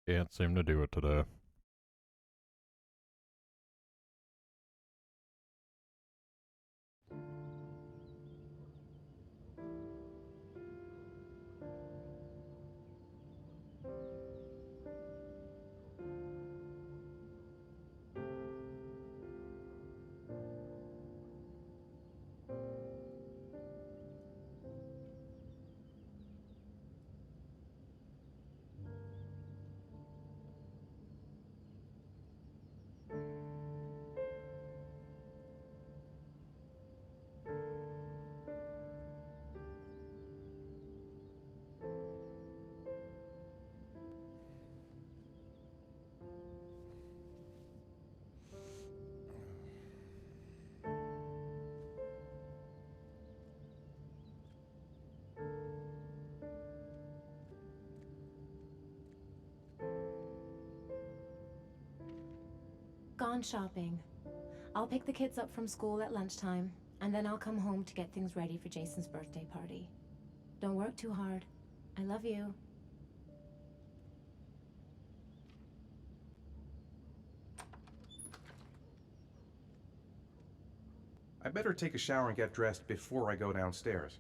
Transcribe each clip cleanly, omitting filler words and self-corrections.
Can't seem to do it today. Gone shopping. I'll pick the kids up from school at lunchtime, and then I'll come home to get things ready for Jason's birthday party. Don't work too hard. I love you. I better take a shower and get dressed before I go downstairs.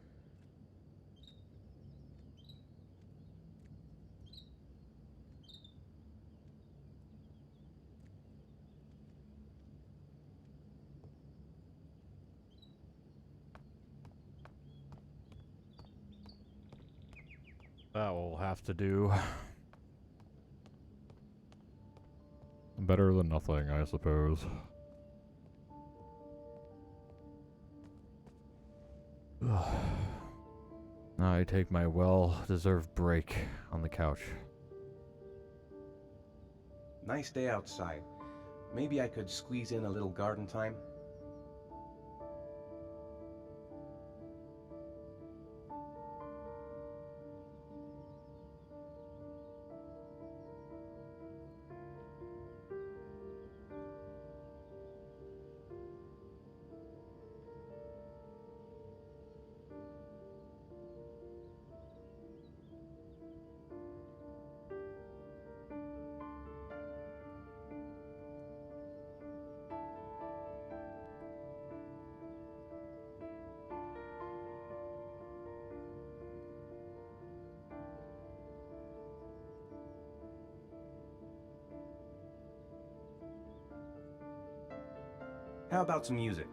That will have to do. Better than nothing, I suppose. I take my well-deserved break on the couch. Nice day outside. Maybe I could squeeze in a little garden time? How about some music?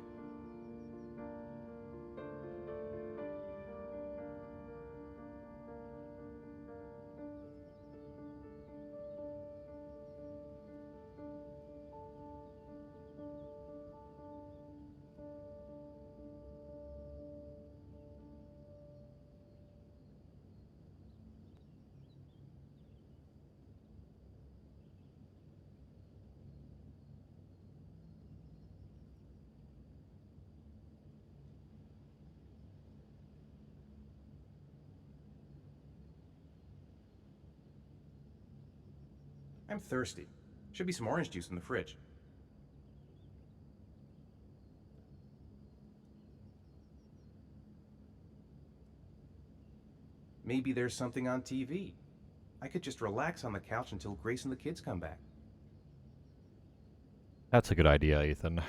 I'm thirsty. Should be some orange juice in the fridge. Maybe there's something on TV. I could just relax on the couch until Grace and the kids come back. That's a good idea, Ethan.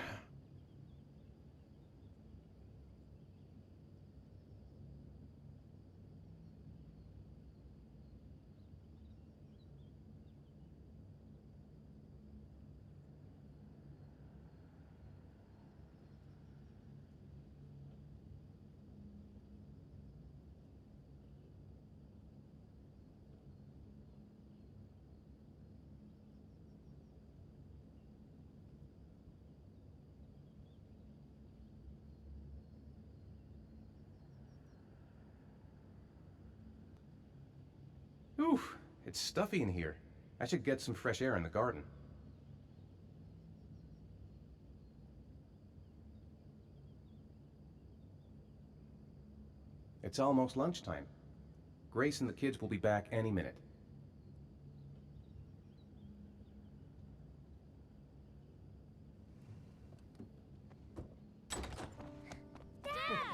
Oof, it's stuffy in here. I should get some fresh air in the garden. It's almost lunchtime. Grace and the kids will be back any minute.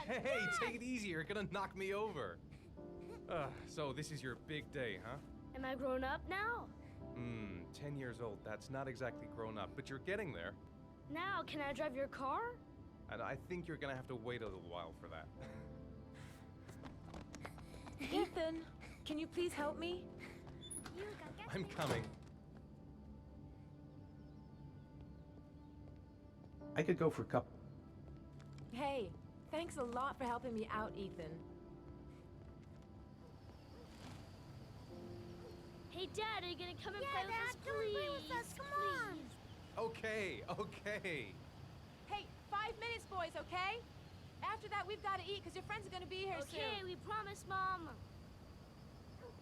Hey, take it easy. You're gonna knock me over. So this is your big day, huh? Am I grown up now? 10 years old. That's not exactly grown up, but you're getting there. Now, can I drive your car? And I think you're gonna have to wait a little while for that. Ethan, can you please help me? I'm coming. I could go for a cup. Hey, thanks a lot for helping me out, Ethan. Hey, Dad, are you gonna come and play with us, please? Play with us. Come on. Okay. Hey, 5 minutes, boys, okay? After that, we've got to eat, because your friends are going to be here soon. Okay, we promise, Mom.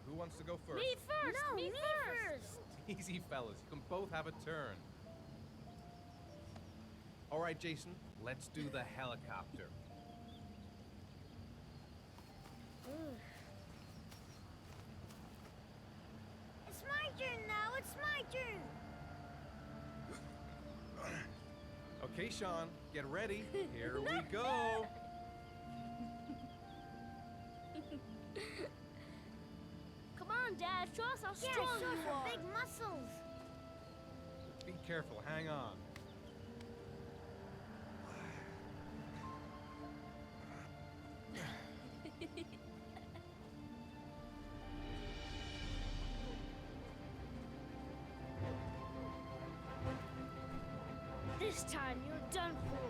Who wants to go first? Me first! No, me first! Easy, fellas. You can both have a turn. All right, Jason, let's do the helicopter. It's my turn now, it's my turn! Okay, Sean, get ready. Here we go. Come on, Dad, show us how strong you are. Big muscles. Be careful, hang on. This time you're done for.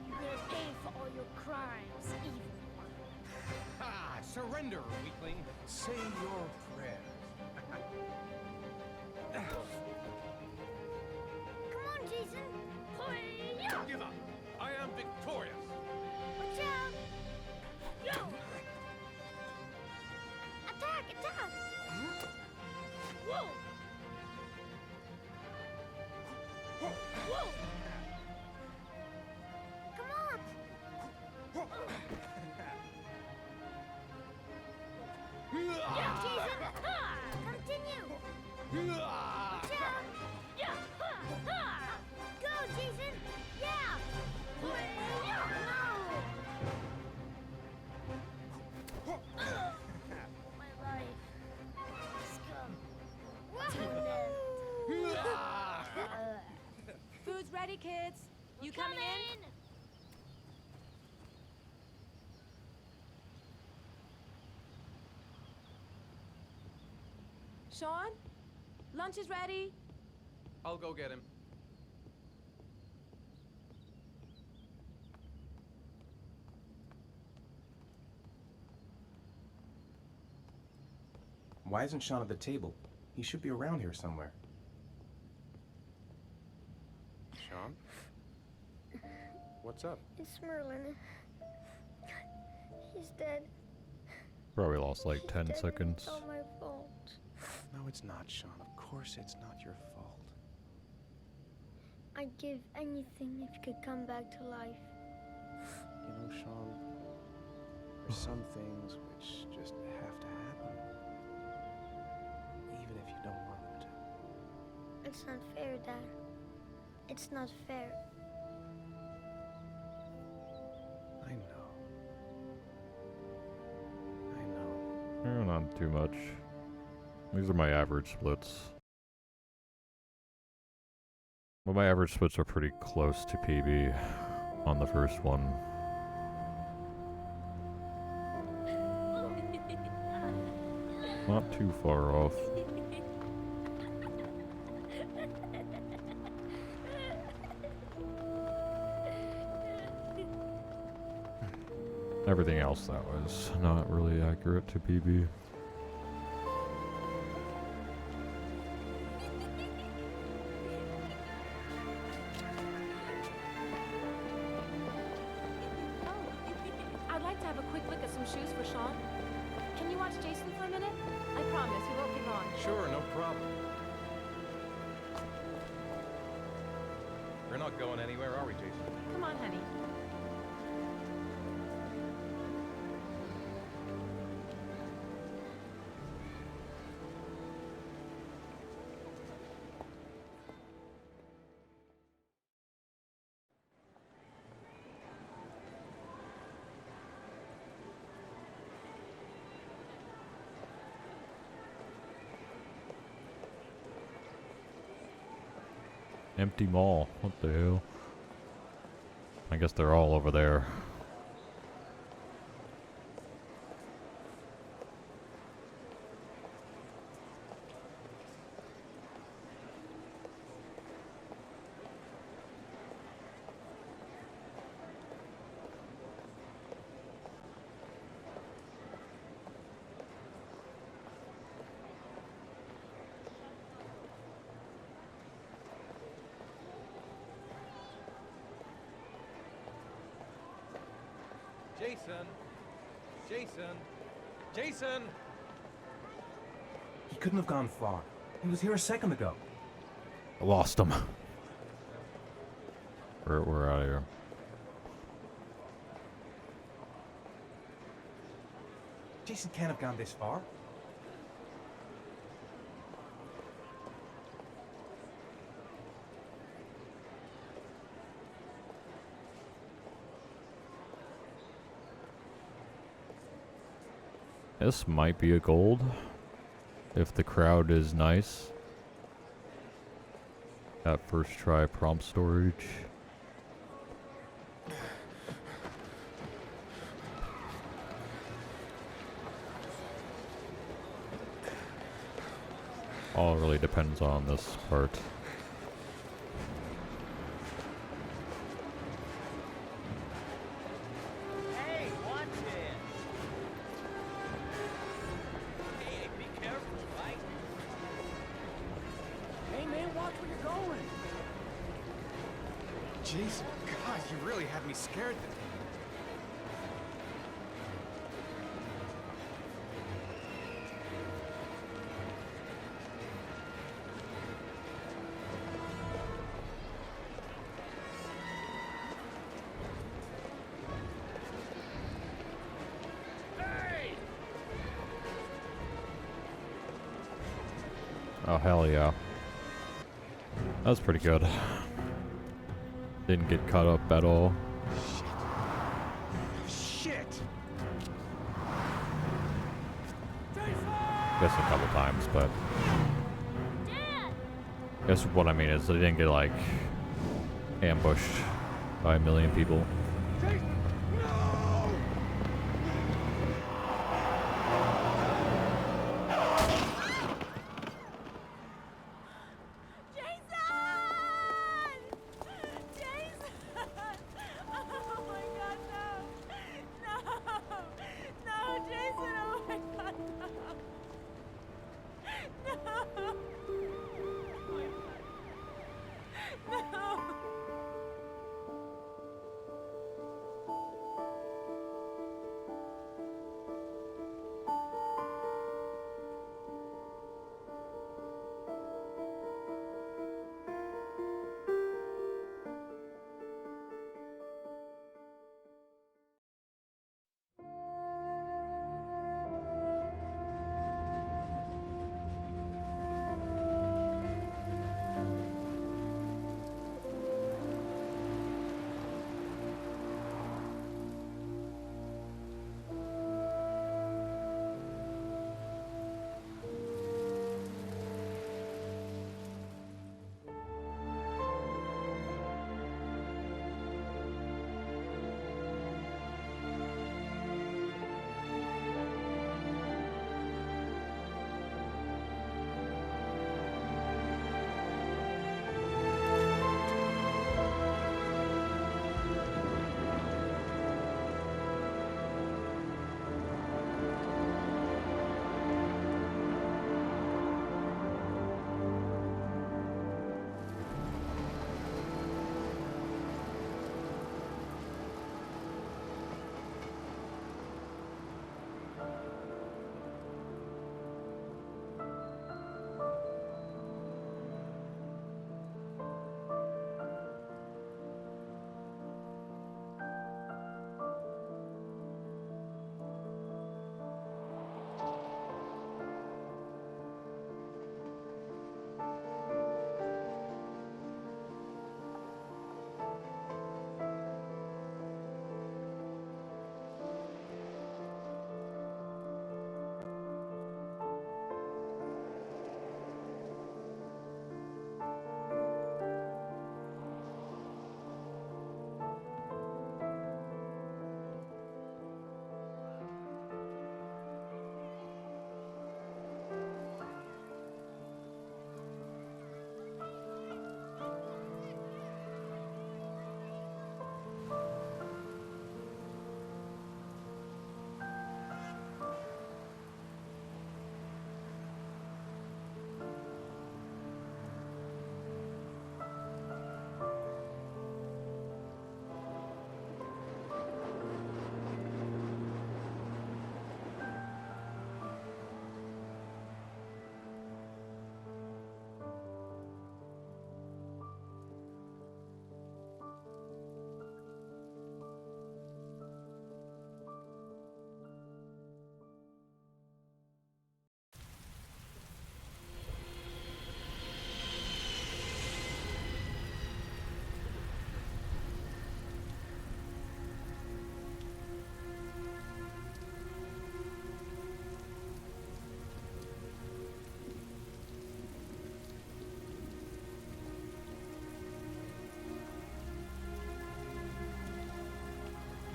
You're gonna pay for all your crimes, evil one. Ah, surrender, weakling. Say your prayers. Come on, Jason. Hi-ya! Give up. I am victorious. Watch out! Yo! Attack! Attack! Whoa! Whoa! Come on! Yeah, Jason! Ha! Continue! Watch out! Yeah! Ha! Ha! Go, Jason! Yeah! No! My life. Scum. To an end. Food's ready, kids. You coming in? Sean? Lunch is ready. I'll go get him. Why isn't Sean at the table? He should be around here somewhere. Sean? What's up? It's Merlin. He's dead. Probably lost like 10 seconds. It's all my fault. No, it's not, Sean. Of course it's not your fault. I'd give anything if you could come back to life. You know, Sean, there's some things which just have to happen. Even if you don't want them to. It's not fair, Dad. It's not fair. I know. I know. Not too much. These are my average splits. Well, my average splits are pretty close to PB on the first one. Not too far off. Everything else that was not really accurate to PB. I'd like to have a quick look at some shoes for Sean. Can you watch Jason for a minute? I promise, we won't be long. Sure, no problem. We're not going anywhere, are we, Jason? Come on, honey. Empty mall. What the hell? I guess they're all over there. Jason! Jason! Jason! He couldn't have gone far. He was here a second ago. I lost him. We're out of here. Jason can't have gone this far. This might be a gold. If the crowd is nice. That first try prompt storage. All really depends on this part. Hey, watch it! Hey, be careful, right? Hey man, watch where you're going. Jason, God, you really had me scared there. Oh, hell yeah. That was pretty good. Didn't get caught up at all. Shit! Guess a couple times, but guess what I mean is they didn't get like ambushed by a million people.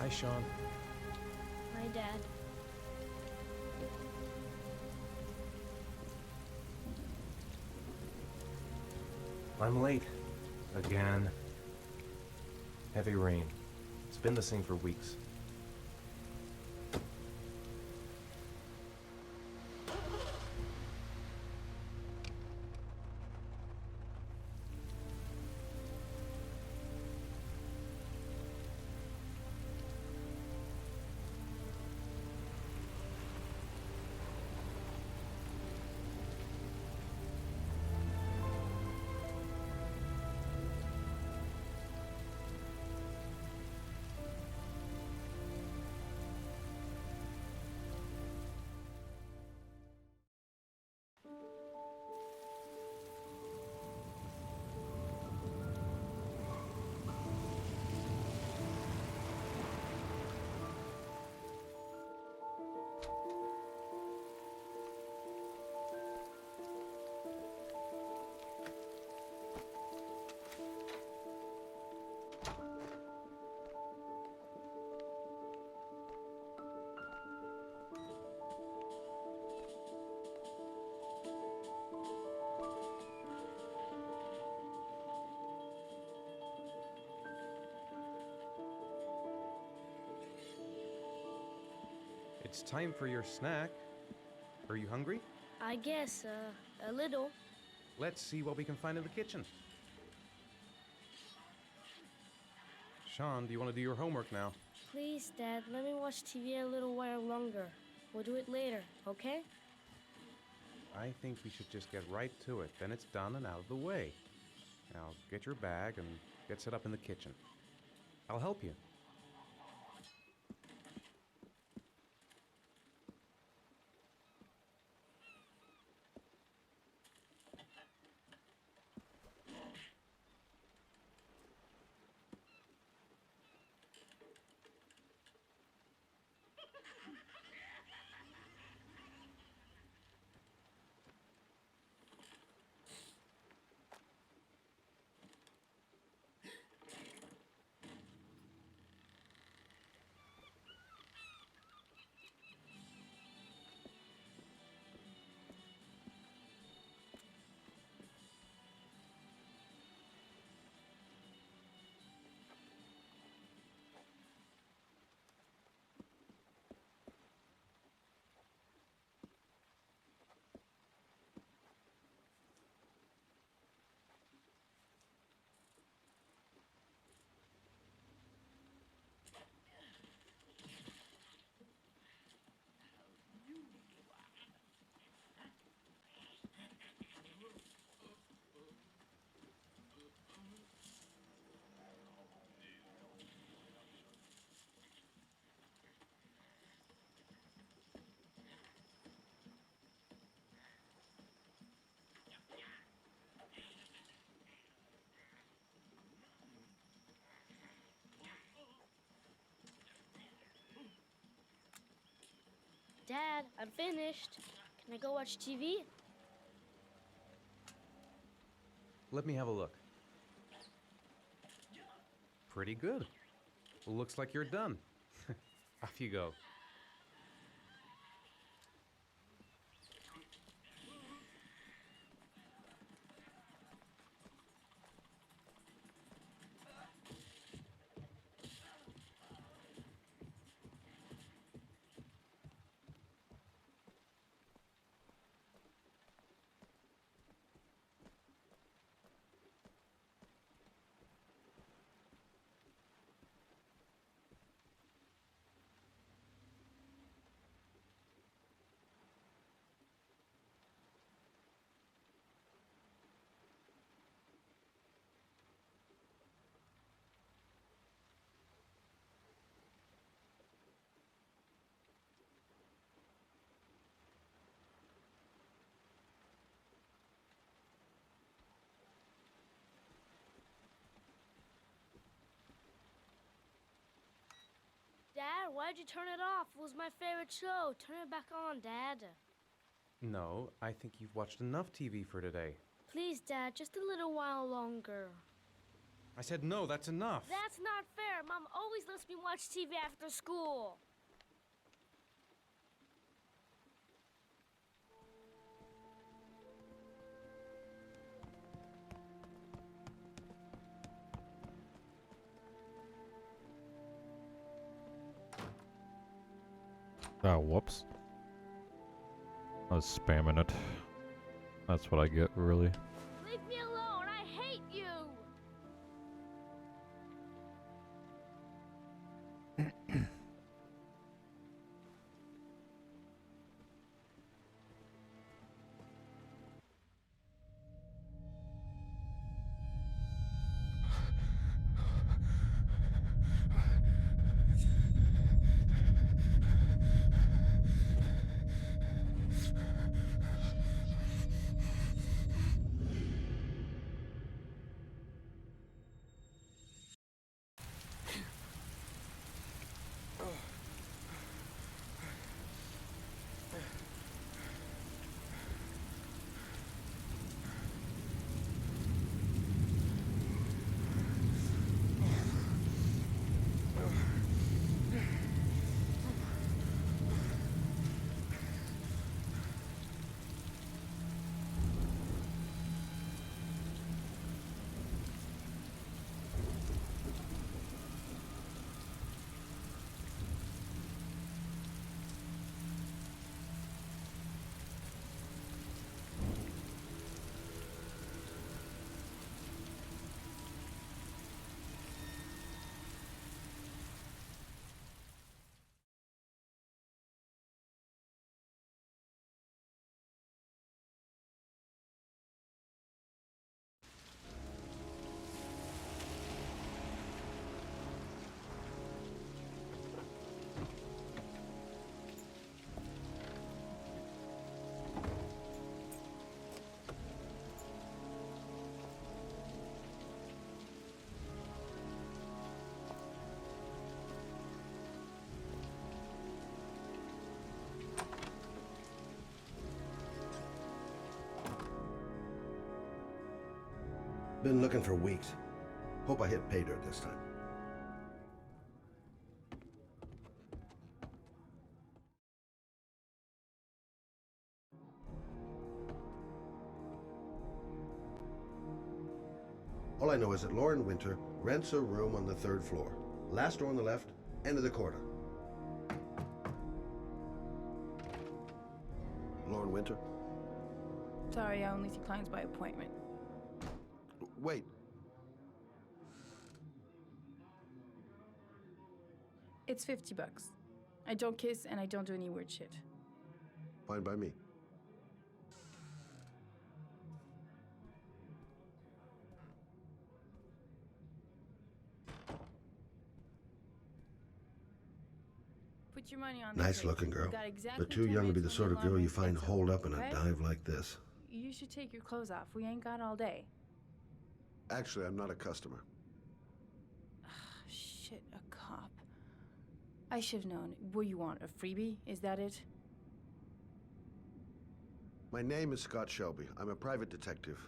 Hi, Sean. Hi, Dad. I'm late. Again. Heavy rain. It's been the same for weeks. It's time for your snack. Are you hungry? I guess, a little. Let's see what we can find in the kitchen. Sean, do you want to do your homework now? Please, Dad, let me watch TV a little while longer. We'll do it later, okay? I think we should just get right to it. Then it's done and out of the way. Now, get your bag and get set up in the kitchen. I'll help you. Dad, I'm finished. Can I go watch TV? Let me have a look. Pretty good. Looks like you're done. Off you go. Dad, why'd you turn it off? It was my favorite show. Turn it back on, Dad. No, I think you've watched enough TV for today. Please, Dad, just a little while longer. I said no, that's enough. That's not fair. Mom always lets me watch TV after school. Oh, whoops. I was spamming it. That's what I get, really. Leave me alone. I hate you. Been looking for weeks. Hope I hit pay dirt this time. All I know is that Lauren Winter rents a room on the 3rd floor. Last door on the left, end of the corridor. Lauren Winter? Sorry, I only see clients by appointment. Wait. It's $50. I don't kiss and I don't do any weird shit. Fine by me. Put your money on the Nice table. looking girl, You got exactly but too 10 young to be the minutes sort when of the girl you alarm find gets holed up, up in a okay? dive like this. You should take your clothes off. We ain't got all day. Actually, I'm not a customer. Shit, a cop. I should have known. What do you want, a freebie? Is that it? My name is Scott Shelby. I'm a private detective.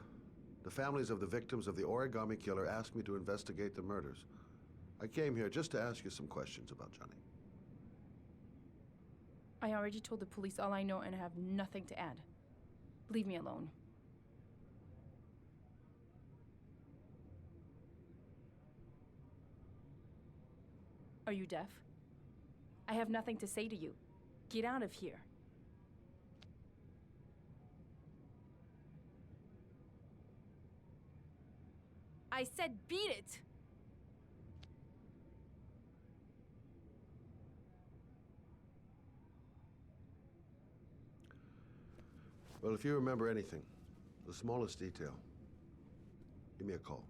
The families of the victims of the origami killer asked me to investigate the murders. I came here just to ask you some questions about Johnny. I already told the police all I know and I have nothing to add. Leave me alone. Are you deaf? I have nothing to say to you. Get out of here. I said beat it! Well, if you remember anything, the smallest detail, give me a call.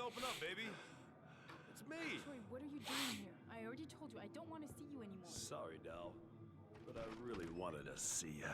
open up, baby. It's me. Troy, what are you doing here? I already told you I don't want to see you anymore. Sorry, Dal, but I really wanted to see ya.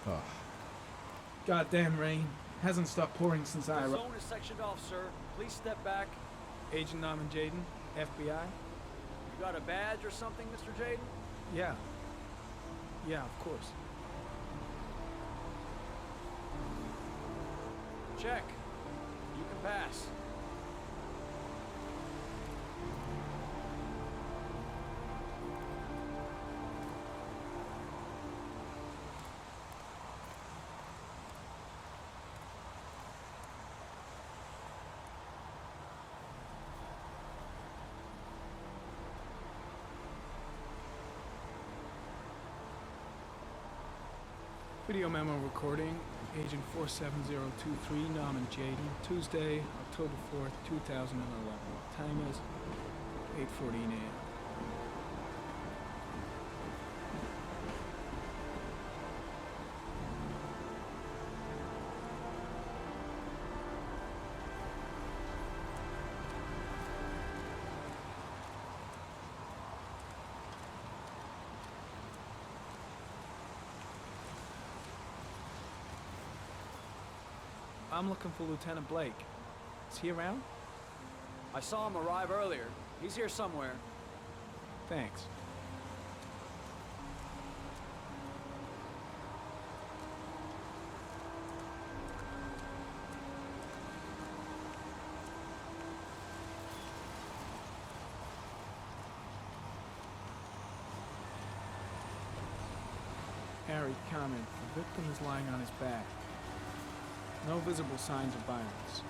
Ugh. Goddamn rain. Hasn't stopped pouring since I The arrived. zone is sectioned off, sir. Please step back. Agent Norman Jayden, FBI? You got a badge or something, Mr. Jayden? Yeah. Yeah, of course. Check. You can pass. Video memo recording, Agent 47023, Norman Jayden, Tuesday, October 4th, 2011. Time is 8:14 a.m. I'm looking for Lieutenant Blake. Is he around? I saw him arrive earlier. He's here somewhere. Thanks. Harry, comment. The victim is lying on his back. No visible signs of violence.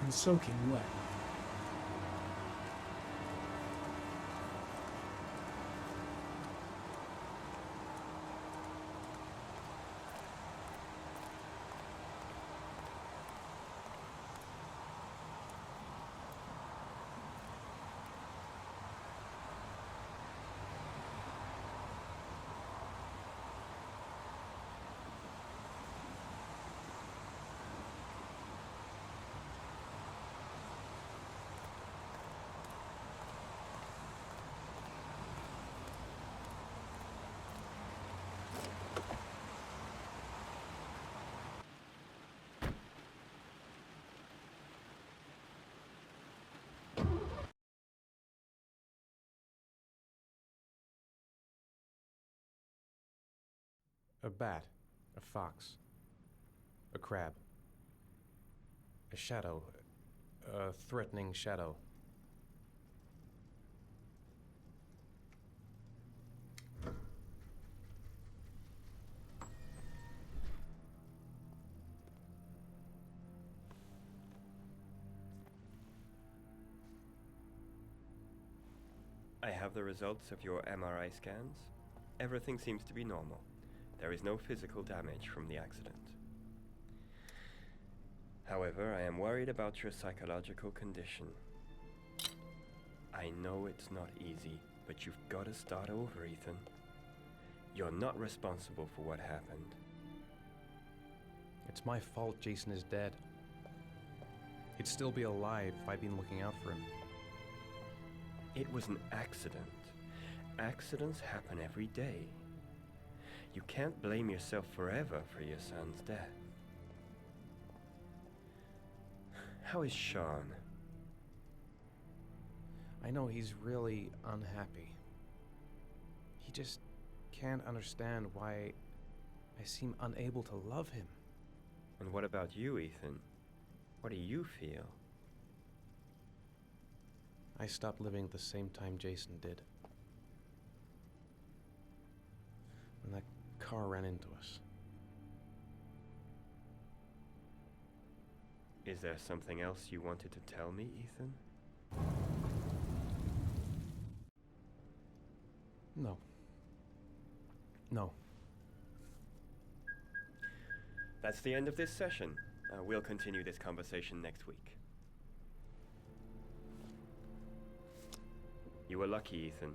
And soaking wet. A bat, a fox, a crab, a shadow, a threatening shadow. I have the results of your MRI scans. Everything seems to be normal. There is no physical damage from the accident. However, I am worried about your psychological condition. I know it's not easy, but you've got to start over, Ethan. You're not responsible for what happened. It's my fault Jason is dead. He'd still be alive if I'd been looking out for him. It was an accident. Accidents happen every day. You can't blame yourself forever for your son's death. How is Sean? I know he's really unhappy. He just can't understand why I seem unable to love him. And what about you, Ethan? What do you feel? I stopped living at the same time Jason did. When that car ran into us. Is there something else you wanted to tell me, Ethan? No. No. That's the end of this session. We'll continue this conversation next week. You were lucky, Ethan.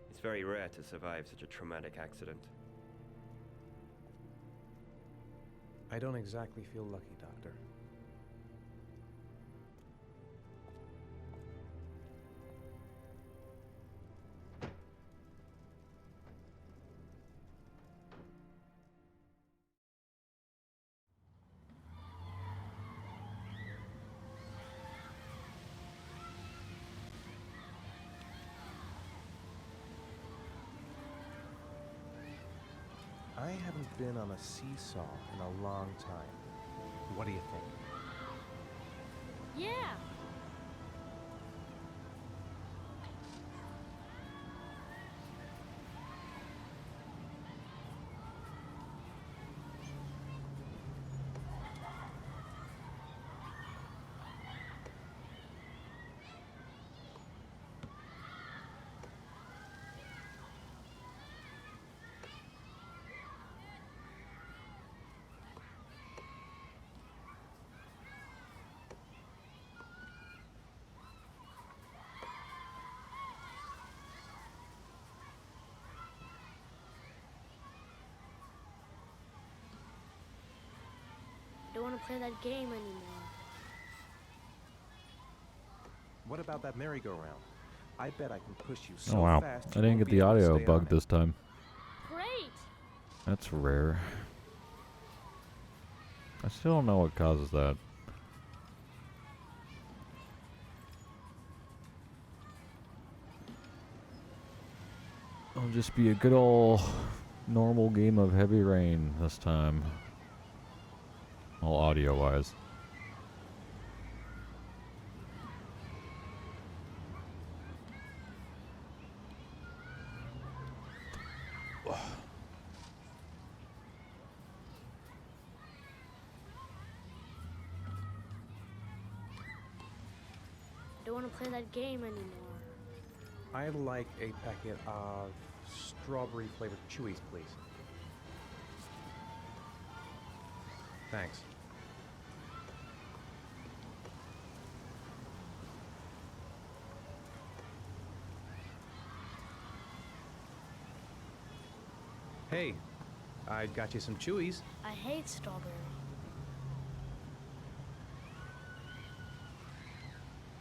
It's very rare to survive such a traumatic accident. I don't exactly feel lucky, Doctor. I haven't been on a seesaw in a long time. What do you think? Yeah. I don't want to play that game anymore. What about that merry-go-round? I bet I can push you so Oh wow, fast. I didn't get the audio bug this time. Great! That's rare. I still don't know what causes that. It'll just be a good old normal game of Heavy Rain this time. All audio-wise. I don't want to play that game anymore. I'd like a packet of strawberry-flavored Chewies, please. Thanks. Hey, I got you some Chewies. I hate strawberry.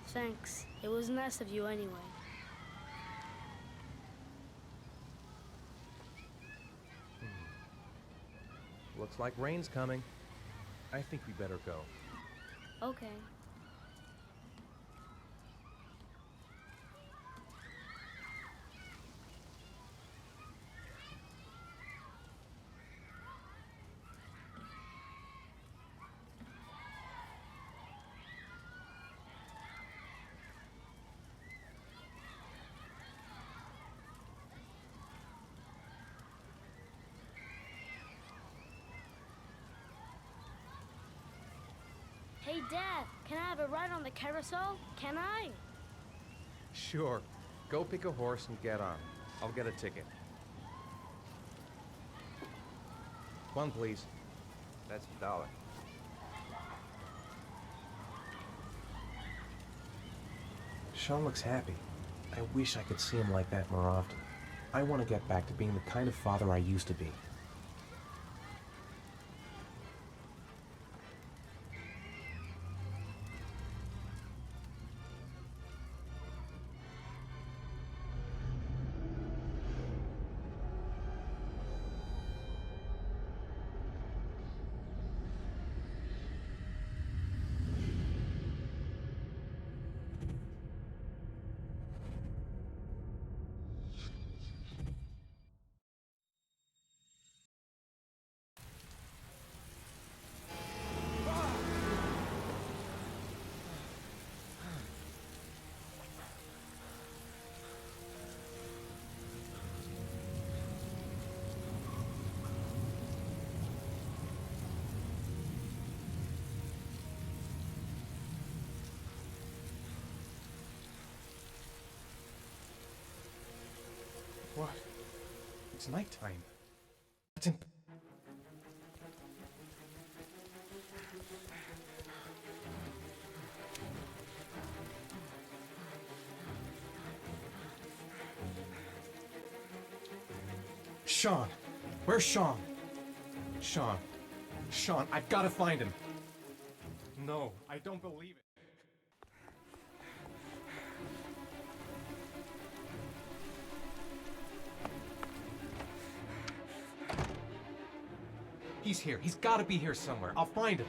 Thanks. It was nice of you anyway. Looks like rain's coming. I think we better go. Okay. Hey, Dad, can I have a ride on the carousel? Can I? Sure. Go pick a horse and get on. I'll get a ticket. One, please. That's $1. Sean looks happy. I wish I could see him like that more often. I want to get back to being the kind of father I used to be. What? It's nighttime. It's in... Sean! Where's Sean? Sean. Sean, I've got to find him. No, I don't believe it. He's here. He's got to be here somewhere. I'll find him.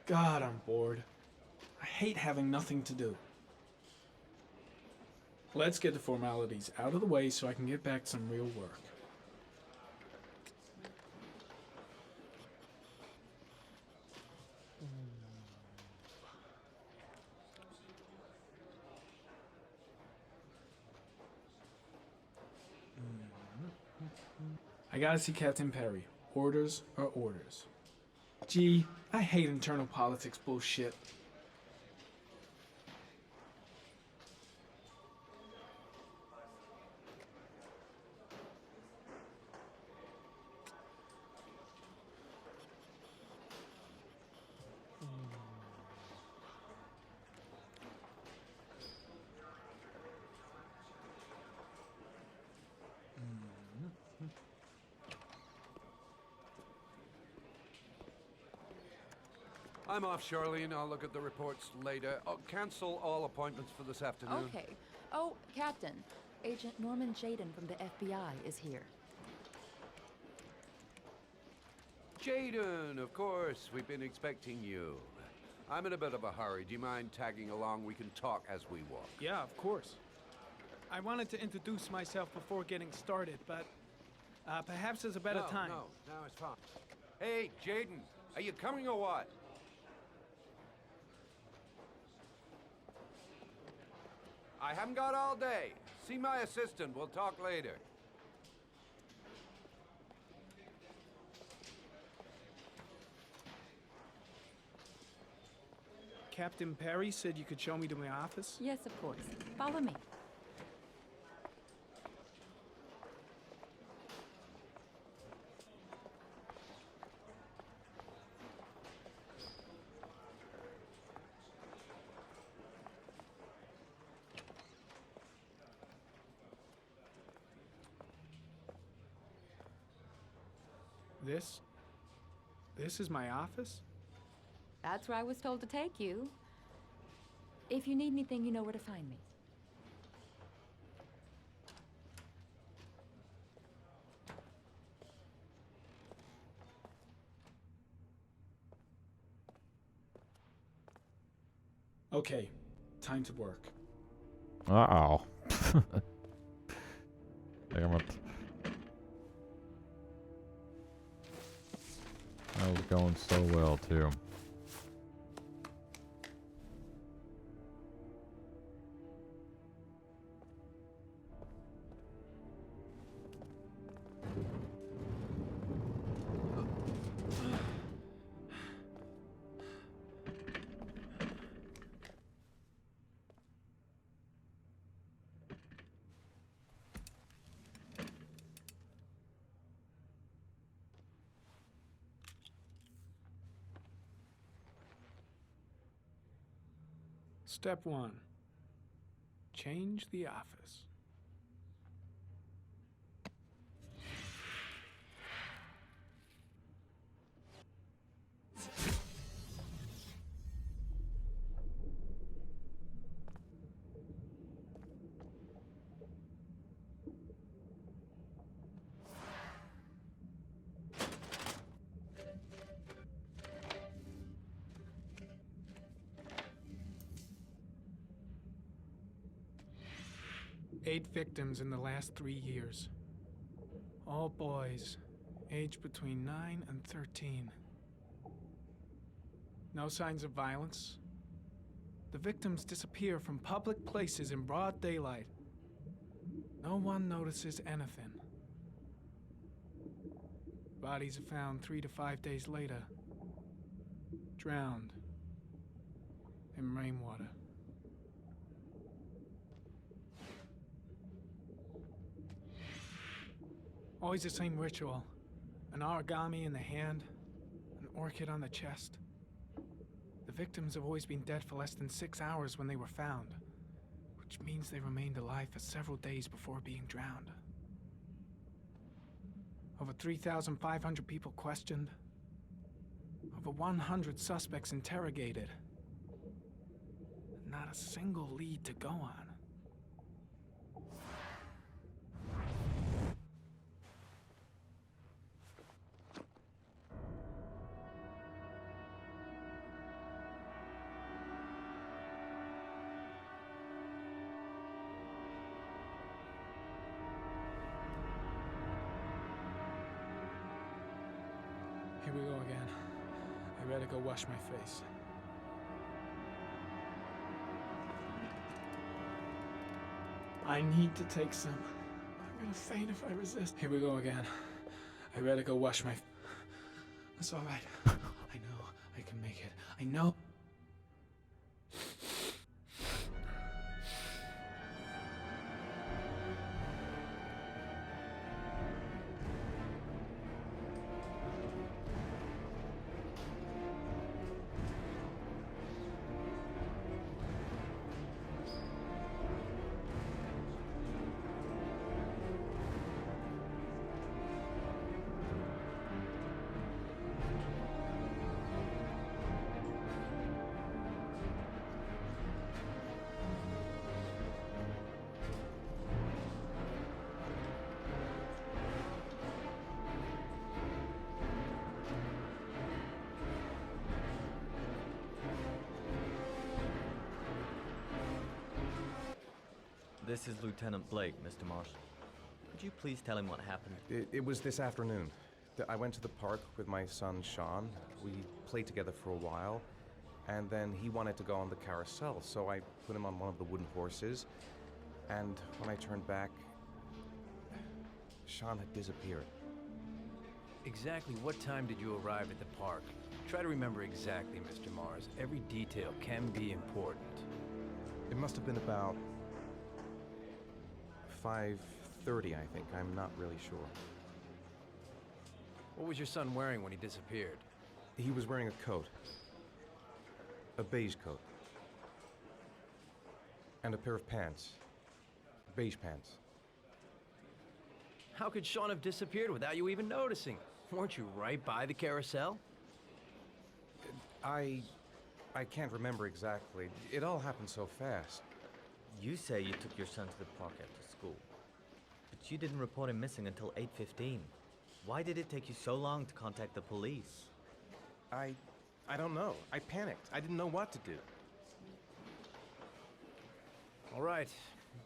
God, I'm bored. I hate having nothing to do. Let's get the formalities out of the way so I can get back to some real work. I gotta see Captain Perry. Orders are orders. Gee, I hate internal politics bullshit. I'm off, Charlene. I'll look at the reports later. I'll cancel all appointments for this afternoon. Okay. Oh, Captain. Agent Norman Jayden from the FBI is here. Jayden, of course. We've been expecting you. I'm in a bit of a hurry. Do you mind tagging along? We can talk as we walk. Yeah, of course. I wanted to introduce myself before getting started, but perhaps there's a better time. No, it's fine. Hey, Jayden, are you coming or what? I haven't got all day. See my assistant. We'll talk later. Captain Perry said you could show me to my office? Yes, of course. Follow me. This is my office? That's where I was told to take you. If you need anything, you know where to find me. Okay, time to work. Uh-oh. Damn it. That was going so well, too. Step 1. Change the office. Eight victims in the last 3 years. All boys, aged between 9 and 13. No signs of violence. The victims disappear from public places in broad daylight. No one notices anything. Bodies are found 3 to 5 days later, drowned in rainwater. Always the same ritual. An origami in the hand, an orchid on the chest. The victims have always been dead for less than 6 hours when they were found, which means they remained alive for several days before being drowned. Over 3,500 people questioned. Over 100 suspects interrogated. Not a single lead to go on. Here we go again. I better go wash my face. I need to take some. I'm gonna faint if I resist. Here we go again. I better go wash my... That's all right. I know I can make it. I know. This is Lieutenant Blake, Mr. Marshall. Could you please tell him what happened? It was this afternoon. I went to the park with my son, Sean. We played together for a while, and then he wanted to go on the carousel, so I put him on one of the wooden horses, and when I turned back, Sean had disappeared. Exactly what time did you arrive at the park? Try to remember exactly, Mr. Mars. Every detail can be important. It must have been about 5:30, I think. I'm not really sure. What was your son wearing when he disappeared? He was wearing a coat. A beige coat. And a pair of pants. Beige pants. How could Sean have disappeared without you even noticing? Weren't you right by the carousel? I can't remember exactly. It all happened so fast. You say you took your son to the park after school, but you didn't report him missing until 8:15. Why did it take you so long to contact the police? I don't know. I panicked. I didn't know what to do. All right.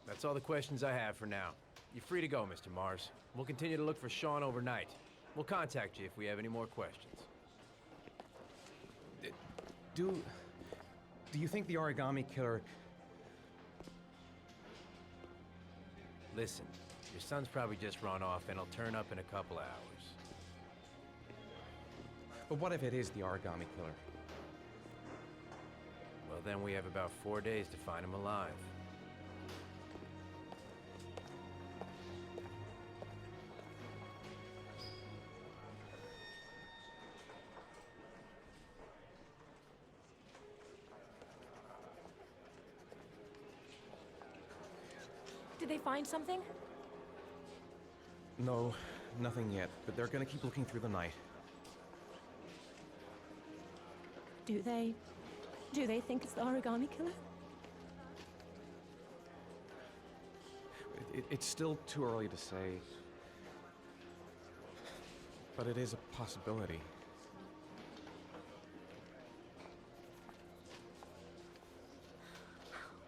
That's all the questions I have for now. You're free to go, Mr. Mars. We'll continue to look for Sean overnight. We'll contact you if we have any more questions. Do you think the origami killer... Listen, your son's probably just run off and he'll turn up in a couple hours. But what if it is the origami killer? Well, then we have about 4 days to find him alive. Did they find something? No, nothing yet, but they're gonna keep looking through the night. Do they think it's the origami killer? It's still too early to say, but it is a possibility.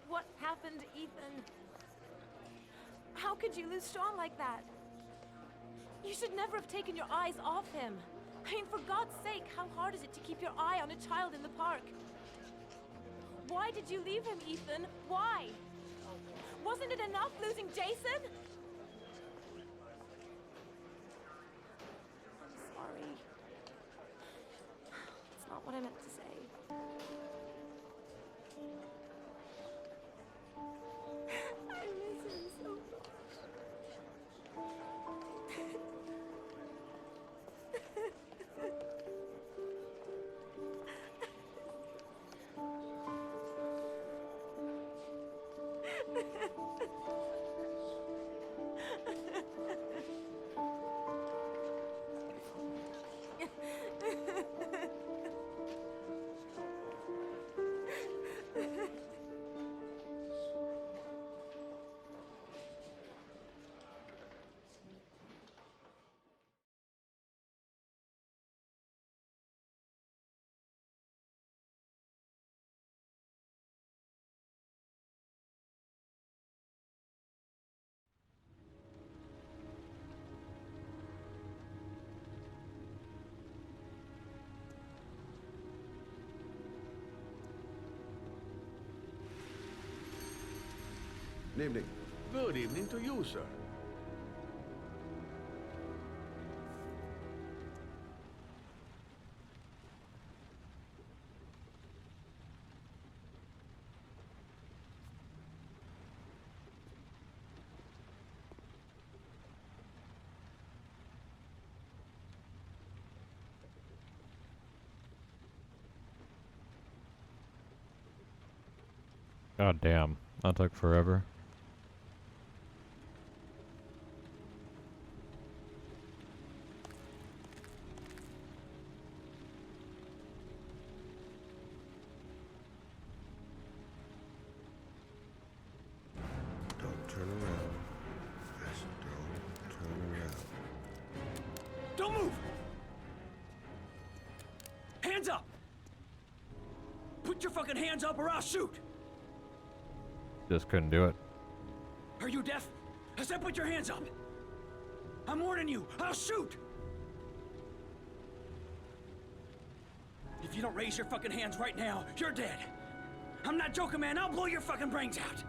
What happened, Ethan? How could you lose Sean like that? You should never have taken your eyes off him. I mean, for God's sake, how hard is it to keep your eye on a child in the park? Why did you leave him, Ethan? Why? Wasn't it enough losing Jason? I'm sorry. It's not what I meant to say. I miss him so much. Good evening. Good evening to you, sir. God damn, that took forever. Don't turn around. Yes, don't turn around. Don't move! Hands up! Put your fucking hands up or I'll shoot! Just couldn't do it. Are you deaf? I said put your hands up! I'm warning you, I'll shoot! If you don't raise your fucking hands right now, you're dead! I'm not joking, man, I'll blow your fucking brains out!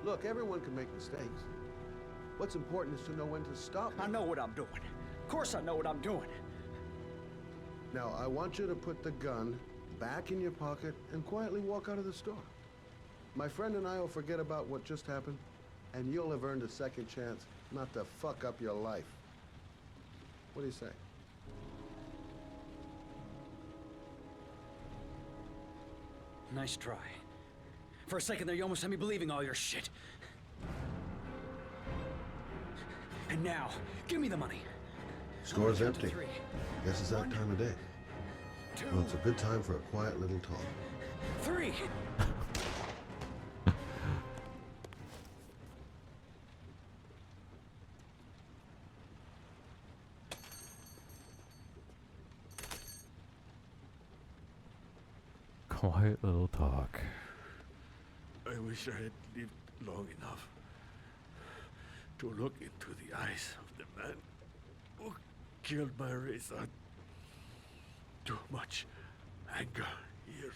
Look, everyone can make mistakes. What's important is to know when to stop. I know what I'm doing. Of course I know what I'm doing. Now, I want you to put the gun back in your pocket and quietly walk out of the store. My friend and I will forget about what just happened, and you'll have earned a second chance not to fuck up your life. What do you say? Nice try. For a second there, you almost had me believing all your shit. And now, give me the money. Store's I'm gonna count to empty. 3. Guess it's that 1, time of day. 2, Well, it's a good time for a quiet little talk. 3. Quiet little talk. I wish I had lived long enough to look into the eyes of the man who killed my son. Too much anger here.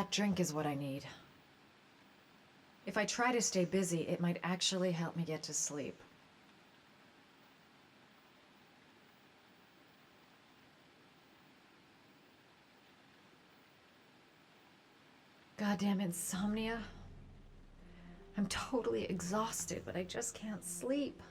That drink is what I need. If I try to stay busy, it might actually help me get to sleep. Goddamn insomnia. I'm totally exhausted, but I just can't sleep.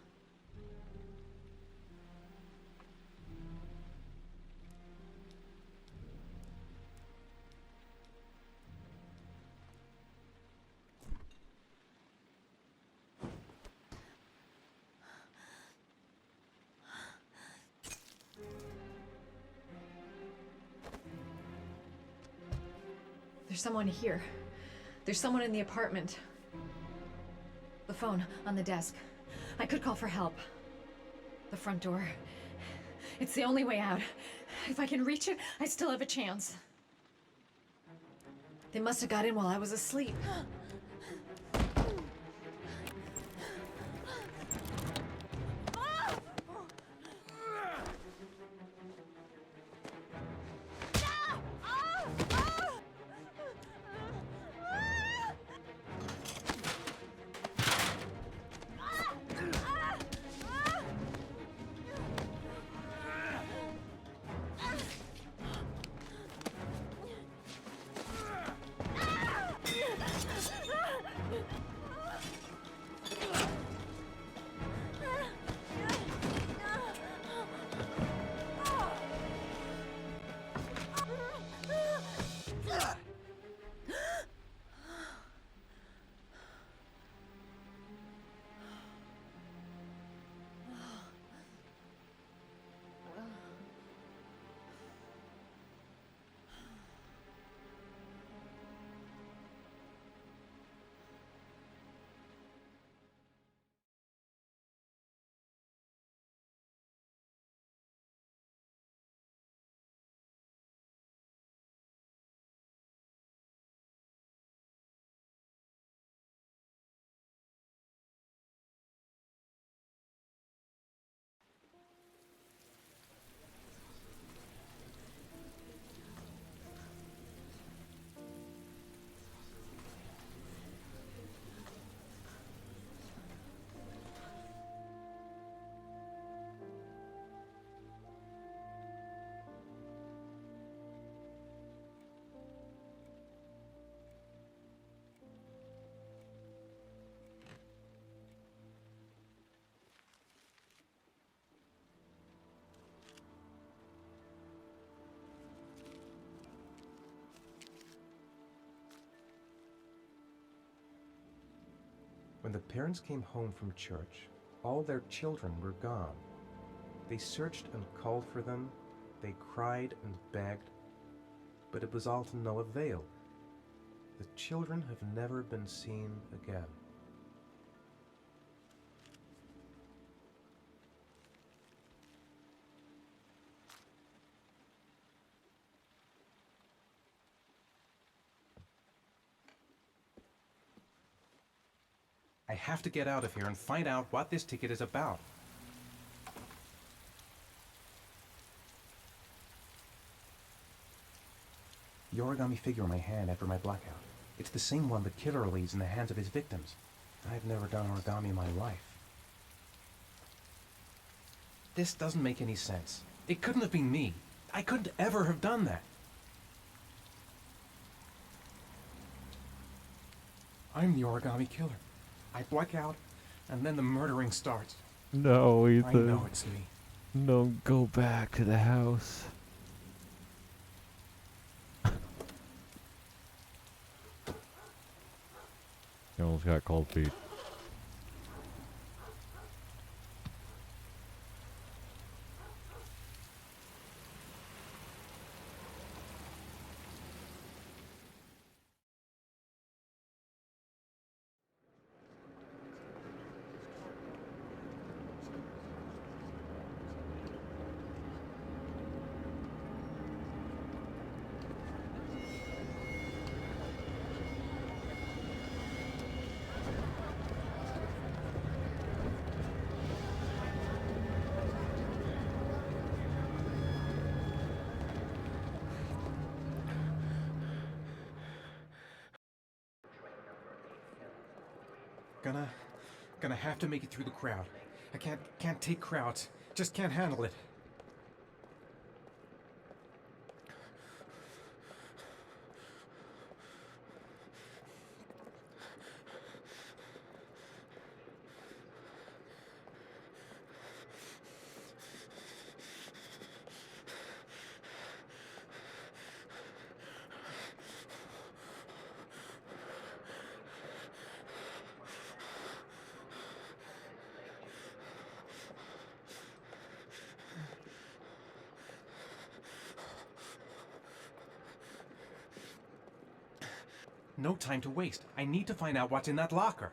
There's someone here. There's someone in the apartment. The phone on the desk. I could call for help. The front door. It's the only way out. If I can reach it, I still have a chance. They must have got in while I was asleep. When the parents came home from church, all their children were gone. They searched and called for them, they cried and begged, but it was all to no avail. The children have never been seen again. I have to get out of here and find out what this ticket is about. The origami figure in my hand after my blackout. It's the same one the killer leaves in the hands of his victims. I've never done origami in my life. This doesn't make any sense. It couldn't have been me. I couldn't ever have done that. I'm the origami killer. I black out, and then the murdering starts. No, Ethan. I know it's me. No, go back to the house. You almost got cold feet. Gonna have to make it through the crowd. I can't take crowds. Just can't handle it. No time to waste. I need to find out what's in that locker.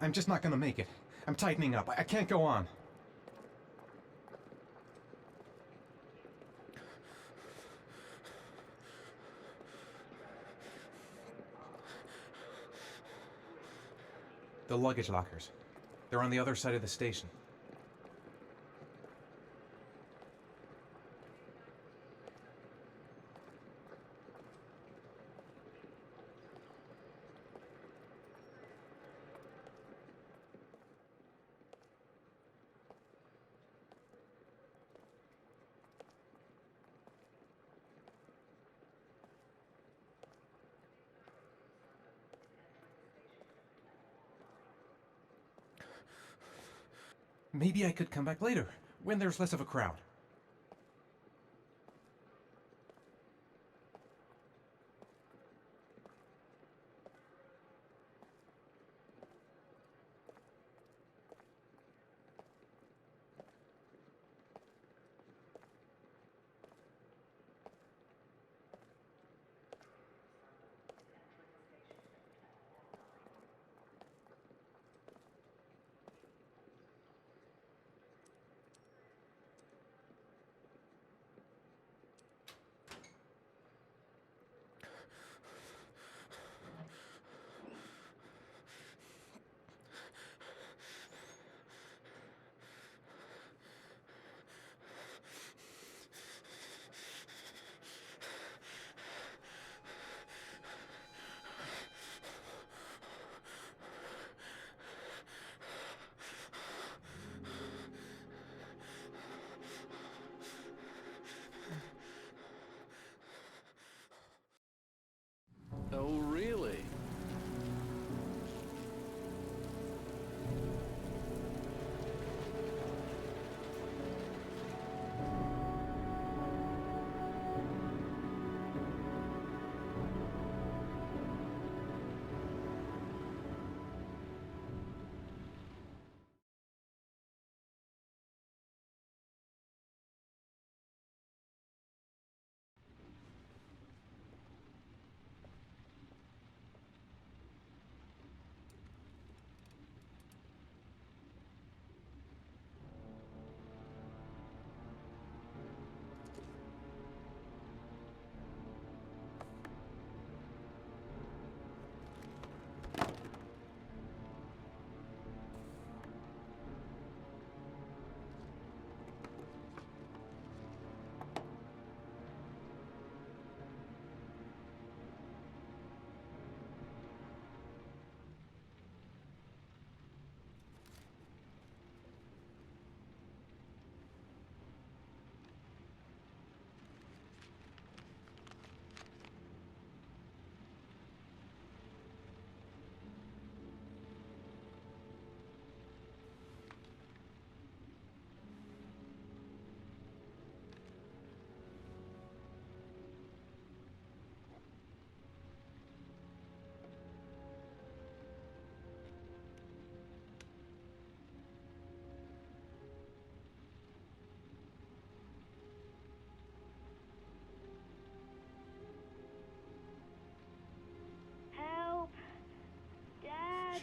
I'm just not gonna make it. I'm tightening up. I can't go on. The luggage lockers. They're on the other side of the station. Maybe I could come back later, when there's less of a crowd.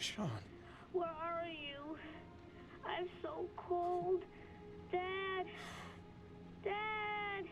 Sean. Where are you? I'm so cold. Dad! Dad!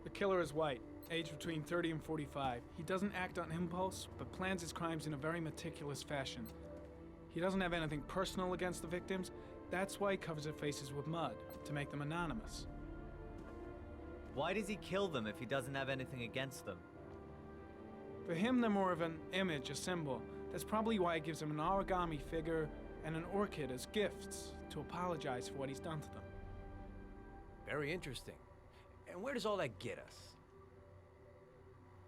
The killer is white, aged between 30 and 45. He doesn't act on impulse, but plans his crimes in a very meticulous fashion. He doesn't have anything personal against the victims. That's why he covers their faces with mud, to make them anonymous. Why does he kill them if he doesn't have anything against them? For him, they're more of an image, a symbol. That's probably why he gives them an origami figure and an orchid as gifts to apologize for what he's done to them. Very interesting. And where does all that get us?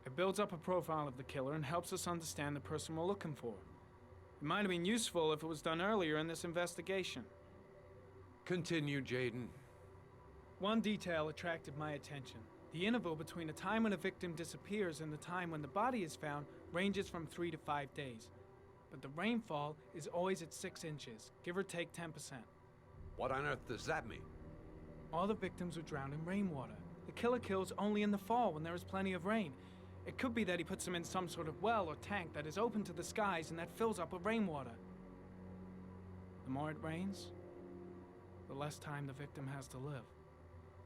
It builds up a profile of the killer and helps us understand the person we're looking for. It might have been useful if it was done earlier in this investigation. Continue, Jayden. One detail attracted my attention. The interval between the time when a victim disappears and the time when the body is found ranges from 3 to 5 days. But the rainfall is always at 6 inches, give or take 10%. What on earth does that mean? All the victims were drowned in rainwater. The killer kills only in the fall when there is plenty of rain. It could be that he puts them in some sort of well or tank that is open to the skies and that fills up with rainwater. The more it rains, the less time the victim has to live.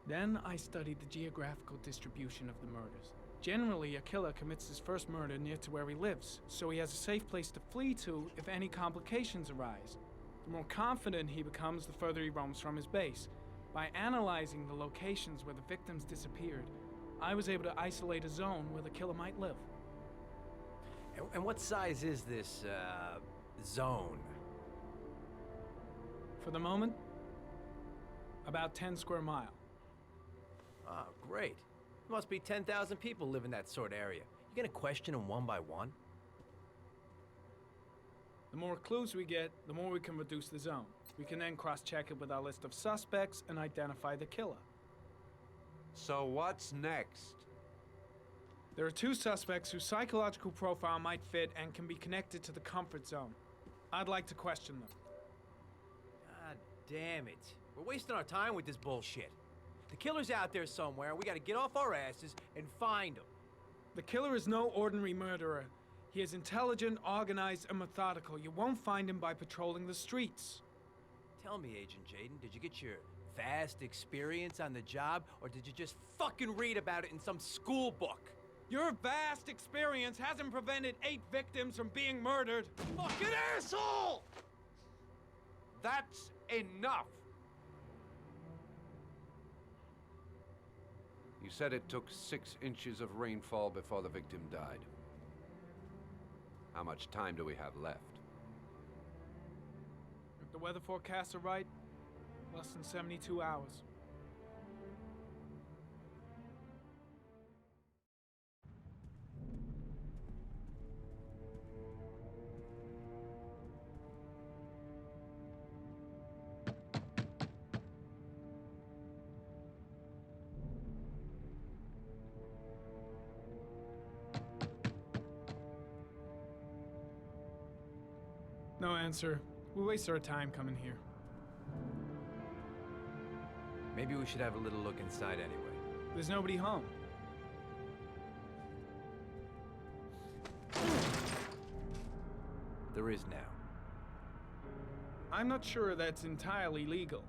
Then I studied the geographical distribution of the murders. Generally, a killer commits his first murder near to where he lives, so he has a safe place to flee to if any complications arise. The more confident he becomes, the further he roams from his base. By analyzing the locations where the victims disappeared, I was able to isolate a zone where the killer might live. And what size is this, zone? For the moment, about 10 square miles. Ah, great. There must be 10,000 people live in that sort of area. You gonna question them one by one? The more clues we get, the more we can reduce the zone. We can then cross-check it with our list of suspects and identify the killer. So what's next? There are 2 suspects whose psychological profile might fit and can be connected to the comfort zone. I'd like to question them. God damn it. We're wasting our time with this bullshit. The killer's out there somewhere, and we gotta get off our asses and find him. The killer is no ordinary murderer. He is intelligent, organized, and methodical. You won't find him by patrolling the streets. Tell me, Agent Jayden, did you get your vast experience on the job, or did you just fucking read about it in some school book? Your vast experience hasn't prevented 8 victims from being murdered. Fucking asshole! That's enough! You said it took 6 inches of rainfall before the victim died. How much time do we have left? If the weather forecasts are right, less than 72 hours. No answer. We waste our time coming here. Maybe we should have a little look inside anyway. There's nobody home. There is now. I'm not sure that's entirely legal.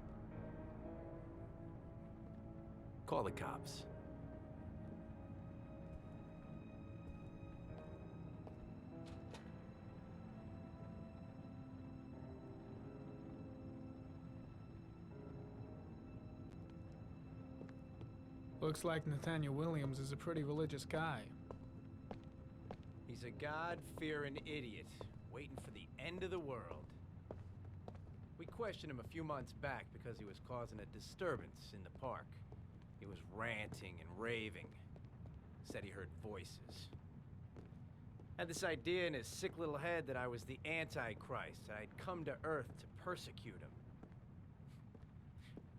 Call the cops. Looks like Nathaniel Williams is a pretty religious guy. He's a God-fearing idiot, waiting for the end of the world. We questioned him a few months back because he was causing a disturbance in the park. He was ranting and raving. Said he heard voices. Had this idea in his sick little head that I was the Antichrist, and I'd come to Earth to persecute him.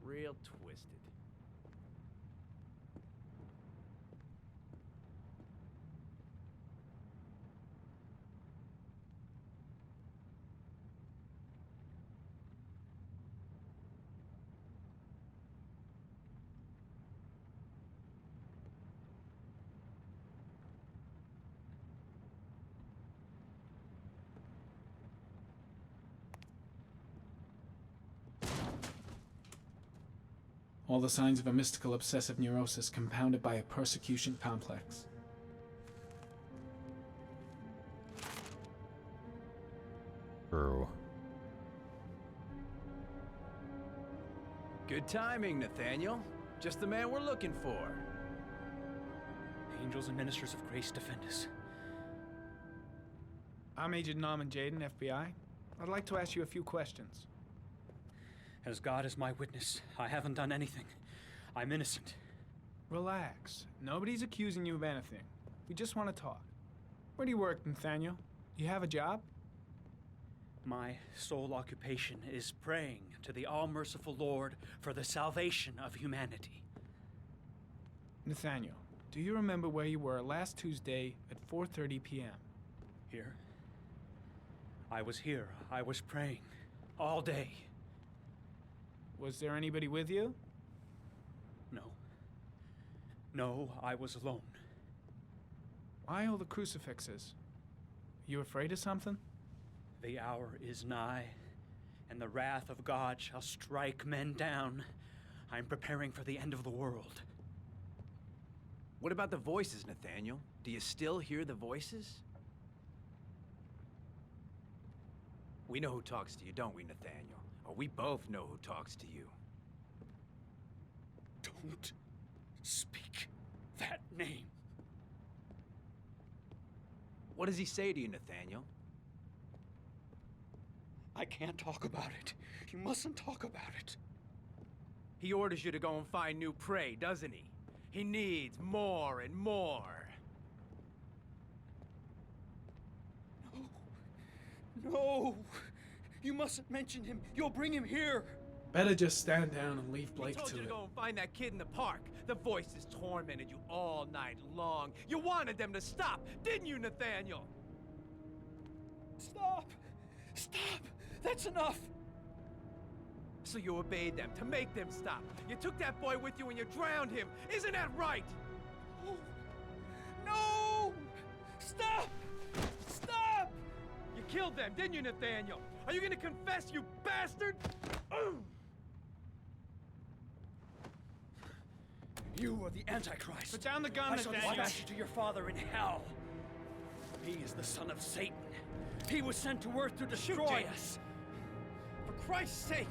Real twisted. All the signs of a mystical obsessive neurosis compounded by a persecution complex. True. Good timing, Nathaniel. Just the man we're looking for. Angels and ministers of grace defend us. I'm Agent Norman Jayden, FBI. I'd like to ask you a few questions. As God is my witness, I haven't done anything. I'm innocent. Relax. Nobody's accusing you of anything. We just want to talk. Where do you work, Nathaniel? Do you have a job? My sole occupation is praying to the all-merciful Lord for the salvation of humanity. Nathaniel, do you remember where you were last Tuesday at 4:30 p.m.? Here? I was here. I was praying. All day. Was there anybody with you? No. No, I was alone. Why all the crucifixes? You afraid of something? The hour is nigh, and the wrath of God shall strike men down. I'm preparing for the end of the world. What about the voices, Nathaniel? Do you still hear the voices? We know who talks to you, don't we, Nathaniel? Or we both know who talks to you. Don't speak that name. What does he say to you, Nathaniel? I can't talk about it. You mustn't talk about it. He orders you to go and find new prey, doesn't he? He needs more and more. No. No! You mustn't mention him. You'll bring him here. Better just stand down and leave Blake He told to you it. to go and find that kid in the park. The voices tormented you all night long. You wanted them to stop, didn't you, Nathaniel? Stop! Stop! That's enough! So you obeyed them to make them stop. You took that boy with you and you drowned him. Isn't that right? No! No! Stop! Stop! You killed them, didn't you, Nathaniel? Are you gonna confess, you bastard? You are the Antichrist. Put down the gun, I shall Nathaniel. dispatch you to your father in hell. He is the son of Satan. He was sent to Earth to destroy us. For Christ's sake,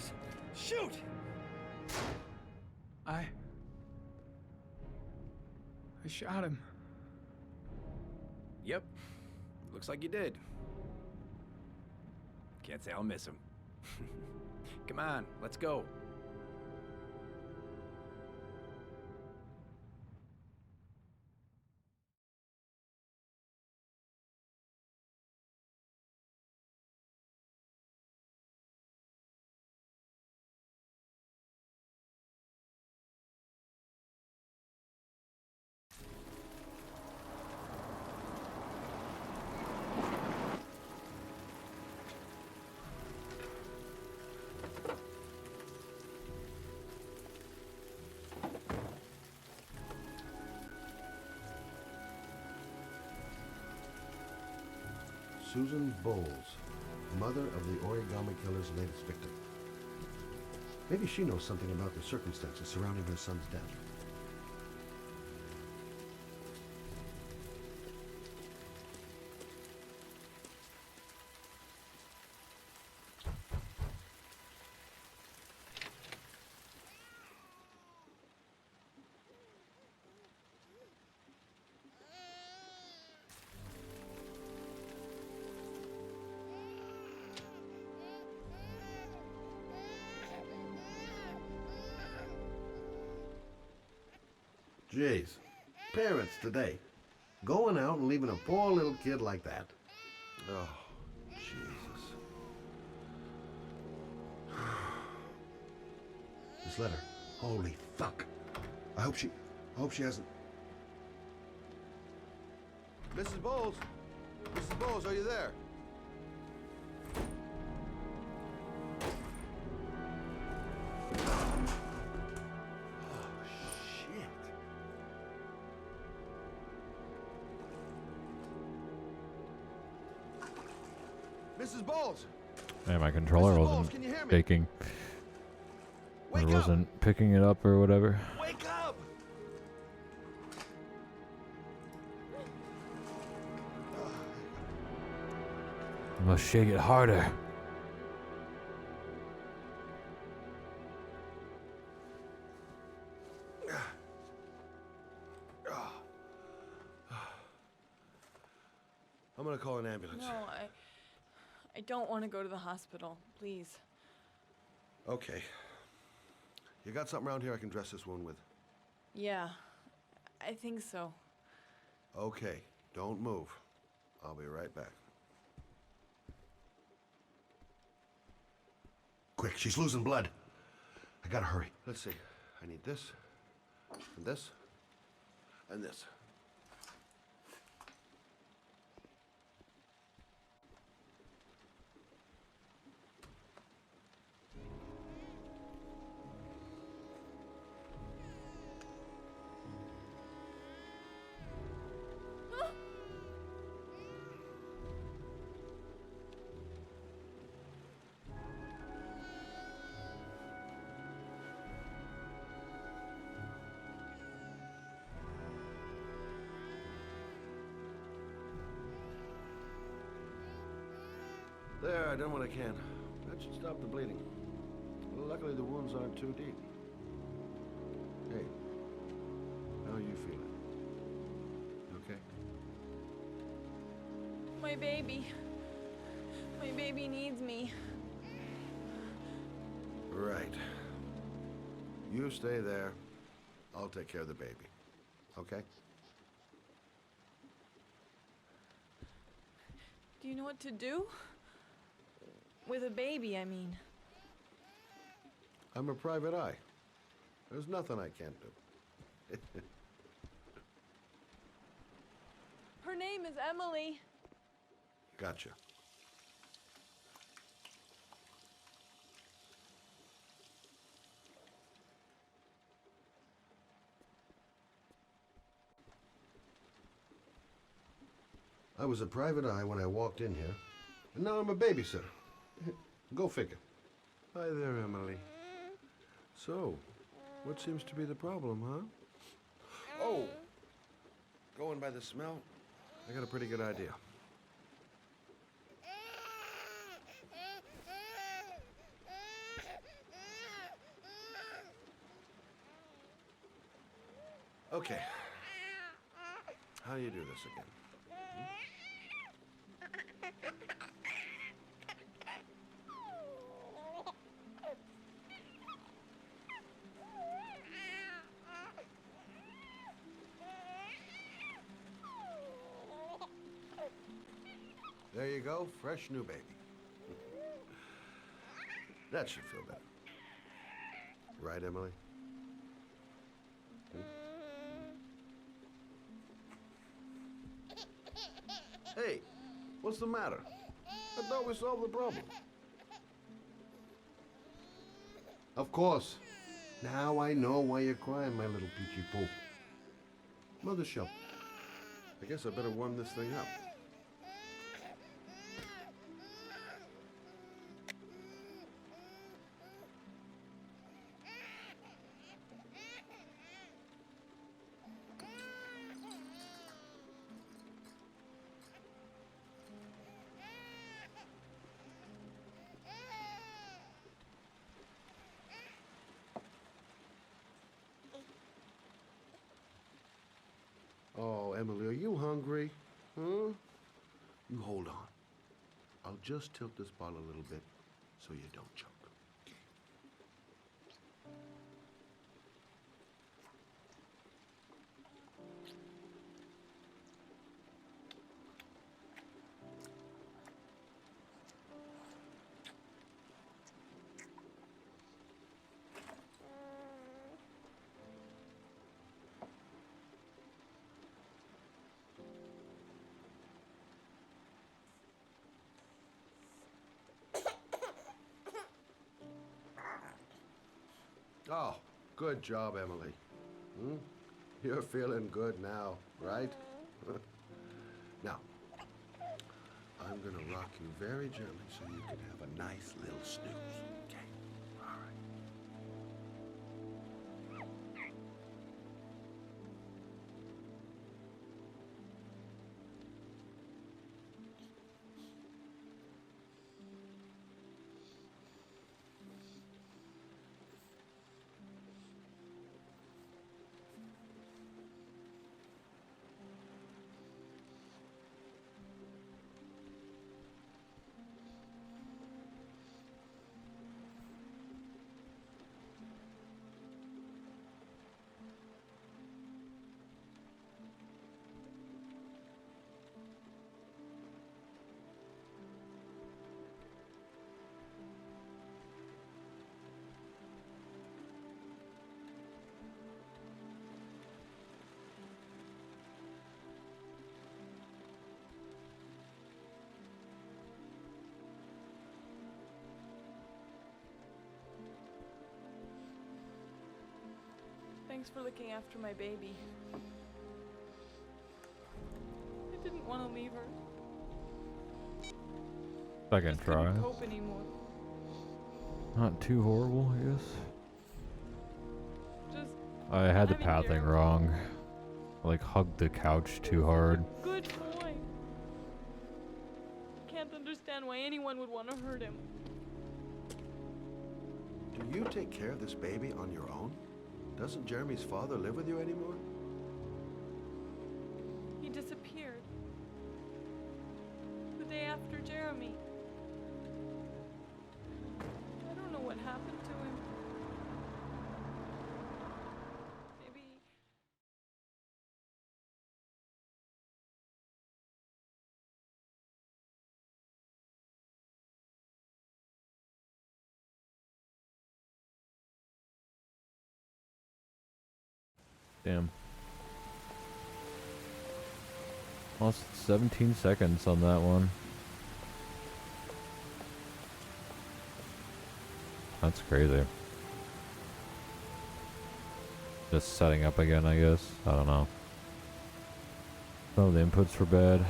shoot! I shot him. Yep. Looks like you did. Can't say I'll miss him. Come on, let's go. Susan Bowles, mother of the origami killer's latest victim. Maybe she knows something about the circumstances surrounding her son's death. Jeez. Parents today. Going out and leaving a poor little kid like that. Oh, Jesus. This letter. Holy fuck. I hope she hasn't. Mrs. Bowles? Mrs. Bowles, are you there? Mrs. Bowles! And my controller Mrs. wasn't Bowles, can you hear me? shaking. Or wasn't picking it up or whatever. Wake up! You must shake it harder. I'm gonna call an ambulance. No, I don't want to go to the hospital. Please. Okay. You got something around here I can dress this wound with? Yeah, I think so. Okay, don't move. I'll be right back. Quick, she's losing blood. I gotta hurry. Let's see. I need this, and this, and this. There, I done what I can. That should stop the bleeding. Luckily, the wounds aren't too deep. Hey, how are you feeling? Okay? My baby. My baby needs me. Right. You stay there. I'll take care of the baby. Okay? Do you know what to do? With a baby, I mean. I'm a private eye. There's nothing I can't do. Her name is Emily. Gotcha. I was a private eye when I walked in here, and now I'm a babysitter. Go figure. Hi there, Emily. So, what seems to be the problem, huh? Oh, going by the smell, I got a pretty good idea. Okay. How do you do this again? There you go, fresh new baby. That should feel better. Right, Emily? Hey, what's the matter? I thought we solved the problem. Of course. Now I know why you're crying, my little peachy poo. Mother Shell. I guess I better warm this thing up. Oh, Emily, are you hungry? Huh? You hold on. I'll just tilt this bottle a little bit so you don't choke. Oh, good job, Emily. Hmm? You're feeling good now, right? Now, I'm gonna rock you very gently so you can have a nice little snooze. Okay? All right. Thanks for looking after my baby. I didn't want to leave her. Second try. Couldn't cope anymore. Not too horrible, I guess. Just I had the having pathing your wrong. I, like, hugged the couch too hard. good boy. Can't understand why anyone would want to hurt him. Do you take care of this baby on your own? Doesn't Jeremy's father live with you anymore? He disappeared. The day after Jeremy. I don't know what happened to him. Maybe... Damn. Lost 17 seconds on that one. That's crazy. Just setting up again, I guess. I don't know. Some of the inputs were bad.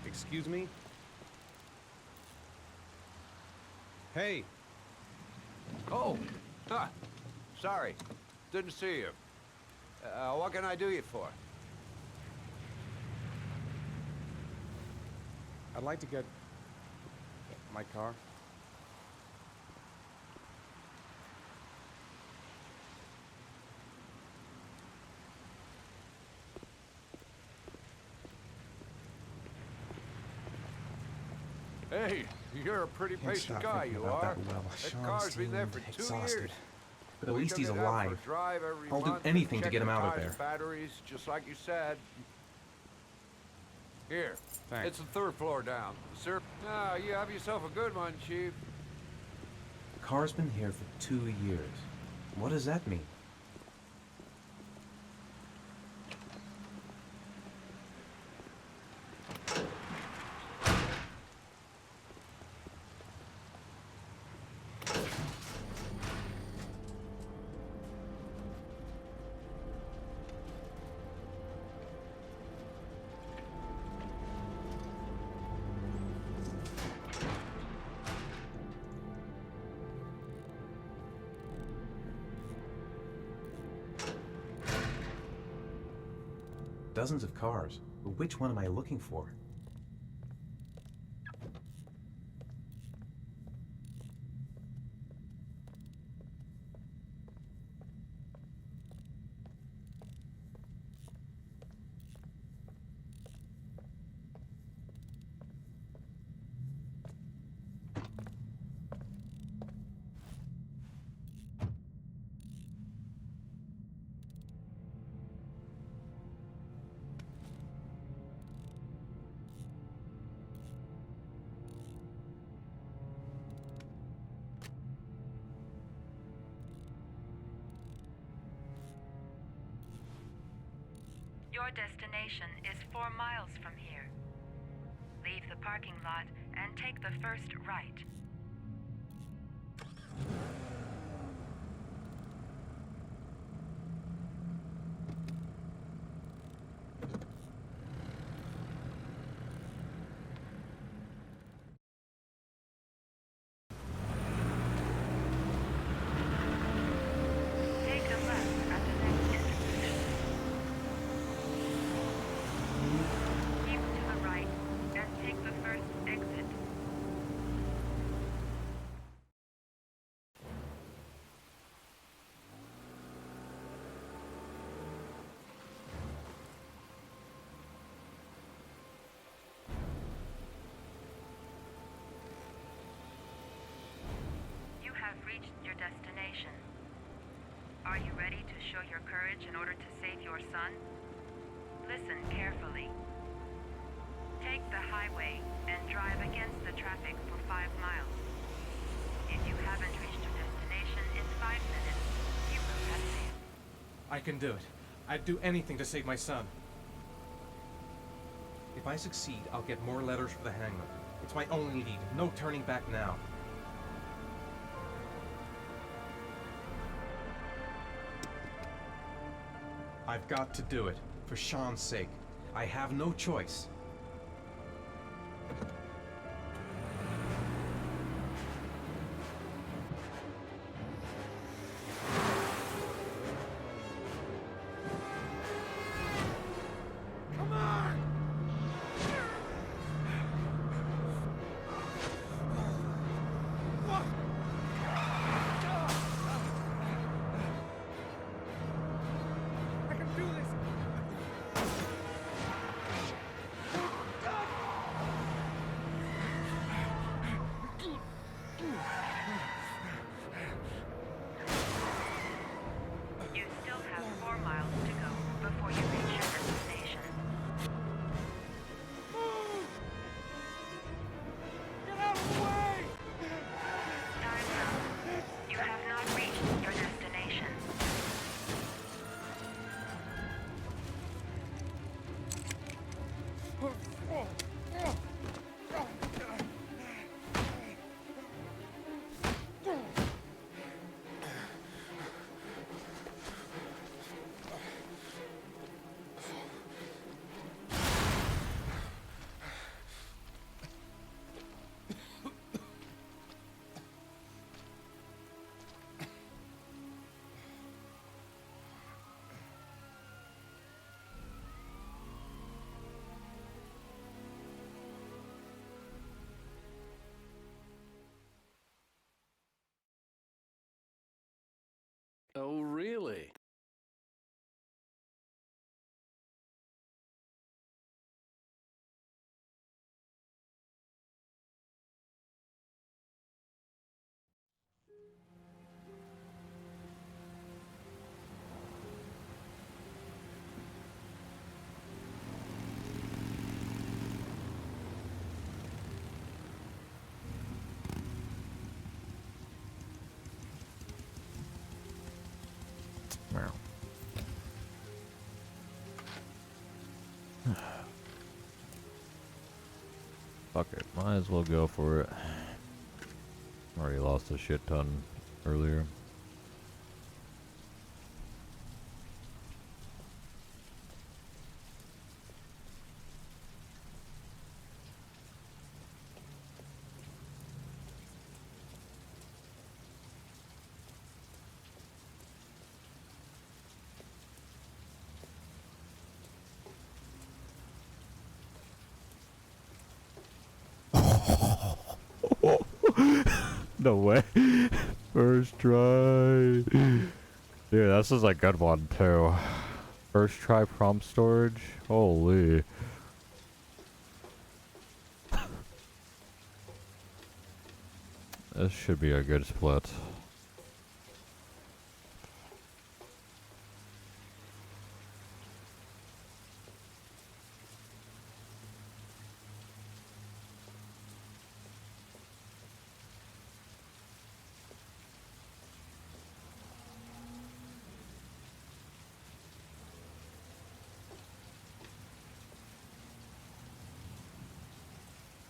Excuse me? Hey! Oh! Huh. Sorry. Didn't see you. What can I do you for? I'd like to get my car. Hey, you're a pretty Can't patient stop guy, thinking you about are. that well. That Sean's car's been there for seemed 2 exhausted. years. But at We least took he's it out for a alive. drive every I'll do month, anything to check get him the out of tires there. and batteries, just like you said. Here. Thanks. It's the 3rd floor down. Sir, ah, you have yourself a good one, Chief. The car's been here for 2 years. What does that mean? Dozens of cars, but which one am I looking for? destination is 4 miles from here. Leave the parking lot and take the first right. Take a left at the next intersection. Keep to the right and take the first exit. You have reached your destination. Are you ready to show your courage in order to save your son? Listen carefully. Take the highway and drive against the traffic for 5 miles. If you haven't reached your destination in 5 minutes, you will have failed. I can do it. I'd do anything to save my son. If I succeed, I'll get more letters for the hangman. It's my only lead. No turning back now. I've got to do it. For Sean's sake. I have no choice. Come on! I can do this! You still have 4 miles to go before you reach your destination. Get out of the way! Time's up. You have not reached your destination. Oh, really? Fuck it, might as well go for it. Already lost a shit ton earlier. No way. First try. Dude, this is a good one too. First try prompt storage. Holy. This should be a good split.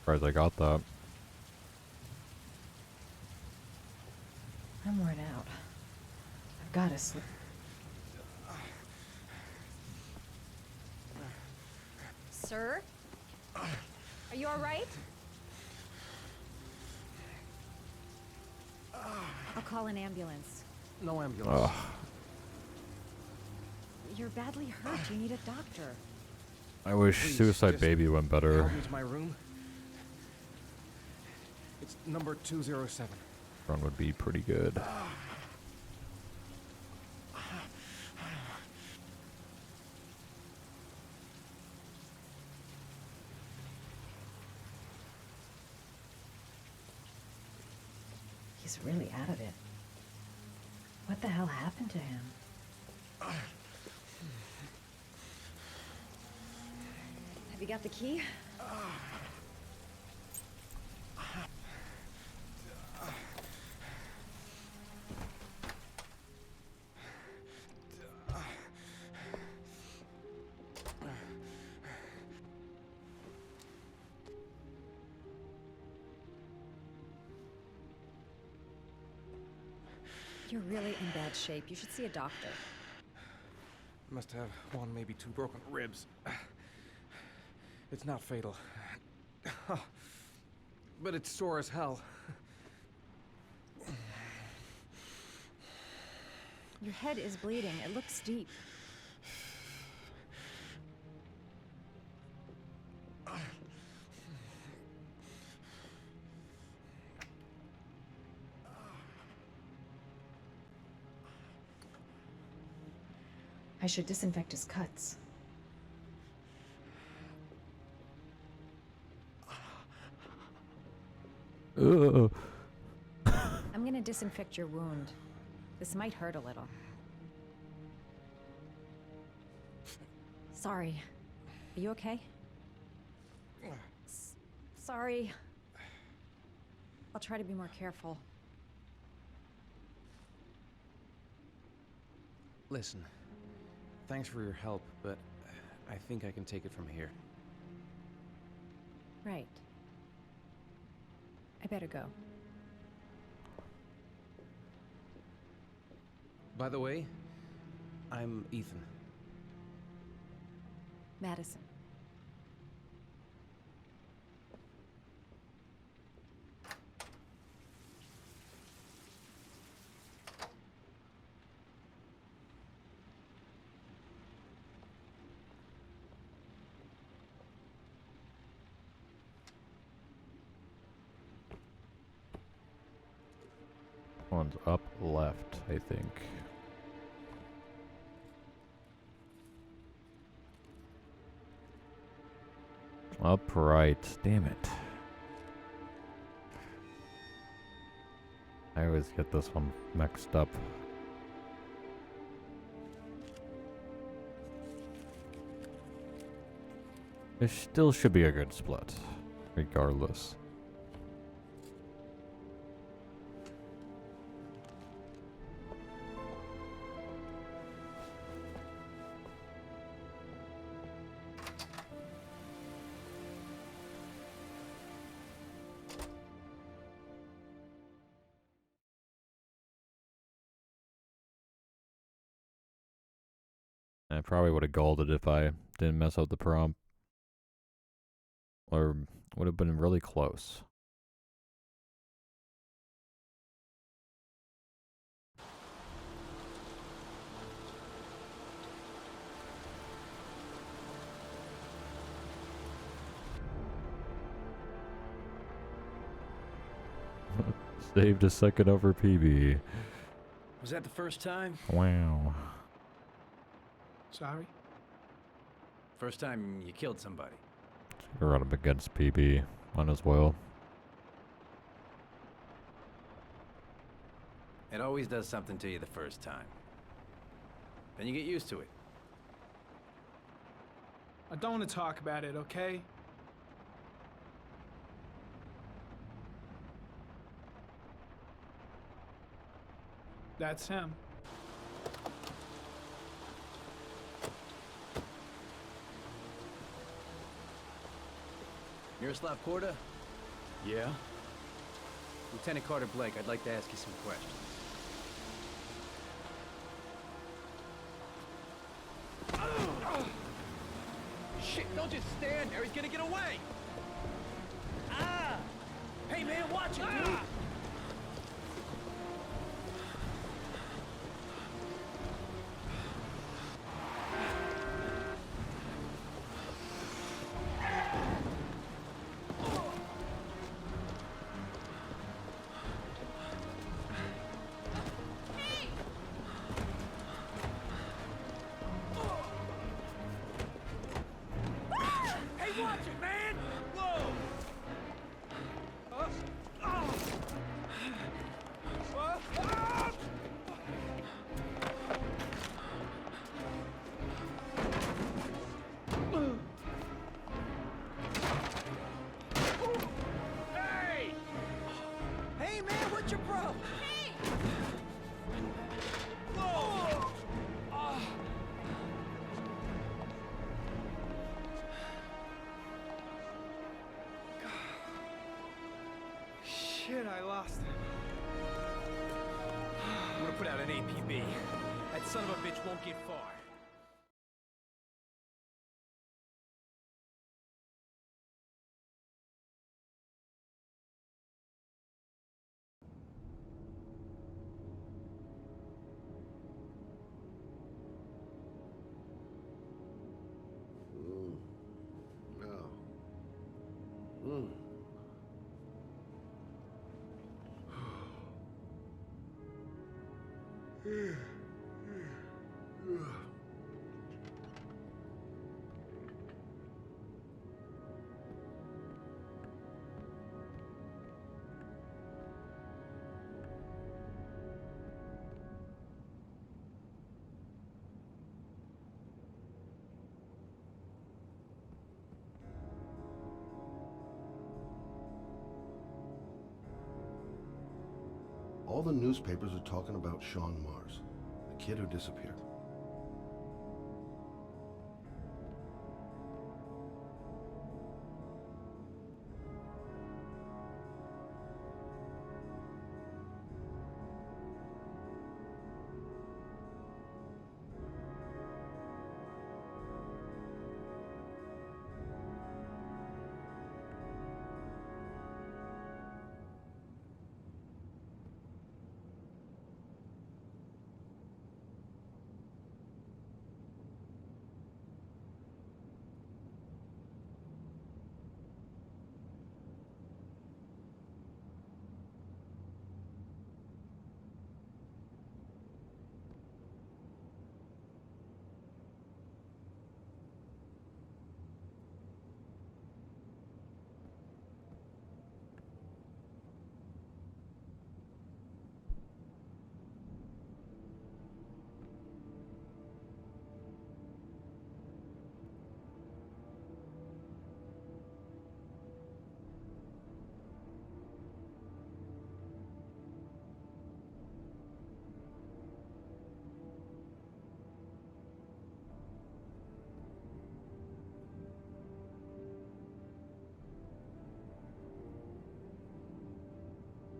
Surprised I got that. I'm worn out. I've got to sleep. Sir? Are you all right? I'll call an ambulance. No ambulance. You're badly hurt. You need a doctor. I wish Please, Suicide just Baby went better. Help me to my room. It's number 207. Run would be pretty good. He's really out of it. What the hell happened to him? Have you got the key? You're really in bad shape. You should see a doctor. Must have one, maybe two broken ribs. It's not fatal. But it's sore as hell. Your head is bleeding. It looks deep. I should disinfect his cuts. Ugh. I'm gonna disinfect your wound. This might hurt a little. Sorry. Are you okay? Sorry. I'll try to be more careful. Listen, thanks for your help, but I think I can take it from here. Right. I better go. By the way, I'm Ethan. Madison. One's up left, I think. Up right. Damn it. I always get this one mixed up. It still should be a good split, regardless. I probably would have golded if I didn't mess up the prompt. Or would have been really close. Saved a second over PB. Was that the first time? Wow. Sorry? First time you killed somebody. Run up against PB on his will. It always does something to you the first time. Then you get used to it. I don't want to talk about it, okay? That's him. Miroslav Korda, Yeah? Lieutenant Carter Blake, I'd like to ask you some questions. Shit, don't just stand there. He's gonna get away. Ah! Hey, man, watch it, dude. Watch it, man! Whoa! Hey! Hey, man, what's your problem? Hey! Whoa! Shit, I lost him. I'm gonna put out an APB. That son of a bitch won't get far. All the newspapers are talking about Sean Mars, the kid who disappeared.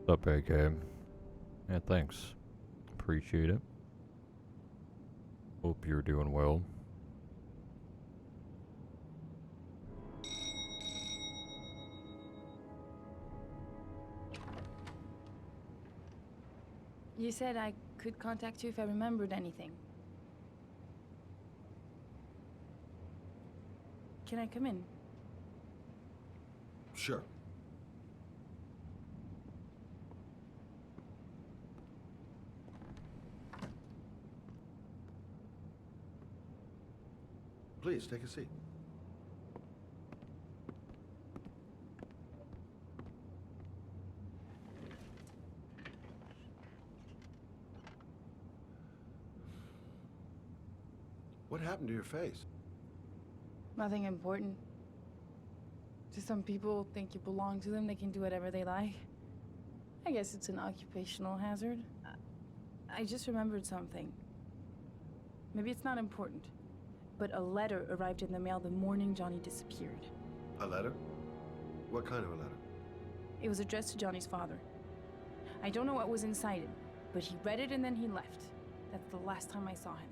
What's up, AK? Yeah, thanks. Appreciate it. Hope you're doing well. You said I could contact you if I remembered anything. Can I come in? Sure. Please, take a seat. What happened to your face? Nothing important. Just some people think you belong to them, they can do whatever they like. I guess it's an occupational hazard. I just remembered something. Maybe it's not important, but a letter arrived in the mail the morning Johnny disappeared. A letter? What kind of a letter? It was addressed to Johnny's father. I don't know what was inside it, but he read it and then he left. That's the last time I saw him.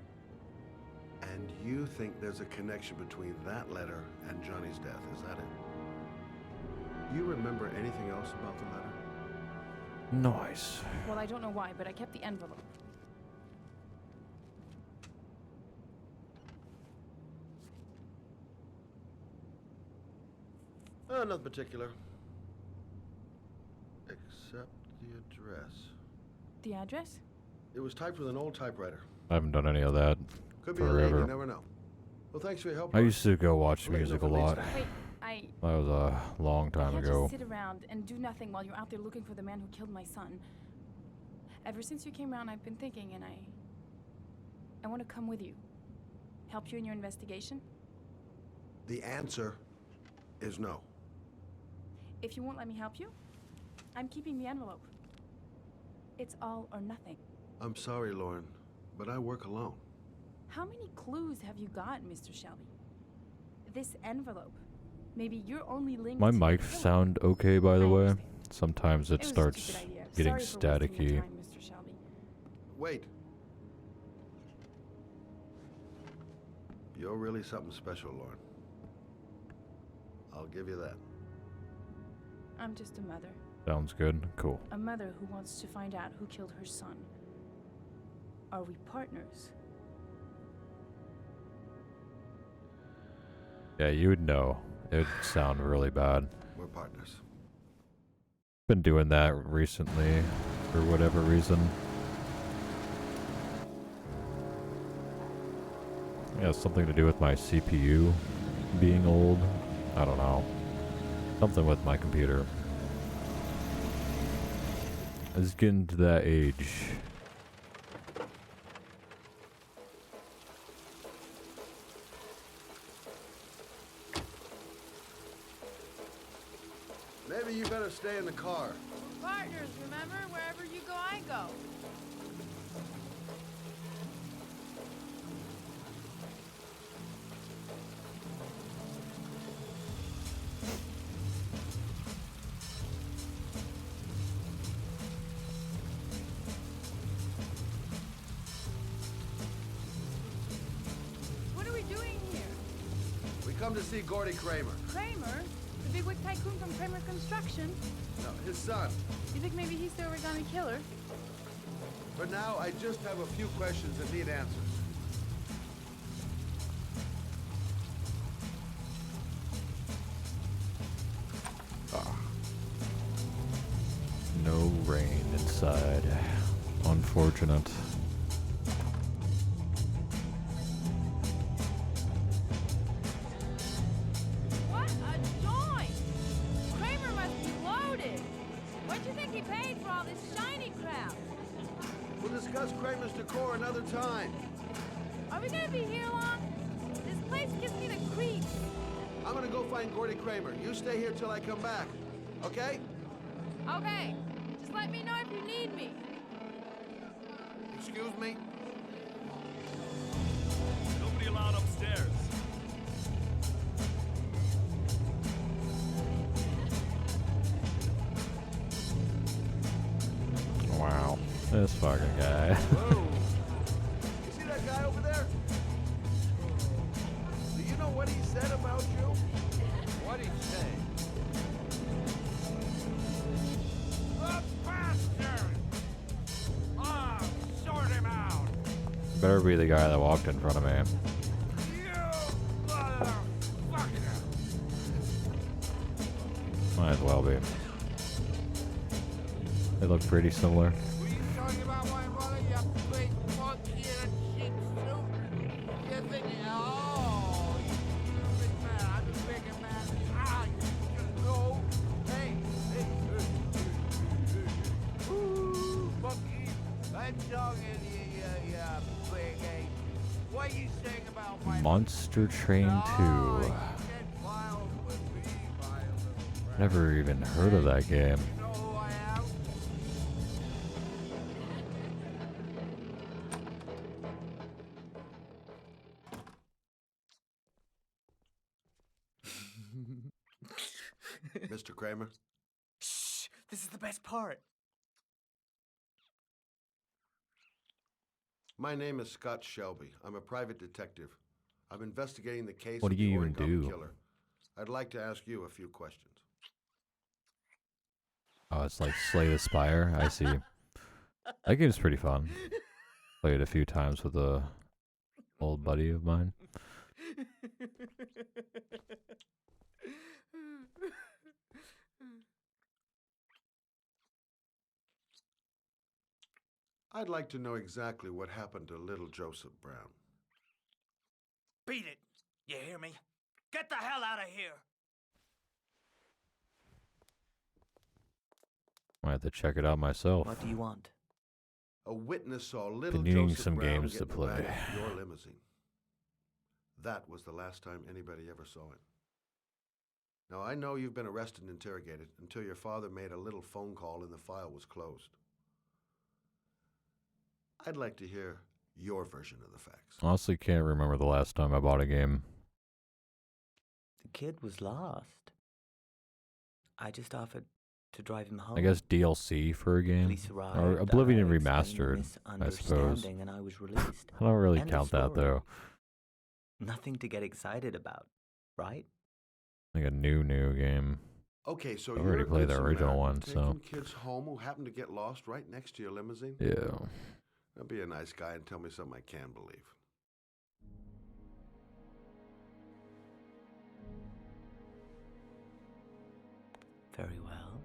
And you think there's a connection between that letter and Johnny's death, is that it? You remember anything else about the letter? Nice. Well, I don't know why, but I kept the envelope. Nothing particular. Except the address. The address? It was typed with an old typewriter. I haven't done any of that Could be a lane, you forever. never know. Well, thanks for your help. I used to go watch Let me know music if a it leads lot. to- Wait, That was a long time can't ago. just sit around and do nothing while you're out there looking for the man who killed my son. Ever since you came around, I've been thinking, and I want to come with you. Help you in your investigation? The answer is no. If you won't let me help you, I'm keeping the envelope. It's all or nothing. I'm sorry, Lauren, but I work alone. How many clues have you got, Mr. Shelby? This envelope. Maybe you're only linked My to the mic killer. sound okay, by the way. Sometimes it was a starts stupid idea. getting Sorry for wasting your staticky. time, Mr. Shelby. Wait. You're really something special, Lauren. I'll give you that. I'm just a mother. Sounds good. Cool. A mother who wants to find out who killed her son. Are we partners? Yeah, you would know. It would sound really bad. We're partners. Been doing that recently for whatever reason. Yeah, something to do with my CPU being old. I don't know. Something with my computer. It's getting to that age. Maybe you better stay in the car. Partners, remember? Wherever you go, I go. What are we doing here? We come to see Gordy Kramer. Kramer? The bigwig tycoon from Kramer Construction? No, his son. You think maybe he's the origami killer? For now, I just have a few questions that need answers. No rain inside. Unfortunate. What a joint! Kramer must be loaded. What do you think he paid for all this shiny crap? We'll discuss Kramer's decor another time. Are we gonna be here long? This place gives me the creeps. I'm gonna go find Gordy Kramer. You stay here till I come back. Okay? Okay, just let me know if you need me. Excuse me? Nobody allowed upstairs. Wow. This fucking guy. Whoa. You see that guy over there? Do you know what he said about you? What'd he say? Sort him out! Better be the guy that walked in front of me. Might as well be. They look pretty similar. Talking about my brother, you big monkey in a cheap suit. You're thinking, oh, you're a big man, I'm a bigger man. Ah, you just go. Hey, ooh, monkey, I'm talking to you, you big ape. What you saying about my Monster Train 2. Never even heard of that game. Mr. Kramer? Shh. This is the best part. My name is Scott Shelby. I'm a private detective. I'm investigating the case What of do the you even Origami do? Killer. I'd like to ask you a few questions. Oh, it's like Slay the Spire. I see. That game's pretty fun. Played it a few times with a old buddy of mine. I'd like to know exactly what happened to little Joseph Brown. Beat it. You hear me? Get the hell out of here. I have to check it out myself. What do you want? A witness saw little Been needing Joseph some Brown games get to in the play. back of your limousine. That was the last time anybody ever saw it. Now, I know you've been arrested and interrogated until your father made a little phone call and the file was closed. I'd like to hear your version of the facts. Honestly, can't remember the last time I bought a game. The kid was lost. I just offered to drive him home. I guess DLC for a game, Police arrived, or Oblivion I explained Remastered, the I suppose. misunderstanding, and I was released. I don't really End of count that story. though. Nothing to get excited about, right? Like a new game. Okay, so I you're already a played the good original Samaritan, one, taking so kids home who happen to get lost right next to your limousine? yeah. Now be a nice guy and tell me something I can believe. Very well.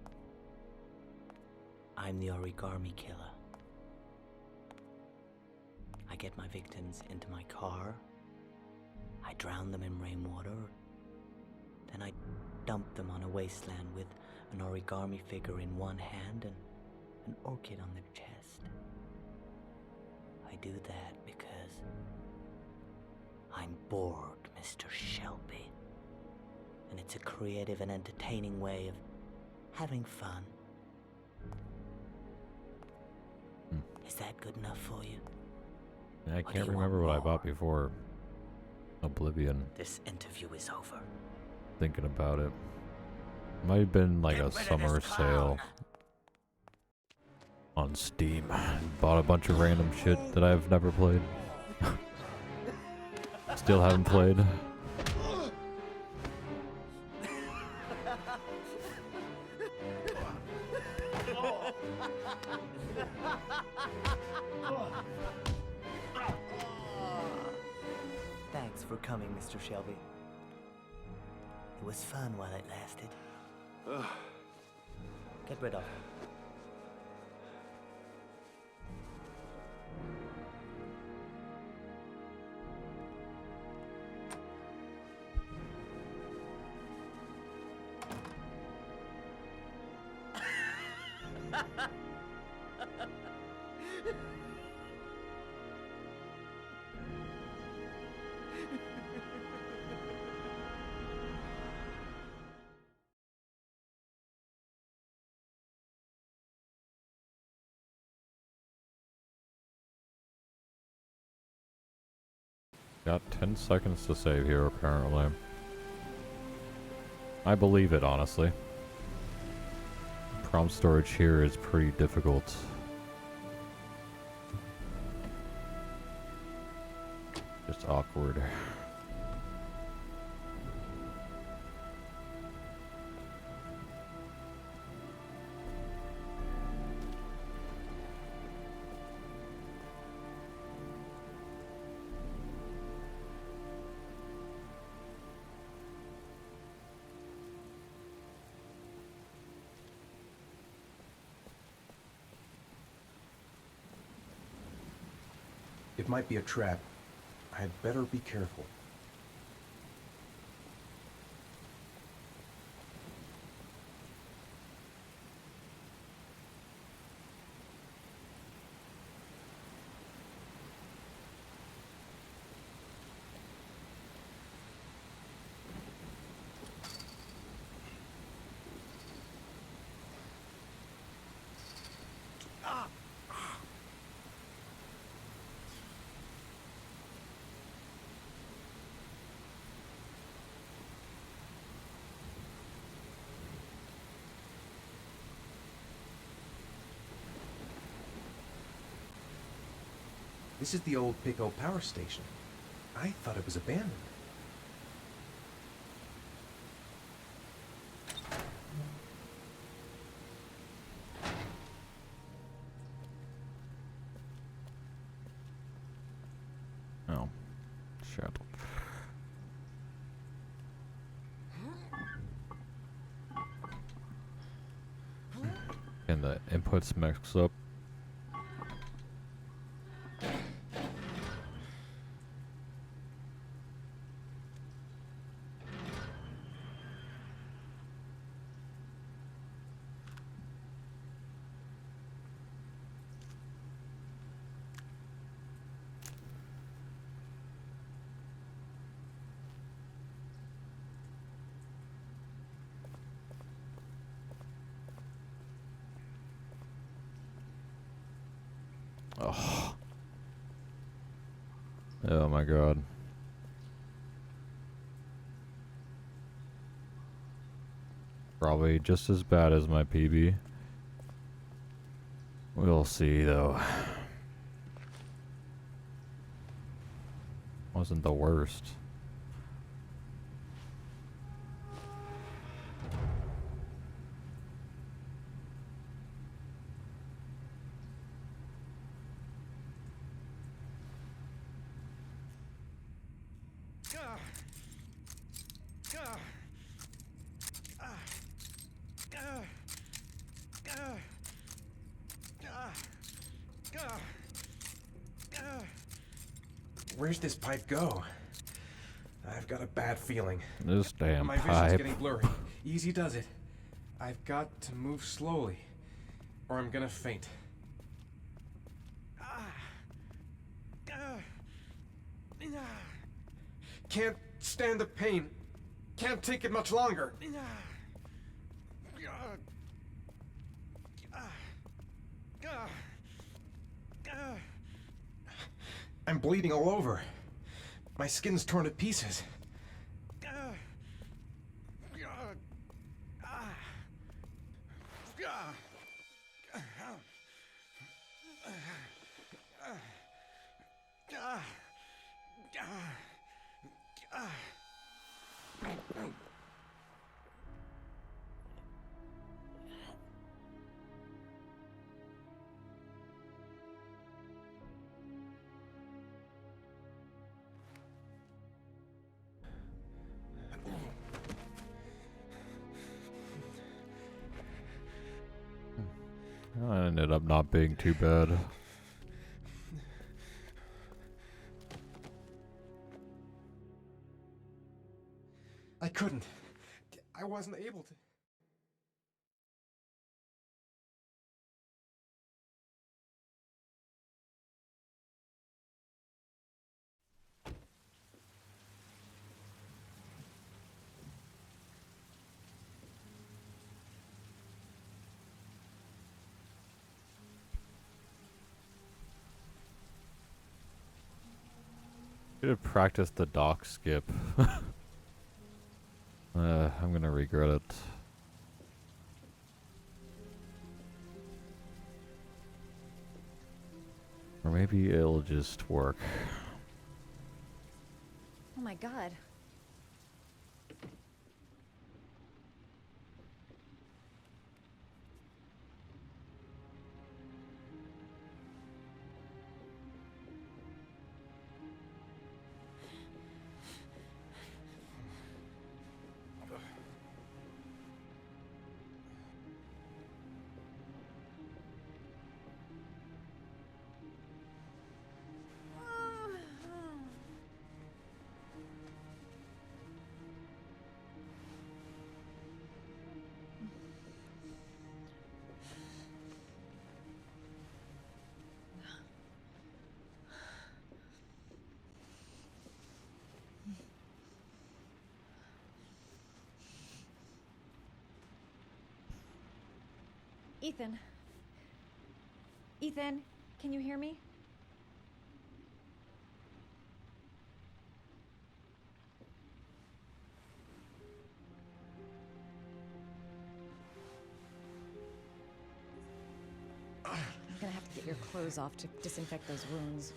I'm the origami killer. I get my victims into my car. I drown them in rainwater. Then I dump them on a wasteland with an origami figure in one hand and an orchid on their chest. I do that because I'm bored, Mr. Shelby. And it's a creative and entertaining way of having fun. Is that good enough for you? I can't remember what I bought before Oblivion. This interview is over. Thinking about it. Might have been like a summer sale on Steam. Bought a bunch of random shit that I've never played. Still haven't played. Thanks for coming, Mr. Shelby. It was fun while it lasted. Get rid of him. Got 10 seconds to save here, apparently. I believe it, honestly. Prompt storage here is pretty difficult. Just awkward. It might be a trap. I had better be careful. This is the old Paco power station. I thought it was abandoned. Oh, shit. And the inputs mix up. Oh. Oh my god. Probably just as bad as my PB. We'll see though. Wasn't the worst. Where's this pipe go? I've got a bad feeling. This damn My pipe. vision's getting blurry. Easy does it. I've got to move slowly, or I'm gonna faint. Can't stand the pain. Can't take it much longer. I'm bleeding all over. My skin's torn to pieces. I ended up not being too bad. I couldn't. I wasn't able to. Should have practiced the dock skip. I'm gonna regret it. Or maybe it'll just work. Oh my god. Ethan. Ethan, can you hear me? I'm gonna have to get your clothes off to disinfect those wounds.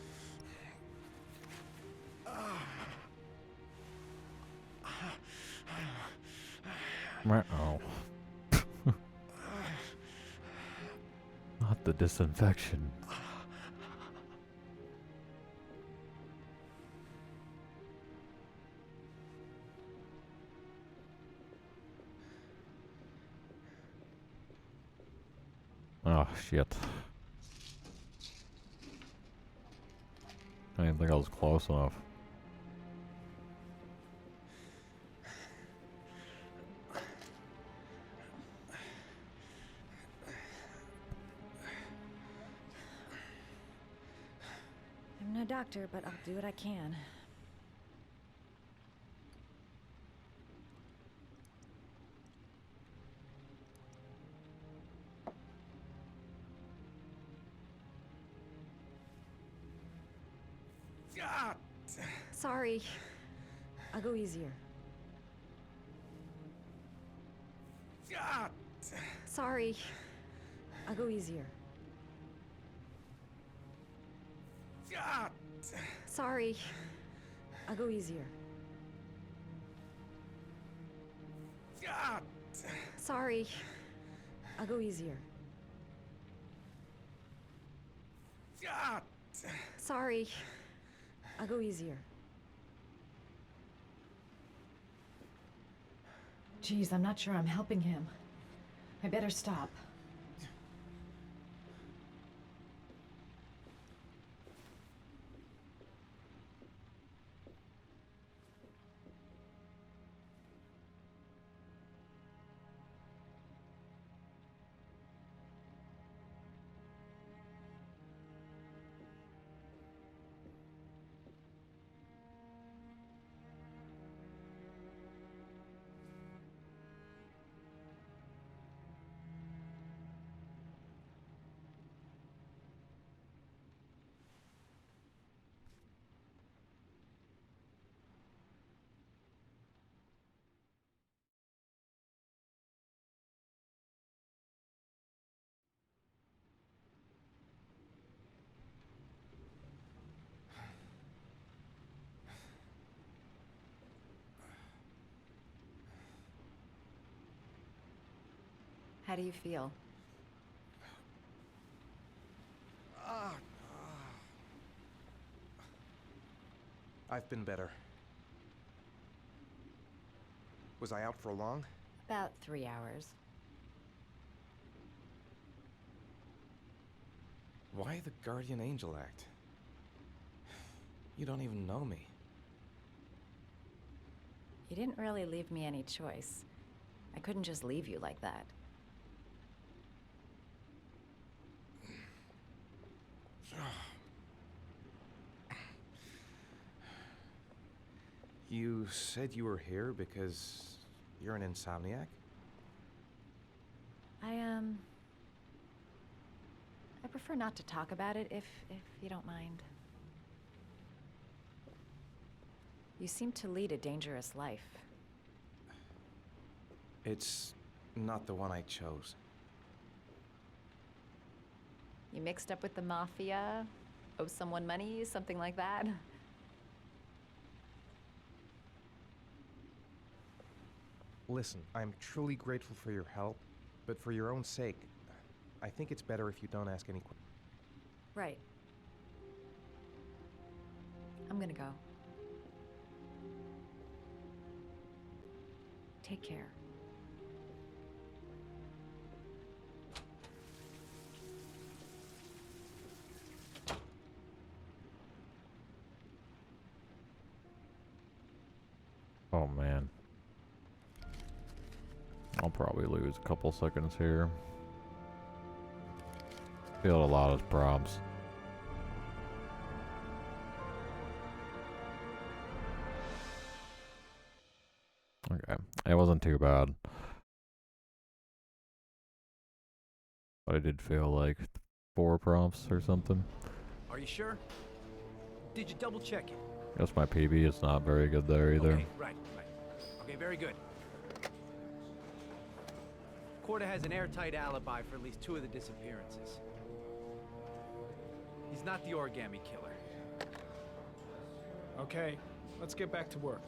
Uh-oh. Not the disinfection. Oh, shit. I didn't think I was close enough. I'm no doctor, but I'll do what I can. Sorry. I'll go easier. Sorry. I'll go easier. Sorry. I'll go easier. Sorry. I'll go easier. Sorry. I'll go easier. Geez, I'm not sure I'm helping him. I better stop. How do you feel? I've been better. Was I out for long? About 3 hours. Why the guardian angel act? You don't even know me. You didn't really leave me any choice. I couldn't just leave you like that. You said you were here because you're an insomniac? I prefer not to talk about it if you don't mind. You seem to lead a dangerous life. It's not the one I chose. You mixed up with the mafia? Owe someone money? Something like that? Listen, I'm truly grateful for your help, but for your own sake, I think it's better if you don't ask any questions. Right. I'm gonna go. Take care. Oh man. I'll probably lose a couple seconds here. Failed a lot of prompts. Okay, it wasn't too bad. But I did feel like 4 prompts or something. Are you sure? Did you double check it? Guess my PB is not very good there either. Okay, right. Okay, very good. Corda has an airtight alibi for at least 2 of the disappearances. He's not the origami killer. Okay, let's get back to work.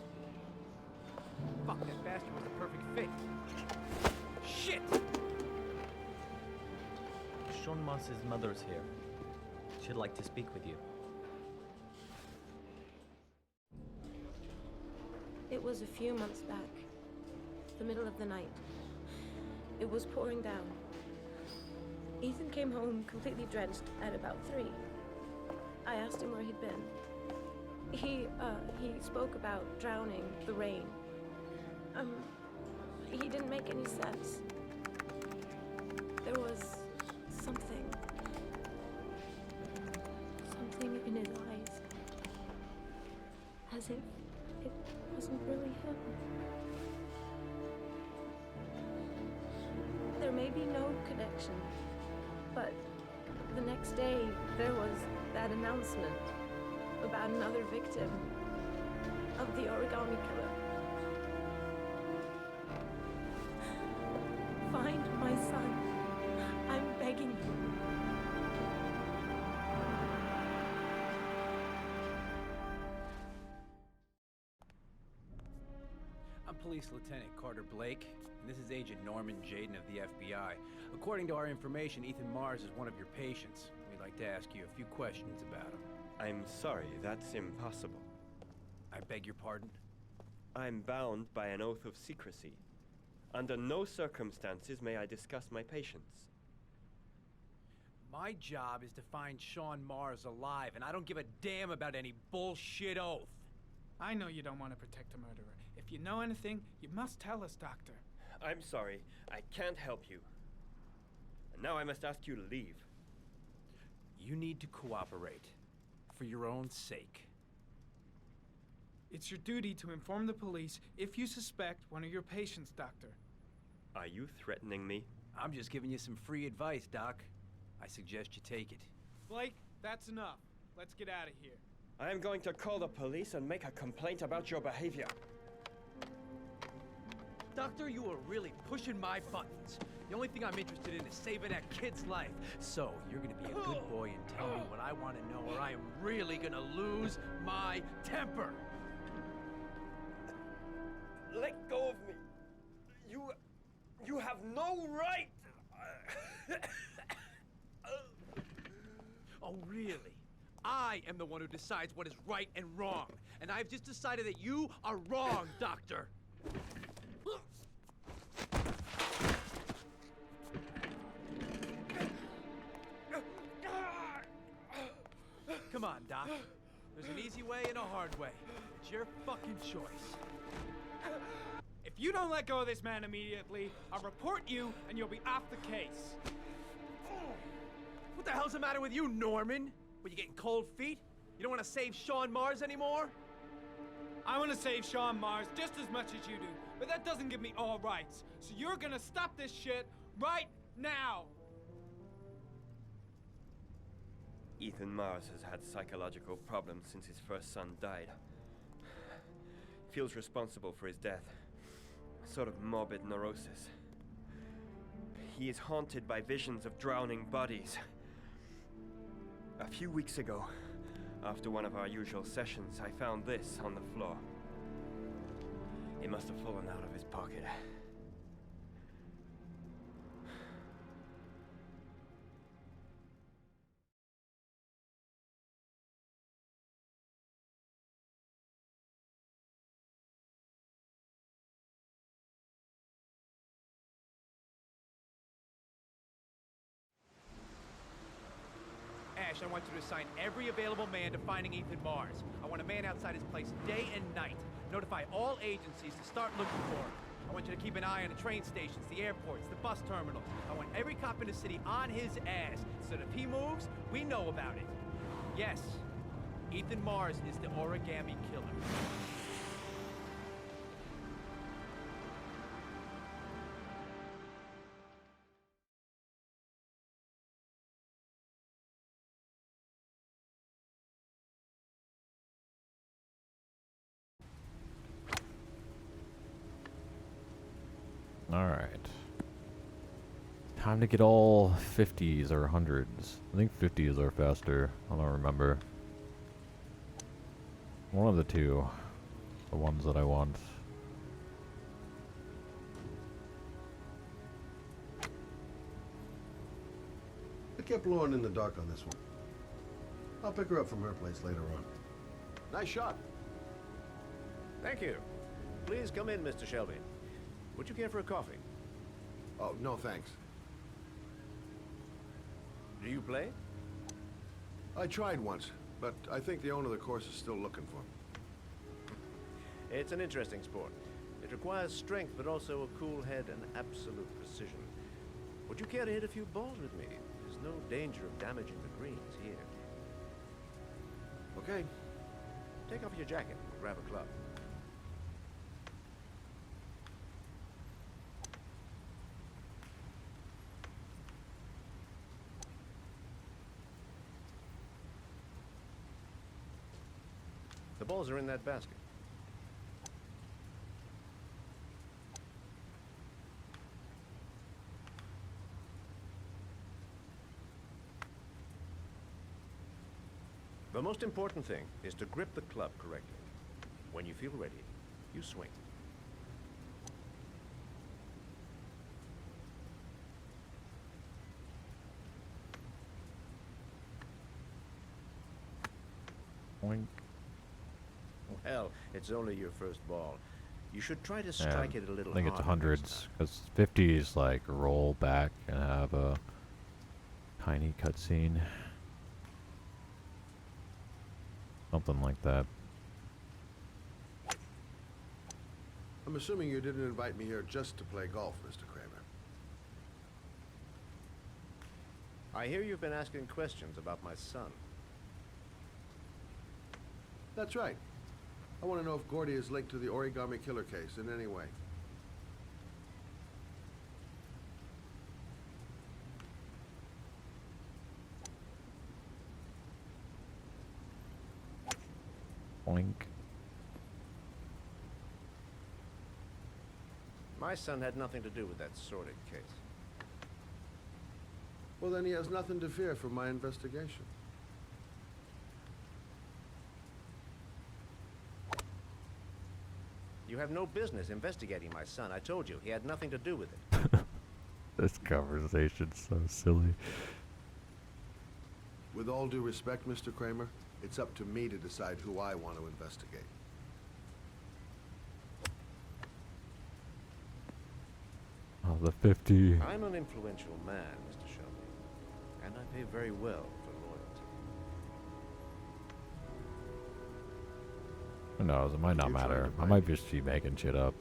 Fuck, that bastard was the perfect fit. Shit! Sean Moss's mother's here. She'd like to speak with you. It was a few months back. The middle of the night. It was pouring down. Ethan came home completely drenched at about 3. I asked him where he'd been. He spoke about drowning, the rain. He didn't make any sense. There was something in his eyes. As if it wasn't really him. There may be no connection, but the next day there was that announcement about another victim of the origami killer. Find my son. I'm begging you. I'm Police Lieutenant Carter Blake, and this is Agent Norman Jayden of the FBI. According to our information, Ethan Mars is one of your patients. We'd like to ask you a few questions about him. I'm sorry, that's impossible. I beg your pardon? I'm bound by an oath of secrecy. Under no circumstances may I discuss my patients. My job is to find Sean Mars alive, and I don't give a damn about any bullshit oath. I know you don't want to protect a murderer. If you know anything, you must tell us, Doctor. I'm sorry, I can't help you. And now I must ask you to leave. You need to cooperate. For your own sake. It's your duty to inform the police if you suspect one of your patients, Doctor. Are you threatening me? I'm just giving you some free advice, Doc. I suggest you take it. Blake, that's enough. Let's get out of here. I am going to call the police and make a complaint about your behavior. Doctor, you are really pushing my buttons. The only thing I'm interested in is saving that kid's life. So, you're gonna be a good boy and tell me what I want to know, or I am really gonna lose my temper. Let go of me. You have no right. Oh, really? I am the one who decides what is right and wrong. And I've just decided that you are wrong, Doctor. Come on, Doc. There's an easy way and a hard way. It's your fucking choice. If you don't let go of this man immediately, I'll report you and you'll be off the case. What the hell's the matter with you, Norman? Were you getting cold feet? You don't want to save Sean Mars anymore? I want to save Sean Mars just as much as you do, but that doesn't give me all rights. So you're gonna stop this shit right now. Ethan Mars has had psychological problems since his first son died. Feels responsible for his death. A sort of morbid neurosis. He is haunted by visions of drowning bodies. A few weeks ago, after one of our usual sessions, I found this on the floor. It must have fallen out of his pocket. Ash, I want you to assign every available man to finding Ethan Mars. I want a man outside his place day and night. Notify all agencies to start looking for him. I want you to keep an eye on the train stations, the airports, the bus terminals. I want every cop in the city on his ass, so that if he moves, we know about it. Yes, Ethan Mars is the origami killer. Alright. Time to get all 50s or 100s. I think 50s are faster. I don't remember. One of the two. The ones that I want. I kept Lauren in the dark on this one. I'll pick her up from her place later on. Nice shot. Thank you. Please come in, Mr. Shelby. Would you care for a coffee? Oh, no thanks. Do you play? I tried once, but I think the owner of the course is still looking for me. It's an interesting sport. It requires strength, but also a cool head and absolute precision. Would you care to hit a few balls with me? There's no danger of damaging the greens here. Okay. Take off your jacket and grab a club. The balls are in that basket. The most important thing is to grip the club correctly. When you feel ready, you swing. Boink. Well, it's only your first ball. You should try to strike it a little I think it's harder hundreds, because 50s like roll back and have a tiny cutscene. Something like that. I'm assuming you didn't invite me here just to play golf, Mr. Kramer. I hear you've been asking questions about my son. That's right. I want to know if Gordy is linked to the origami killer case in any way. Boink. My son had nothing to do with that sordid case. Well, then he has nothing to fear from my investigation. You have no business investigating my son. I told you, he had nothing to do with it. This conversation's so silly. With all due respect, Mr. Kramer, it's up to me to decide who I want to investigate. Oh, the 50. I'm an influential man, Mr. Shelby, and I pay very well for loyalty. Who knows? It might not matter. I might just be making shit up.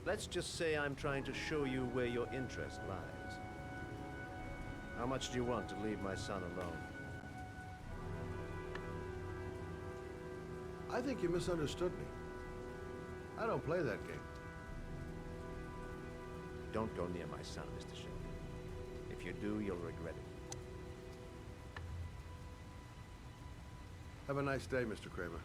Let's just say I'm trying to show you where your interest lies. How much do you want to leave my son alone? I think you misunderstood me. I don't play that game. Don't go near my son, Mr. Shelby. If you do, you'll regret it. Have a nice day, Mr. Kramer.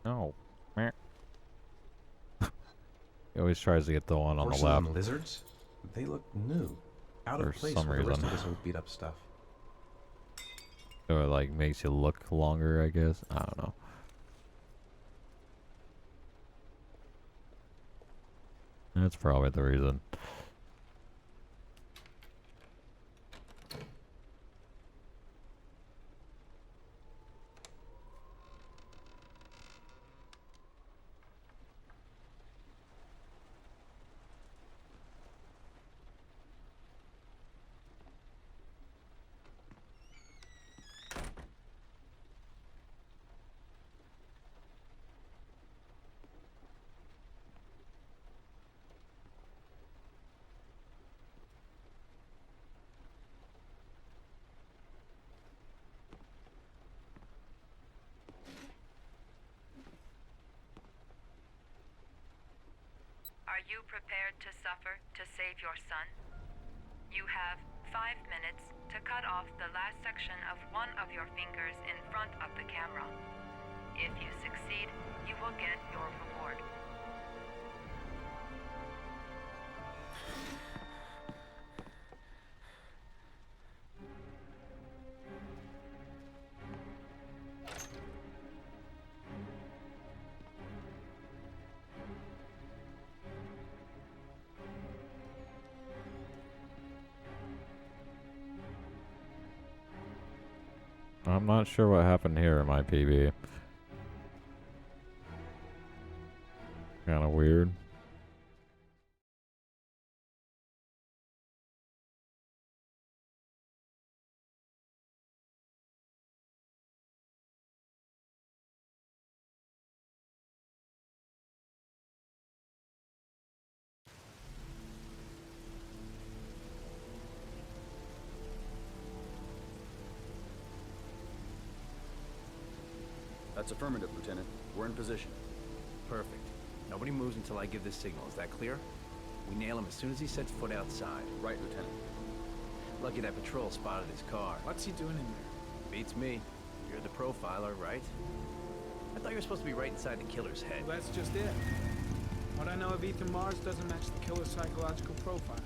No. Meh. He always tries to get the one on the Horses left. and lizards? They look new. Out of For place some with the rest reason. of this old beat up stuff. So it like makes you look longer, I guess. I don't know. That's probably the reason. Are you prepared to suffer to save your son? You have 5 minutes to cut off the last section of one of your fingers in front of the camera. If you succeed, you will get your reward. I'm not sure what happened here in my PB. Kinda weird. That's affirmative, Lieutenant. We're in position. Perfect. Nobody moves until I give the signal. Is that clear? We nail him as soon as he sets foot outside. Right, Lieutenant. Lucky that patrol spotted his car. What's he doing in there? Beats me. You're the profiler, right? I thought you were supposed to be right inside the killer's head. Well, that's just it. What I know of Ethan Mars doesn't match the killer's psychological profile.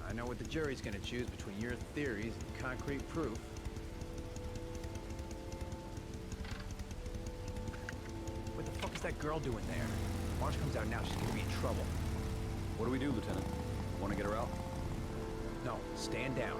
I know what the jury's gonna choose between your theories and concrete proof. What the fuck is that girl doing there? If Mars comes out now, she's gonna be in trouble. What do we do, Lieutenant? Want to get her out? No, stand down.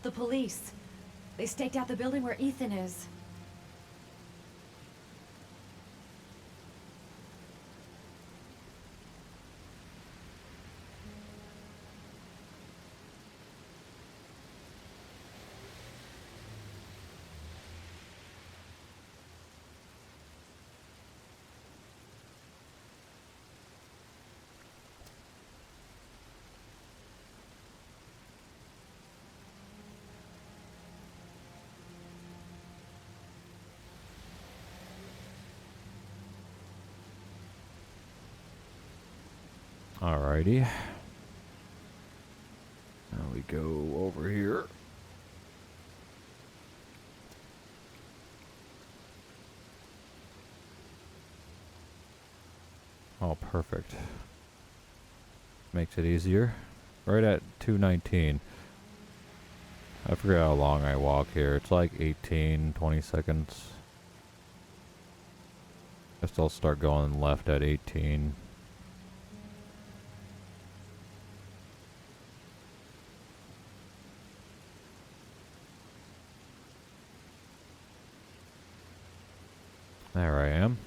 The police. They staked out the building where Ethan is. Alrighty. Now we go over here. Oh, perfect. Makes it easier. Right at 2:19. I forget how long I walk here. It's like 18, 20 seconds. Guess I'll start going left at 18. There I am.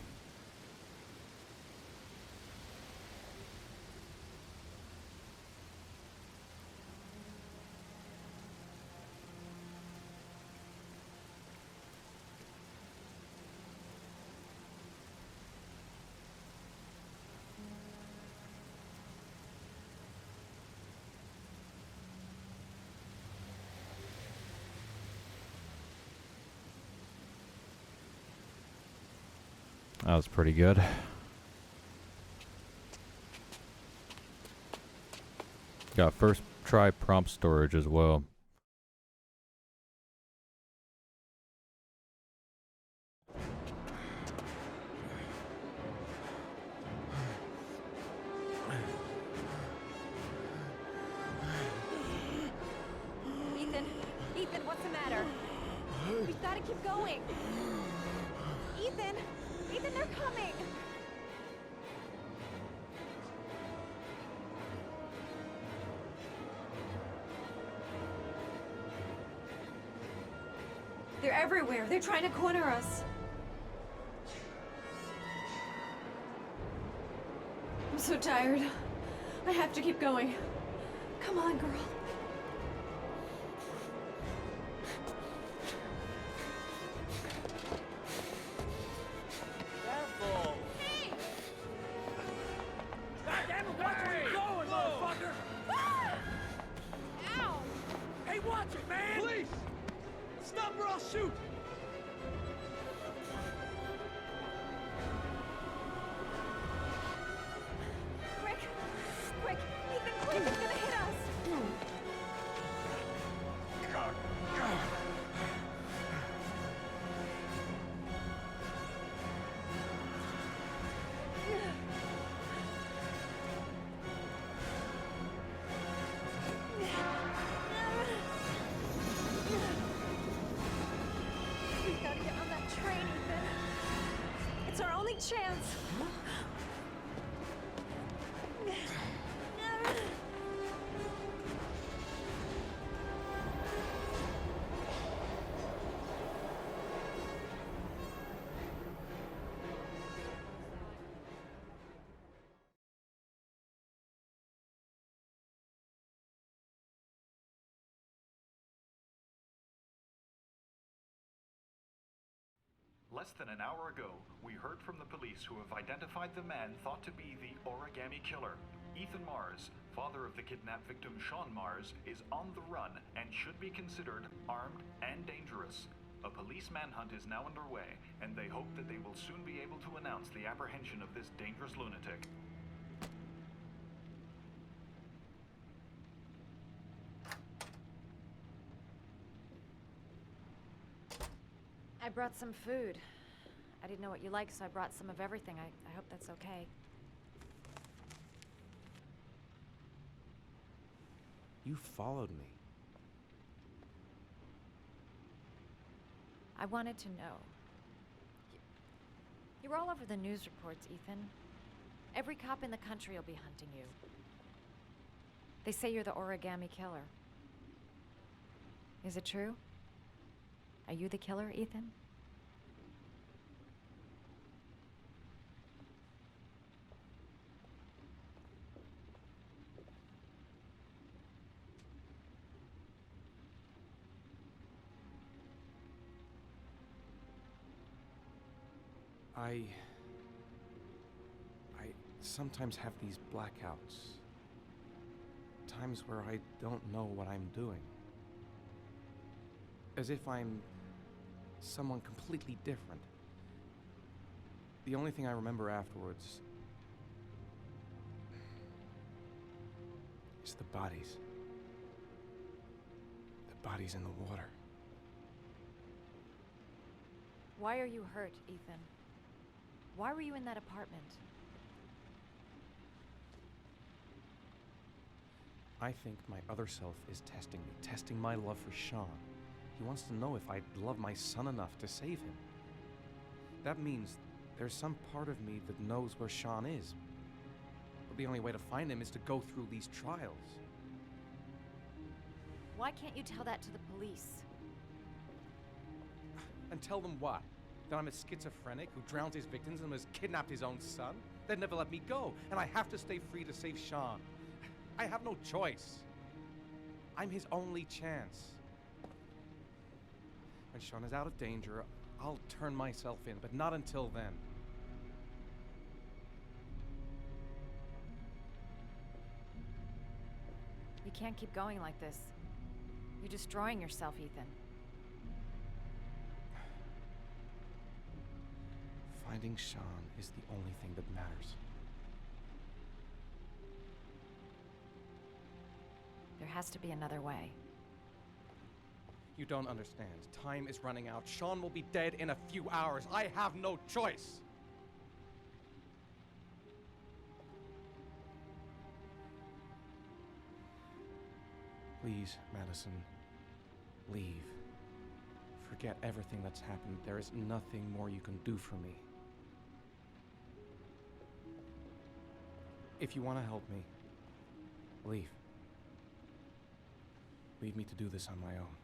That was pretty good. Got first try prompt storage as well. Ethan, what's the matter? We've got to keep going. Ethan, they're coming. They're everywhere. They're trying to corner us. I'm so tired. I have to keep going. Come on, girl. Shoot! Quick! Quick! Ethan, quick! It's gonna hit us! We gotta get on that train, Ethan. It's our only chance. Less than an hour ago, we heard from the police who have identified the man thought to be the origami killer. Ethan Mars, father of the kidnapped victim Sean Mars, is on the run and should be considered armed and dangerous. A police manhunt is now underway, and they hope that they will soon be able to announce the apprehension of this dangerous lunatic. I brought some food. I didn't know what you liked, so I brought some of everything. I hope that's okay. You followed me. I wanted to know. You're all over the news reports, Ethan. Every cop in the country will be hunting you. They say you're the origami killer. Is it true? Are you the killer, Ethan? I sometimes have these blackouts. Times where I don't know what I'm doing. As if I'm someone completely different. The only thing I remember afterwards is the bodies. The bodies in the water. Why are you hurt, Ethan? Why were you in that apartment? I think my other self is testing me, testing my love for Sean. He wants to know if I love my son enough to save him. That means there's some part of me that knows where Sean is. But the only way to find him is to go through these trials. Why can't you tell that to the police? And tell them what? That I'm a schizophrenic who drowned his victims and has kidnapped his own son? They'd never let me go, and I have to stay free to save Sean. I have no choice. I'm his only chance. When Sean is out of danger, I'll turn myself in, but not until then. You can't keep going like this. You're destroying yourself, Ethan. Finding Sean is the only thing that matters. There has to be another way. You don't understand. Time is running out. Sean will be dead in a few hours. I have no choice. Please, Madison, leave. Forget everything that's happened. There is nothing more you can do for me. If you want to help me, leave. Leave me to do this on my own.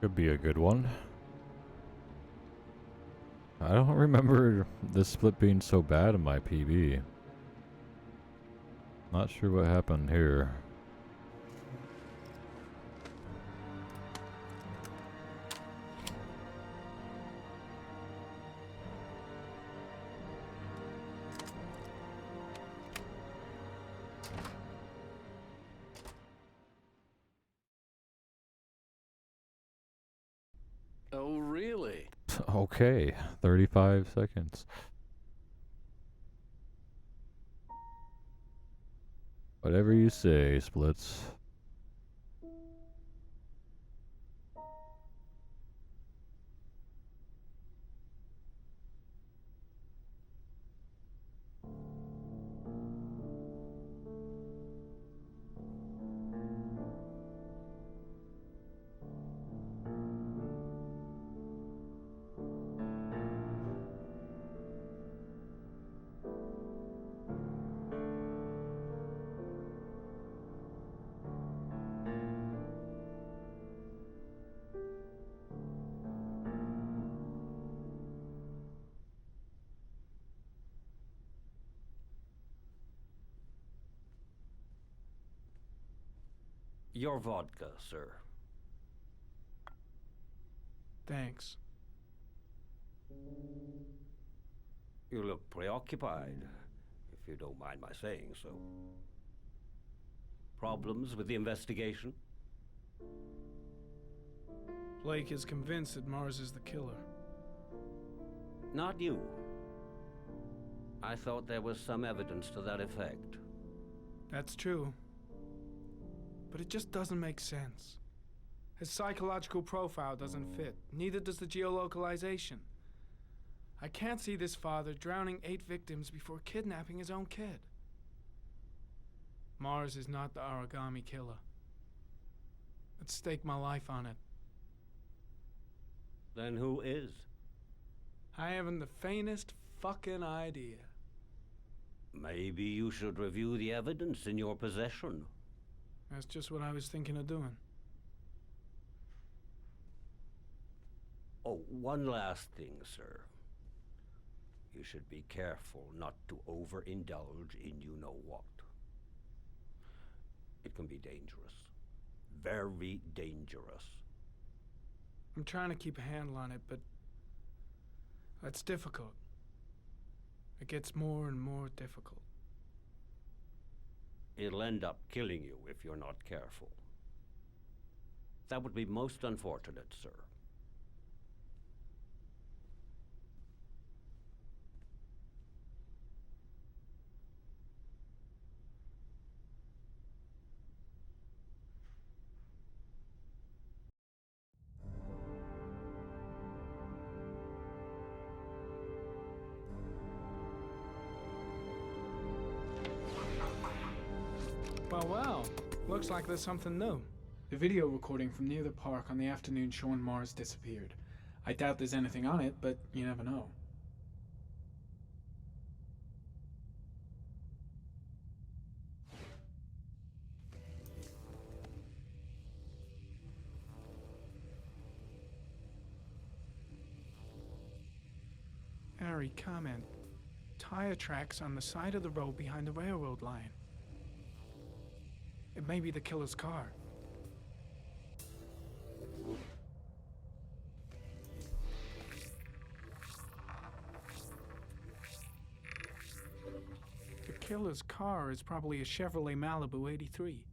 Could be a good one. I don't remember this split being so bad in my PB. Not sure what happened here. Oh, really? Okay, 35 seconds. Whatever you say, Splits. Your vodka, sir. Thanks. You look preoccupied, if you don't mind my saying so. Problems with the investigation? Blake is convinced that Mars is the killer. Not you. I thought there was some evidence to that effect. That's true. But it just doesn't make sense. His psychological profile doesn't fit. Neither does the geolocalization. I can't see this father drowning 8 victims before kidnapping his own kid. Mars is not the origami killer. I'd stake my life on it. Then who is? I haven't the faintest fucking idea. Maybe you should review the evidence in your possession. That's just what I was thinking of doing. Oh, one last thing, sir. You should be careful not to overindulge in you-know-what. It can be dangerous. Very dangerous. I'm trying to keep a handle on it, but that's difficult. It gets more and more difficult. It'll end up killing you if you're not careful. That would be most unfortunate, sir. Well, looks like there's something new. The video recording from near the park on the afternoon showing Mars disappeared. I doubt there's anything on it, but you never know. Harry, comment. Tire tracks on the side of the road behind the railroad line. It may be the killer's car. The killer's car is probably a Chevrolet Malibu 83.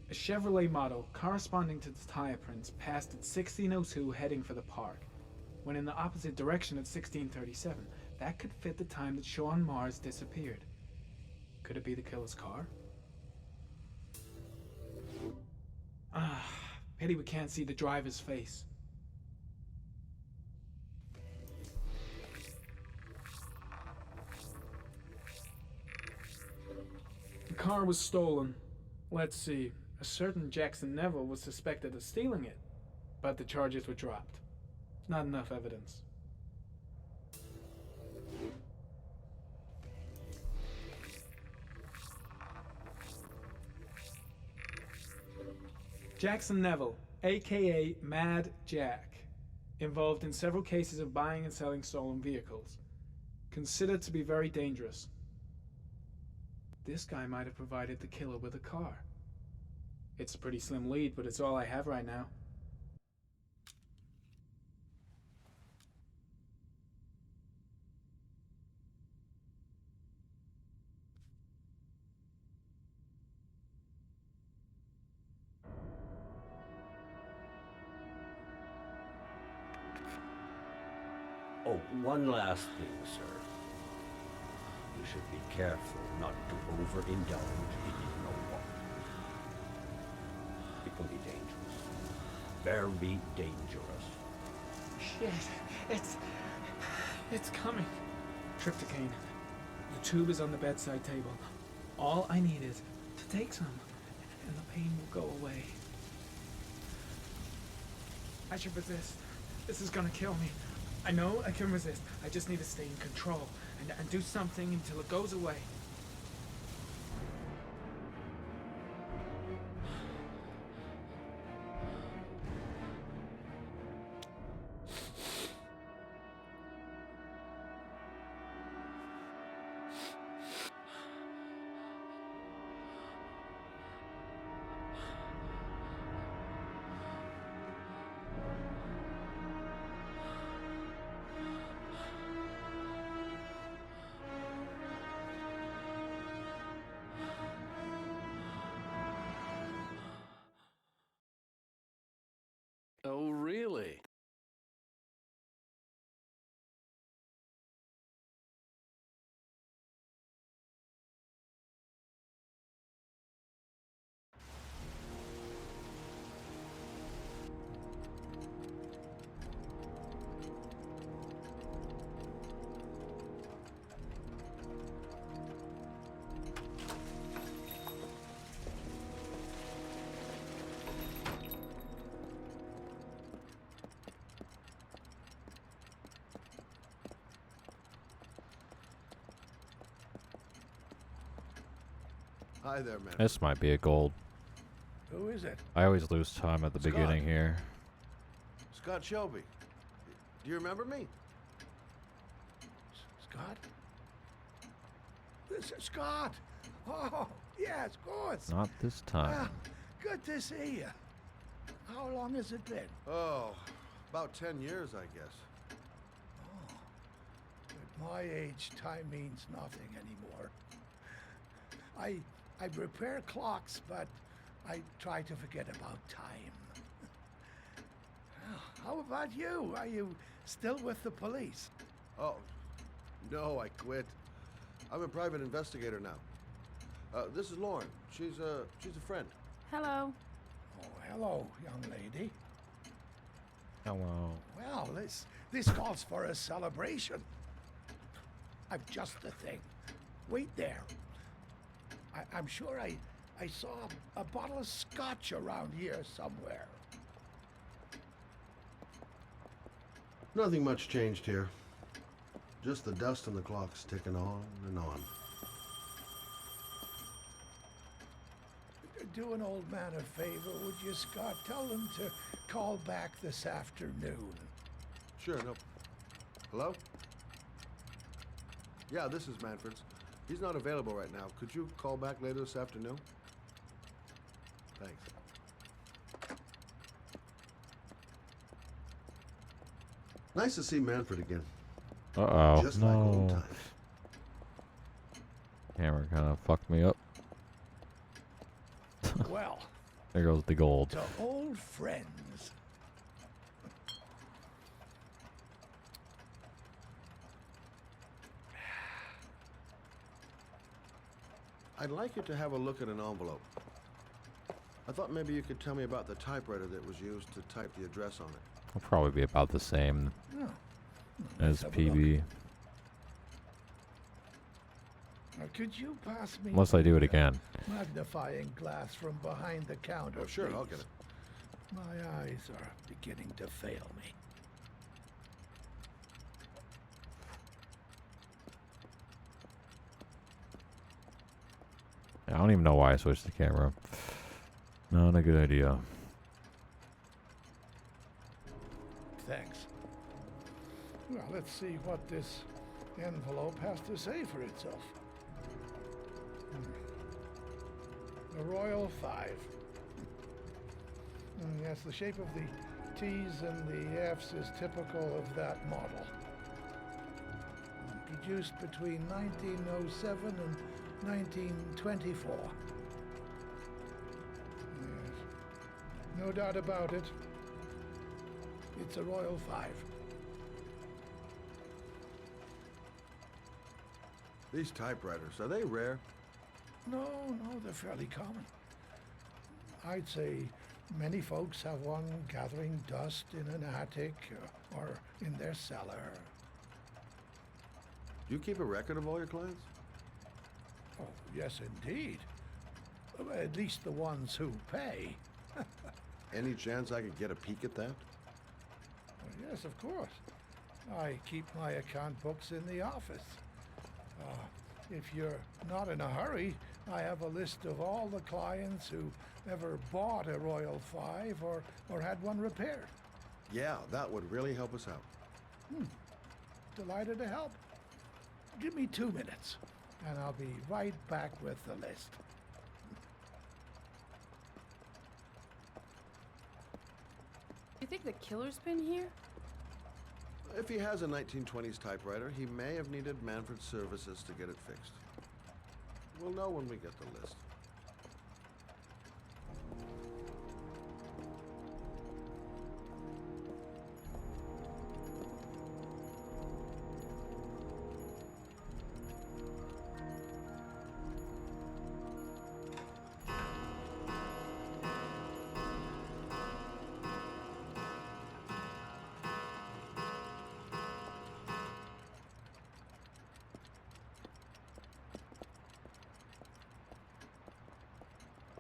A Chevrolet model corresponding to the tire prints passed at 1602 heading for the park. When in the opposite direction at 1637, that could fit the time that Sean Mars disappeared. Could it be the killer's car? Ah, pity we can't see the driver's face. The car was stolen. Let's see, a certain Jackson Neville was suspected of stealing it, but the charges were dropped. Not enough evidence. Jackson Neville, aka Mad Jack. Involved in several cases of buying and selling stolen vehicles. Considered to be very dangerous. This guy might have provided the killer with a car. It's a pretty slim lead, but it's all I have right now. Oh, one last thing, sir. You should be careful not to overindulge in you know what. It can be dangerous. Very dangerous. Shit, it's coming. Trypticane. The tube is on the bedside table. All I need is to take some, and the pain will go away. I should resist. This is gonna kill me. I know I can resist. I just need to stay in control and do something until it goes away. Oh, really? Hi there, man. This might be a gold. Who is it? I always lose time at the beginning here. Scott Shelby. Do you remember me? Scott? This is Scott! Oh, yes, of course. Not this time. Well, good to see you. How long has it been? Oh, about 10 years, I guess. At my age, time means nothing anymore. I repair clocks, but I try to forget about time. How about you? Are you still with the police? Oh, no, I quit. I'm a private investigator now. This is Lauren. She's a friend. Hello. Oh, hello, young lady. Hello. Well, this calls for a celebration. I've just the thing. Wait there. I'm sure I saw a bottle of scotch around here somewhere. Nothing much changed here. Just the dust on the clocks ticking on and on. Do an old man a favor, would you, Scott? Tell him to call back this afternoon. Sure, no. Hello? Yeah, this is Manfred's. He's not available right now. Could you call back later this afternoon? Thanks. Nice to see Manfred again. Uh-oh. Just like old No. times. Hammer kind of fucked me up. Well, There goes the gold. to old friends. I'd like you to have a look at an envelope. I thought maybe you could tell me about the typewriter that was used to type the address on it. It'll probably be about the same Oh, as have a PB. Now, could you pass me Unless I do it the, again. magnifying glass from behind the counter? Oh, sure, please? I'll get it. My eyes are beginning to fail me. I don't even know why I switched the camera. Not a good idea. let's see what this envelope has to say for itself. The Royal Five. Yes, the shape of the T's and the F's is typical of that model. Produced between 1907 and 1924. Yes. No doubt about it. It's a Royal Five. These typewriters, are they rare? No, they're fairly common. I'd say many folks have one gathering dust in an attic or in their cellar. Do you keep a record of all your clients? Oh, yes, indeed. At least the ones who pay. Any chance I could get a peek at that? Well, yes, of course. I keep my account books in the office. If you're not in a hurry, I have a list of all the clients who ever bought a Royal Five or had one repaired. Yeah, that would really help us out. Delighted to help. Give me 2 minutes, and I'll be right back with the list. You think the killer's been here? If he has a 1920s typewriter, he may have needed Manfred's services to get it fixed. We'll know when we get the list.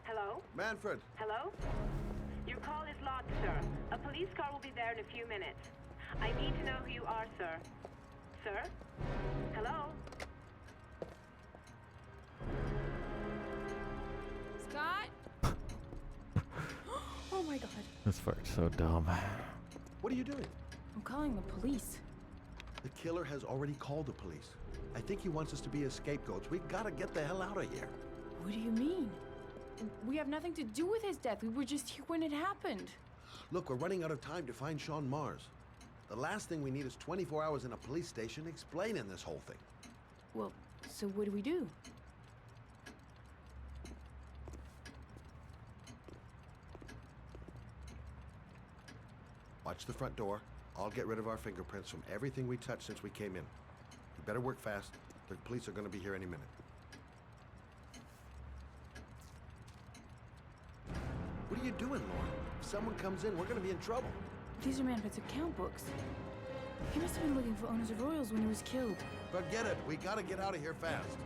Hello? Manfred! Hello? Your call is logged, sir. A police car will be there in a few minutes. I need to know who you are, sir. Sir? Hello? Scott? Oh my god. This part's so dumb. What are you doing? I'm calling the police. The killer has already called the police. I think he wants us to be his scapegoats. We gotta get the hell out of here. What do you mean? We have nothing to do with his death. We were just here when it happened. Look, we're running out of time to find Sean Mars. The last thing we need is 24 hours in a police station explaining this whole thing. Well, so what do we do? Watch the front door. I'll get rid of our fingerprints from everything we touched since we came in. You better work fast. The police are going to be here any minute. What are you doing, Lauren? If someone comes in, we're going to be in trouble. These are Manfred's account books. He must have been looking for owners of Royals when he was killed. Forget it. We got to get out of here fast.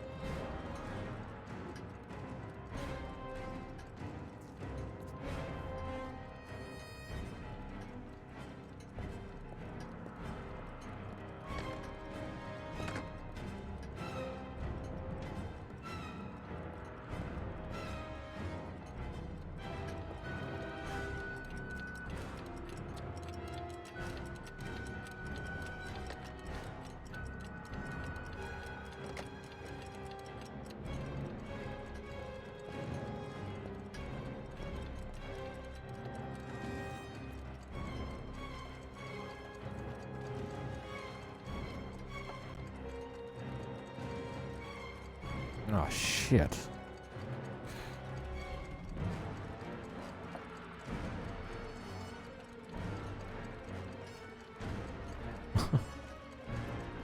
Oh, shit.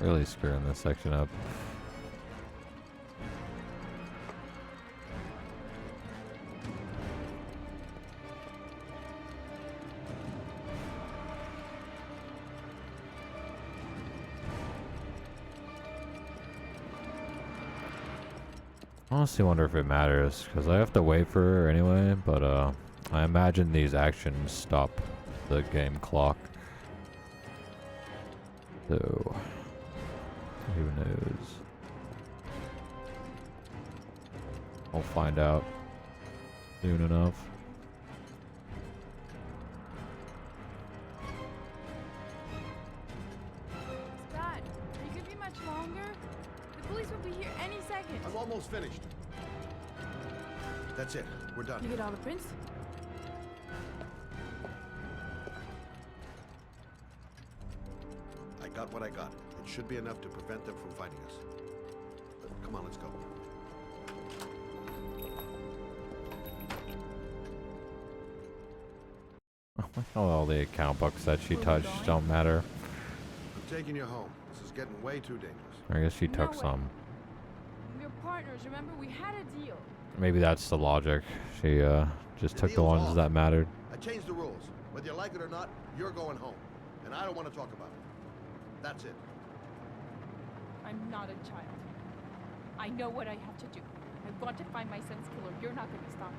Really screwing this section up. I honestly wonder if it matters, because I have to wait for her anyway, but I imagine these actions stop the game clock. So, who knows? I'll find out soon enough. Scott? much longer? The police will be here any second. I'm almost finished. That's it. We're done. You get all the prints? I got what I got. It should be enough to prevent them from fighting us. Come on, let's go. All the account books that she touched don't matter. I'm taking you home. This is getting way too dangerous. I guess she took way. some. We're partners, remember? We had a deal. Maybe that's the logic. She just took the deal's ones off. that mattered. I changed the rules. Whether you like it or not, you're going home. And I don't want to talk about it. That's it. I'm not a child. I know what I have to do. I want to find my son's killer. You're not going to stop me.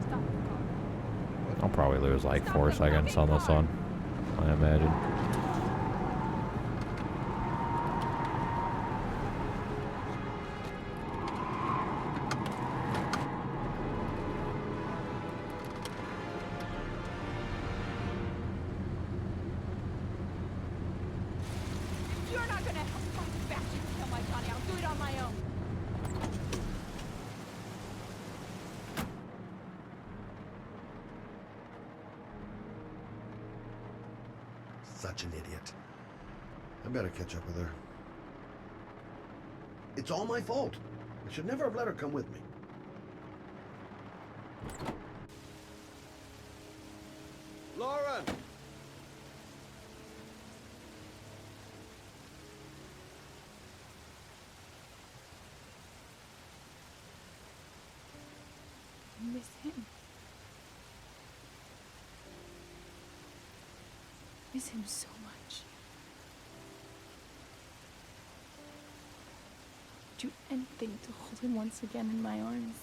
Stop the car. I'll probably lose like 4 seconds on this one, I imagine. You're not going to help find the bastard to kill my Johnny. I'll do it on my own. Such an idiot. I better catch up with her. It's all my fault. I should never have let her come with me. Lauren! I miss him. Miss him so much. Do anything to hold him once again in my arms.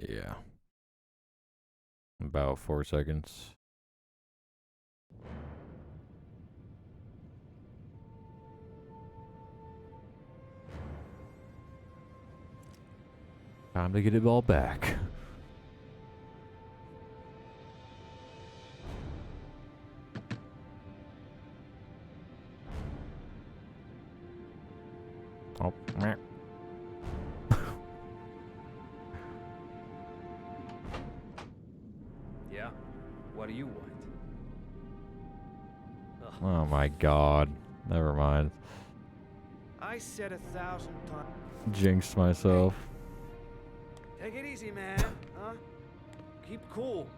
Yeah. About 4 seconds. Time to get it all back. Oh, meh. Yeah? What do you want? Oh my god. Never mind. I said 1,000 times. Jinxed myself. Take it easy, man. Huh? Keep cool.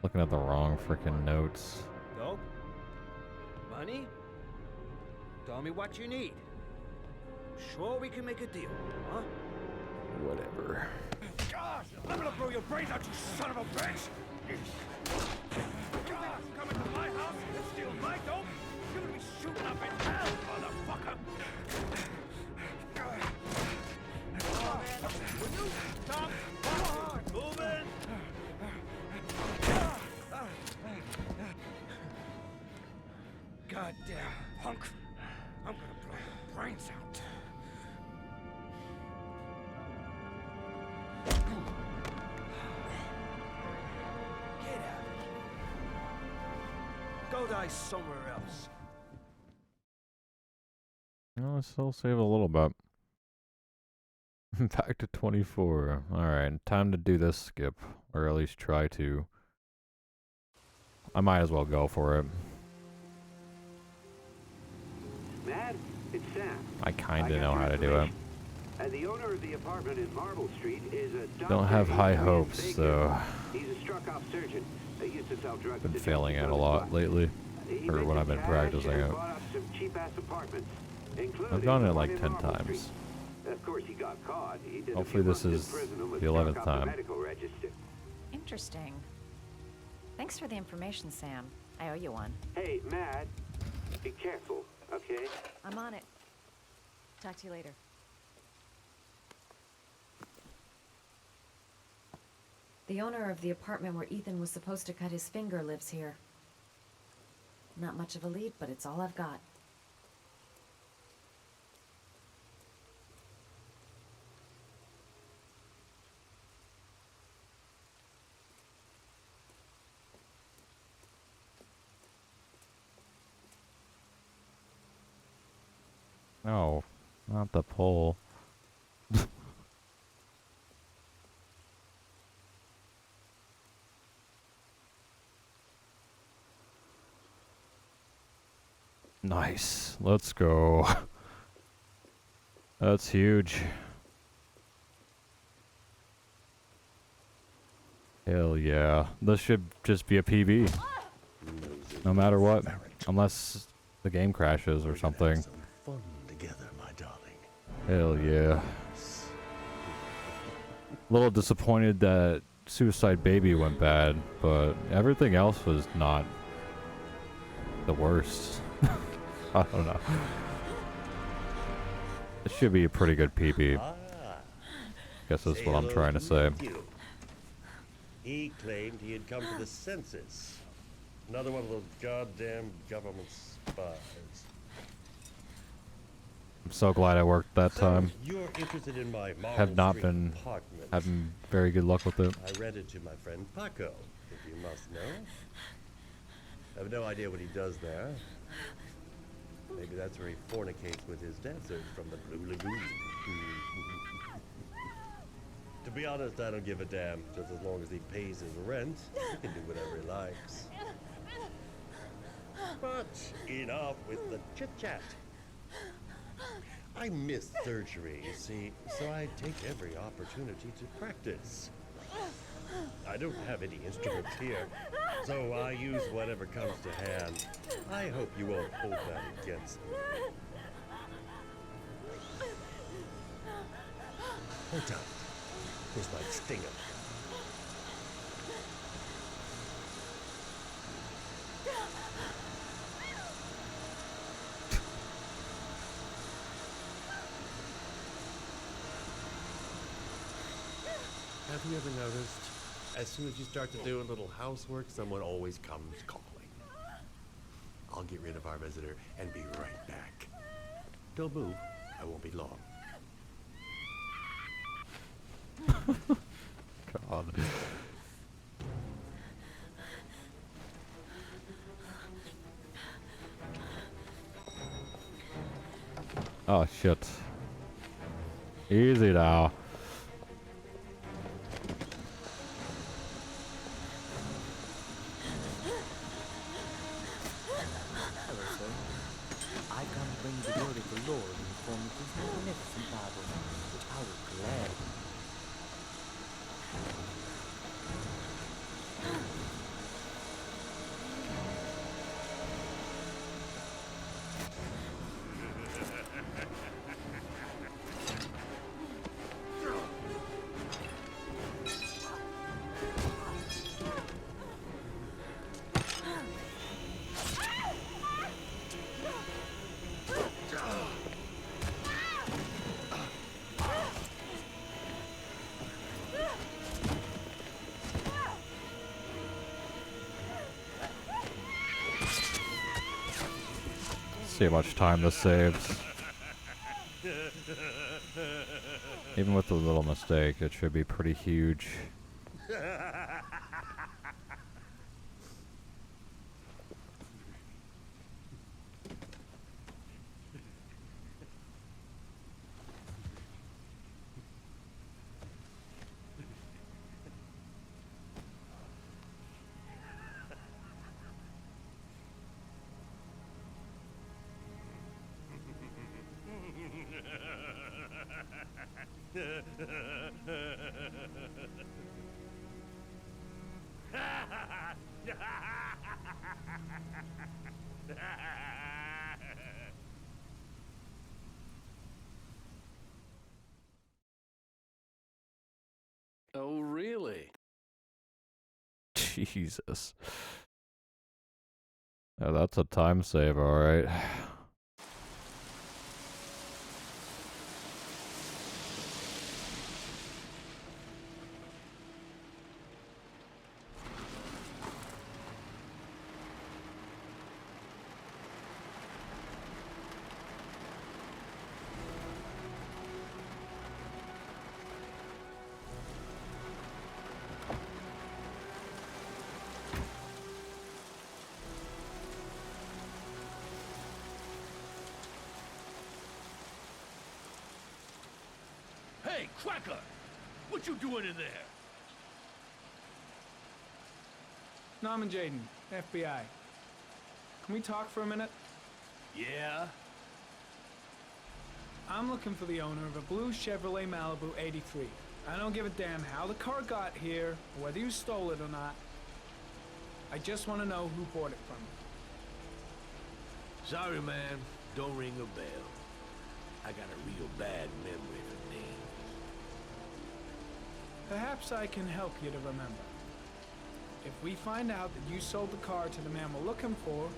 Looking at the wrong freaking notes. Dope? Money? Tell me what you need. Sure we can make a deal, huh? Whatever. Gosh, I'm gonna blow your brains out, you son of a bitch! God, come into my house and steal my dope? You're gonna be shooting up in hell, motherfucker! Will you stop fucking moving? Goddamn punk! I'm gonna blow your brains out. Get out of here. Go die somewhere else. No, let's still save a little bit. Back to 24. Alright, time to do this skip. Or at least try to. I might as well go for it. Matt, it's Sam. I kinda know how to do it. The owner of the apartment in Marble Street is a doctor. Don't have high hopes, though. He's a struck-off surgeon. He used to sell drugs. Been failing it a lot lately. Or when I've been practicing it. Bought up some cheap-ass apartments, I've done it like 10 times. Of course, he got caught. He did Hopefully a few this months is in prison and was the struck 11th off time. the medical register. Interesting. Thanks for the information, Sam. I owe you one. Hey, Matt, be careful, okay? I'm on it. Talk to you later. The owner of the apartment where Ethan was supposed to cut his finger lives here. Not much of a lead, but it's all I've got. No, not the pole. Nice. Let's go. That's huge. Hell yeah. This should just be a PB. No matter what. Unless the game crashes or something. Fun together, my darling. Hell yeah. A little disappointed that Suicide Baby went bad, but everything else was not the worst. I don't know. It should be a pretty good PB. Guess that's what I'm trying to say. He claimed he had come to the census. Another one of those goddamn government spies. I'm so glad I worked that time. You're interested in my Marble Have not Street been apartment. having very good luck with it. I rented to my friend Paco, if you must know. I have no idea what he does there. Maybe that's where he fornicates with his dancers from the Blue Lagoon. To be honest, I don't give a damn. Just as long as he pays his rent, he can do whatever he likes. But enough with the chit-chat. I miss surgery, you see, so I take every opportunity to practice. I don't have any instruments here, so I use whatever comes to hand. I hope you won't hold that against me. Hold on. This might sting him. Have you ever noticed, as soon as you start to do a little housework, someone always comes calling? I'll get rid of our visitor and be right back. Don't move. I won't be long. God. Oh shit. Easy now. Hello, sir. I come bring the glory of the Lord in the form of this magnificent Bible, which I will gladly. See how much time this saves. Even with a little mistake, it should be pretty huge. Oh, really? Jesus. Yeah, that's a time save, alright. Hey, Cracker! What you doing in there? No, I'm Jayden, FBI. Can we talk for a minute? Yeah? I'm looking for the owner of a blue Chevrolet Malibu 83. I don't give a damn how the car got here, or whether you stole it or not. I just want to know who bought it from you. Sorry, man. Don't ring a bell. I got a real bad memory for names. Perhaps I can help you to remember. If we find out that you sold the car to the man we're looking for,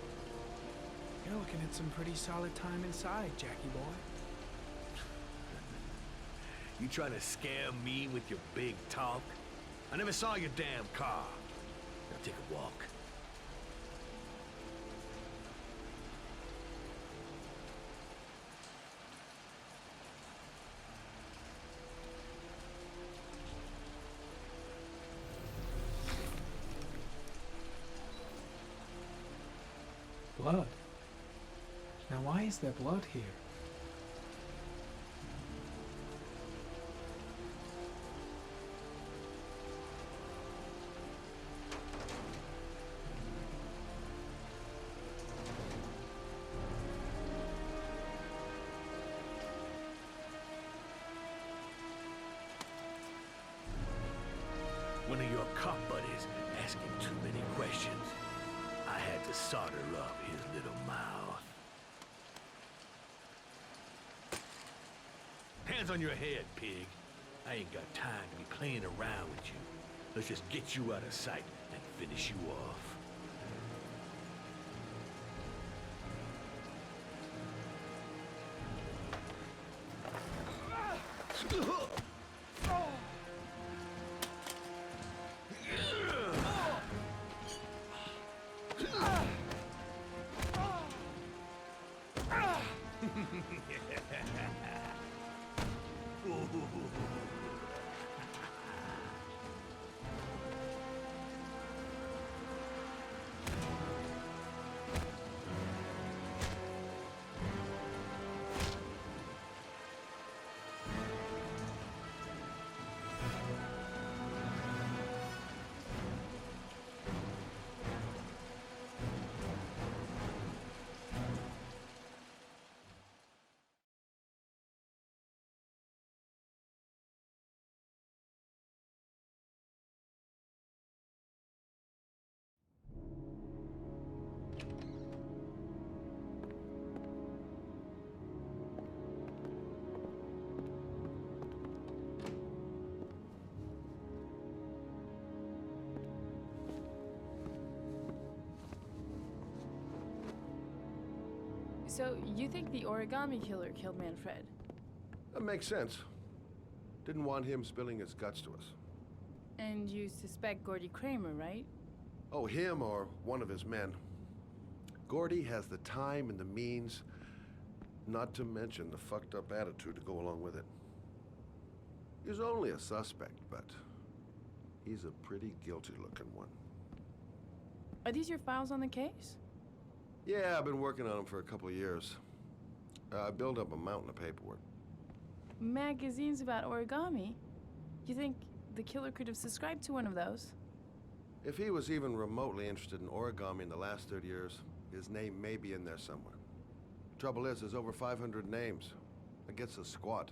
you're looking at some pretty solid time inside, Jackie boy. You trying to scare me with your big talk? I never saw your damn car. Now take a walk. Blood. Now why is there blood here? One of your cop buddies asking too many questions. I had to solder up his little mouth. Hands on your head, pig. I ain't got time to be playing around with you. Let's just get you out of sight and finish you off. So, you think the origami killer killed Manfred? That makes sense. Didn't want him spilling his guts to us. And you suspect Gordy Kramer, right? Oh, him or one of his men. Gordy has the time and the means, not to mention the fucked up attitude to go along with it. He's only a suspect, but he's a pretty guilty-looking one. Are these your files on the case? Yeah, I've been working on him for a couple of years. I built up a mountain of paperwork. Magazines about origami? You think the killer could have subscribed to one of those? If he was even remotely interested in origami in the last 30 years, his name may be in there somewhere. Trouble is, there's over 500 names. That gets us squat.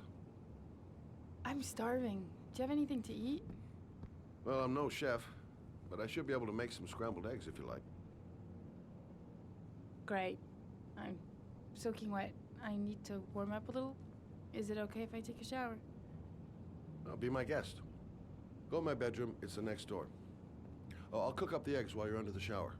I'm starving. Do you have anything to eat? Well, I'm no chef, but I should be able to make some scrambled eggs if you like. Great. I'm soaking wet. I need to warm up a little. Is it okay if I take a shower? Be my guest. Go in my bedroom. It's the next door. Oh, I'll cook up the eggs while you're under the shower.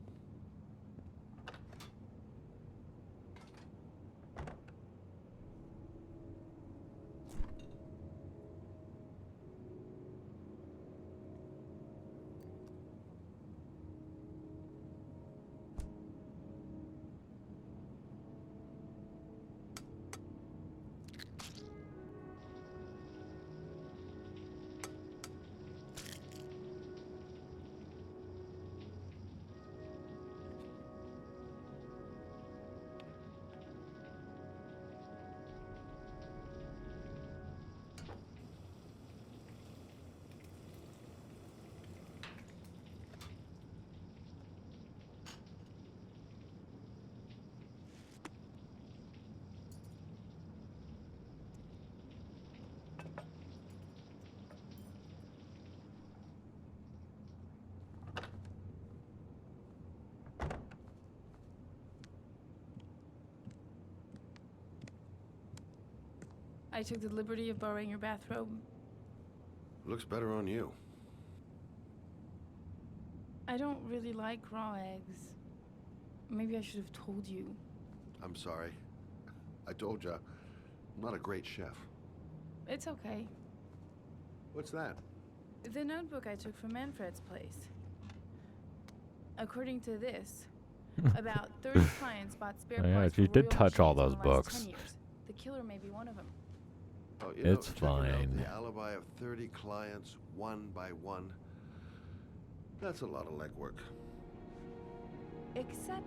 I took the liberty of borrowing your bathrobe. Looks better on you. I don't really like raw eggs. Maybe I should have told you. I'm sorry. I told you, I'm not a great chef. It's okay. What's that? The notebook I took from Manfred's place. According to this, about 30 clients bought spare Yeah, parts you for did Royal touch all machines in those the last books. 10 years. The killer may be one of them. Oh, It's checking out fine. the alibi of 30 clients, one by one. That's a lot of legwork. Except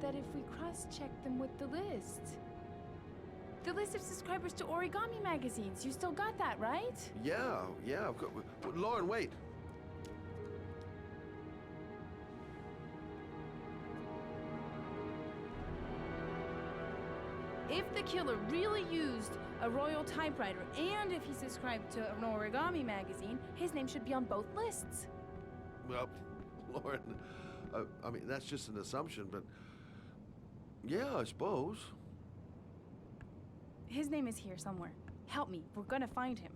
that if we cross-check them with the list. The list of subscribers to origami magazines. You still got that, right? Yeah, of course. Lauren, wait. If the killer really used a royal typewriter and if he subscribed to an origami magazine, his name should be on both lists. Well, Lauren, I mean, that's just an assumption, but yeah, I suppose. His name is here somewhere. Help me. We're gonna find him.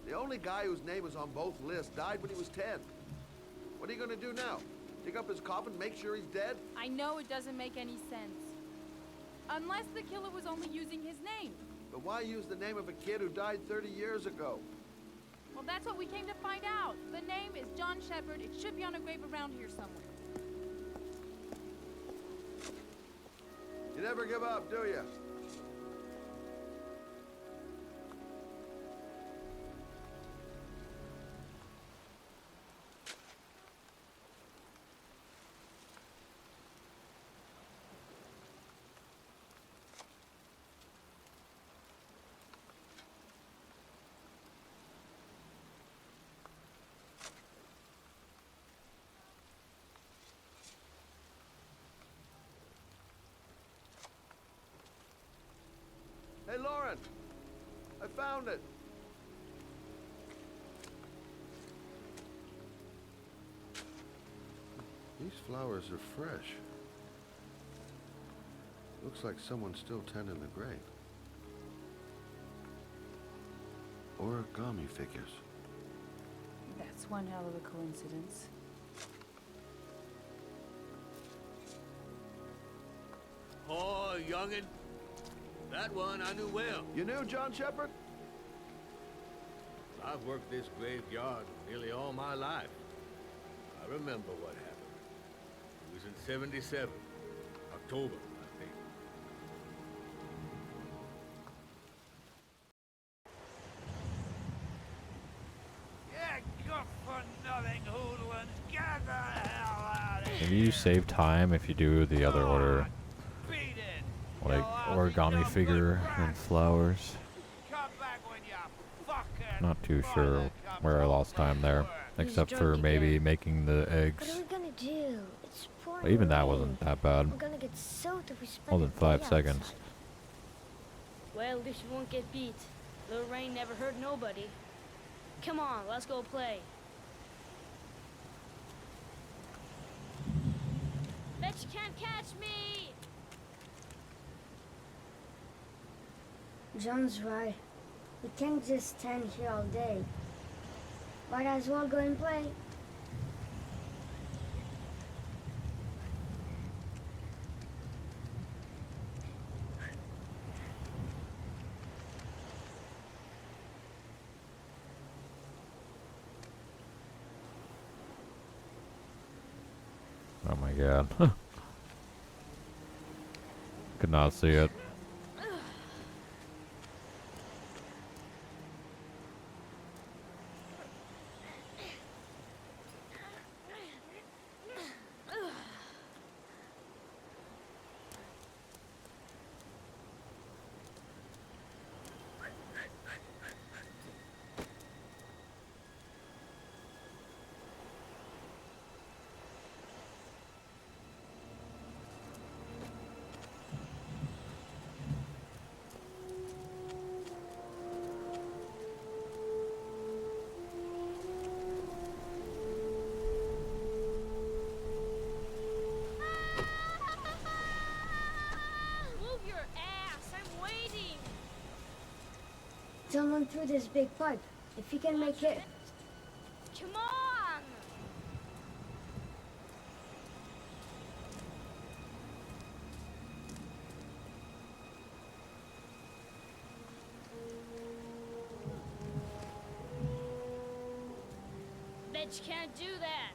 The only guy whose name is on both lists died when he was 10. What are you gonna do now? Dig up his coffin, make sure he's dead? I know it doesn't make any sense. Unless the killer was only using his name. But why use the name of a kid who died 30 years ago? Well, that's what we came to find out. The name is John Shepard. It should be on a grave around here somewhere. You never give up, do you? Hey, Lauren! I found it! These flowers are fresh. Looks like someone's still tending the grave. Origami figures. That's one hell of a coincidence. Oh, youngin'. That one I knew well. You knew John Shepard? I've worked this graveyard nearly all my life. I remember what happened. It was in 77. October, I think. Yeah, good for nothing hoodlums. Get the hell out of here. Maybe you save time if you do the other order. Beat it. like origami figure and flowers. Not too sure where I lost time there, except for maybe making the eggs. What are we gonna do? It's pouring But even that rain. wasn't that bad. We're gonna get soaked if we spend More than a day 5 seconds. outside. Well, at least you won't get beat. Little rain never hurt nobody. Come on, let's go play. Bet you can't catch me! John's right. We can't just stand here all day. Might as well go and play. Oh my god. Could not see it. Someone threw this big pipe. If you can make it... Come on! Bet you can't do that.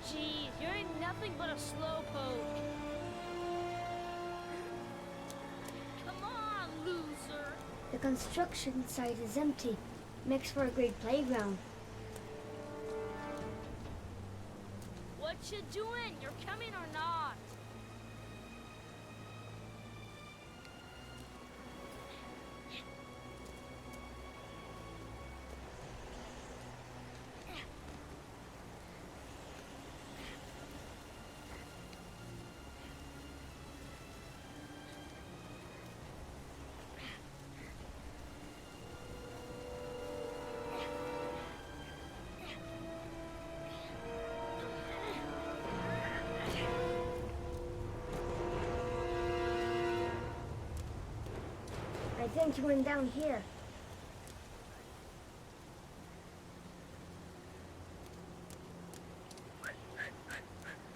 Jeez, you ain't nothing but a slowpoke. Come on, loser. The construction site is empty. Makes for a great playground. What you doing? You're coming or not? I think you went down here.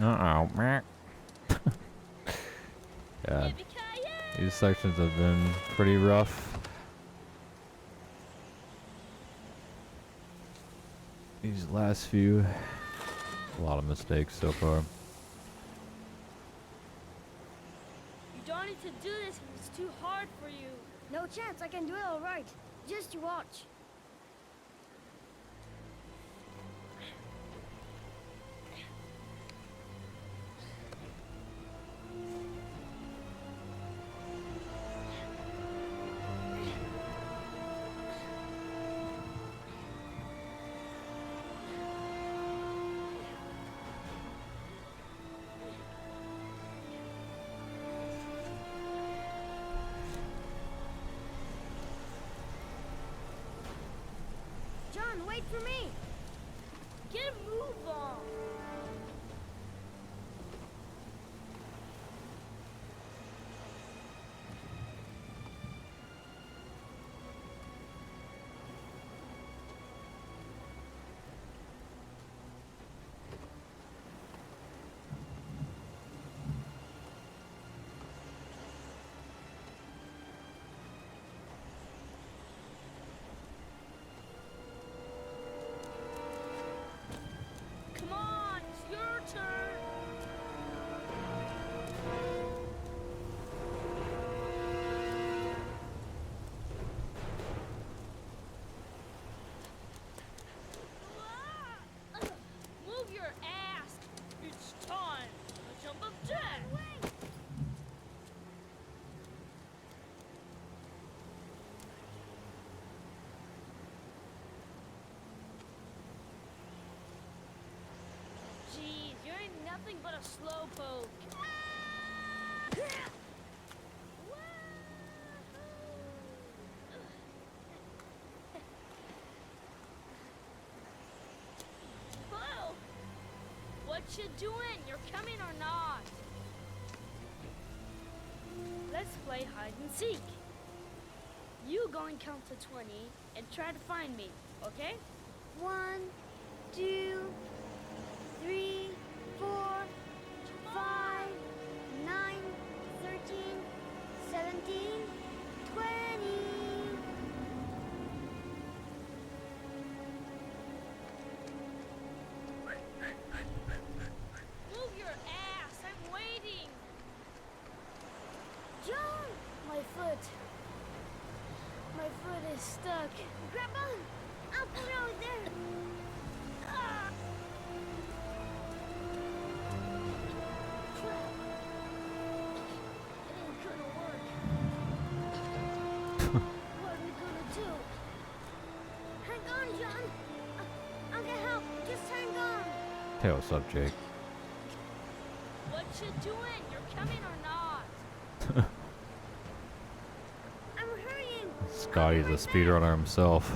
Uh-oh. Yeah. These sections have been pretty rough. These last few. A lot of mistakes so far. You don't need to do this if it's too hard for you. No chance, I can do it all right. Just you watch. John, wait for me! Get a move on! Come on! turn. Move your ass. It's time. A jump of death. Jeez, you ain't nothing but a slowpoke. Whoa! What you doing? You're coming or not? Let's play hide and seek. You go and count to 20 and try to find me, okay? 1, 2, 3, 4, 5, 9, 13, 17, 20. Move your ass. I'm waiting. John! My foot. My foot is stuck. Grab on! Up the road there! Ah! It ain't gonna work. What are we gonna do? Hang on, John! I'll get help. Just hang on. Hey, what's up, Jake? What you doing? You're coming or not? I'm hurrying. Scotty's a speedrunner himself.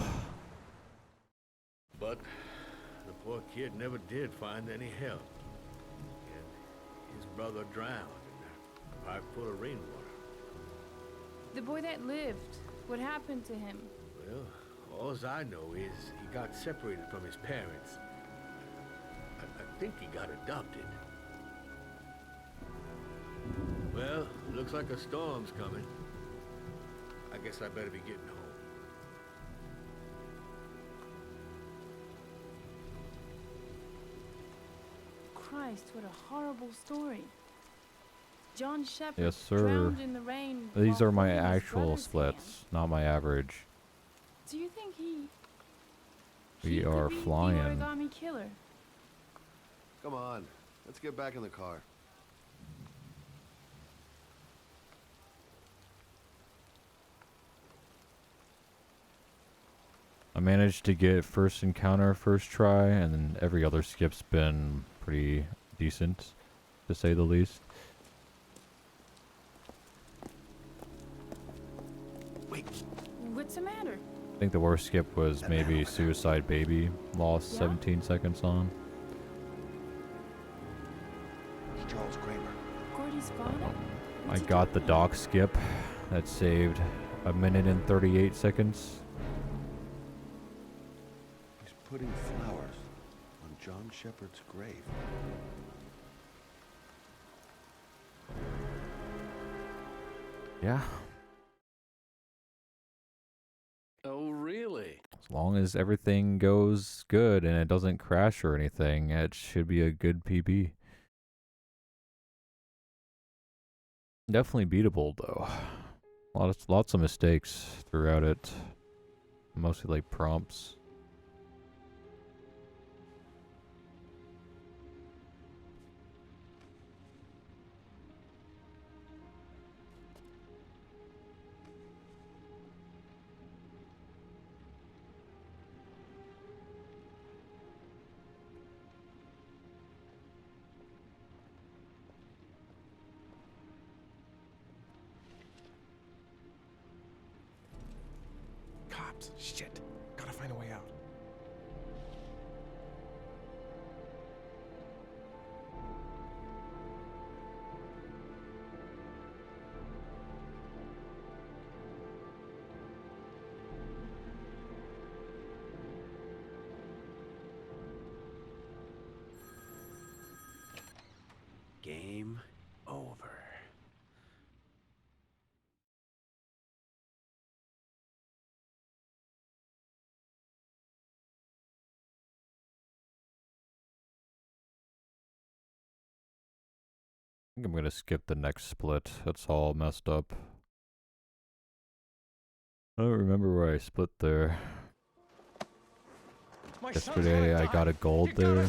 But the poor kid never did find any help. And his brother drowned in a pipe full of rainwater. The boy that lived, what happened to him? Well, all I know is he got separated from his parents. I think he got adopted. Well, looks like a storm's coming. I guess I better be getting home. Christ, what a horrible story. John Shepard Yes, sir. drowned in the rain. These while are my holding his actual brother's splits, hand. not my average. Do you think he We could are be the flying. origami killer? Come on, let's get back in the car. I managed to get first encounter, first try, and then every other skip's been pretty decent, to say the least. What's the matter? I think the worst skip was maybe Suicide Baby, lost 17 seconds on. It's Charles Kramer. Gordy's father? I got the dock skip that saved 1 minute and 38 seconds. He's putting flowers on John Shepard's grave. Yeah, Oh, really? as long as everything goes good and it doesn't crash or anything, it should be a good PB. Definitely beatable though. Lots of mistakes throughout it. Mostly like prompts. Cops. Shit. Gotta find a way out. Game over. think I'm gonna skip the next split. It's all messed up. I don't remember where I split there. Yesterday I got a gold there.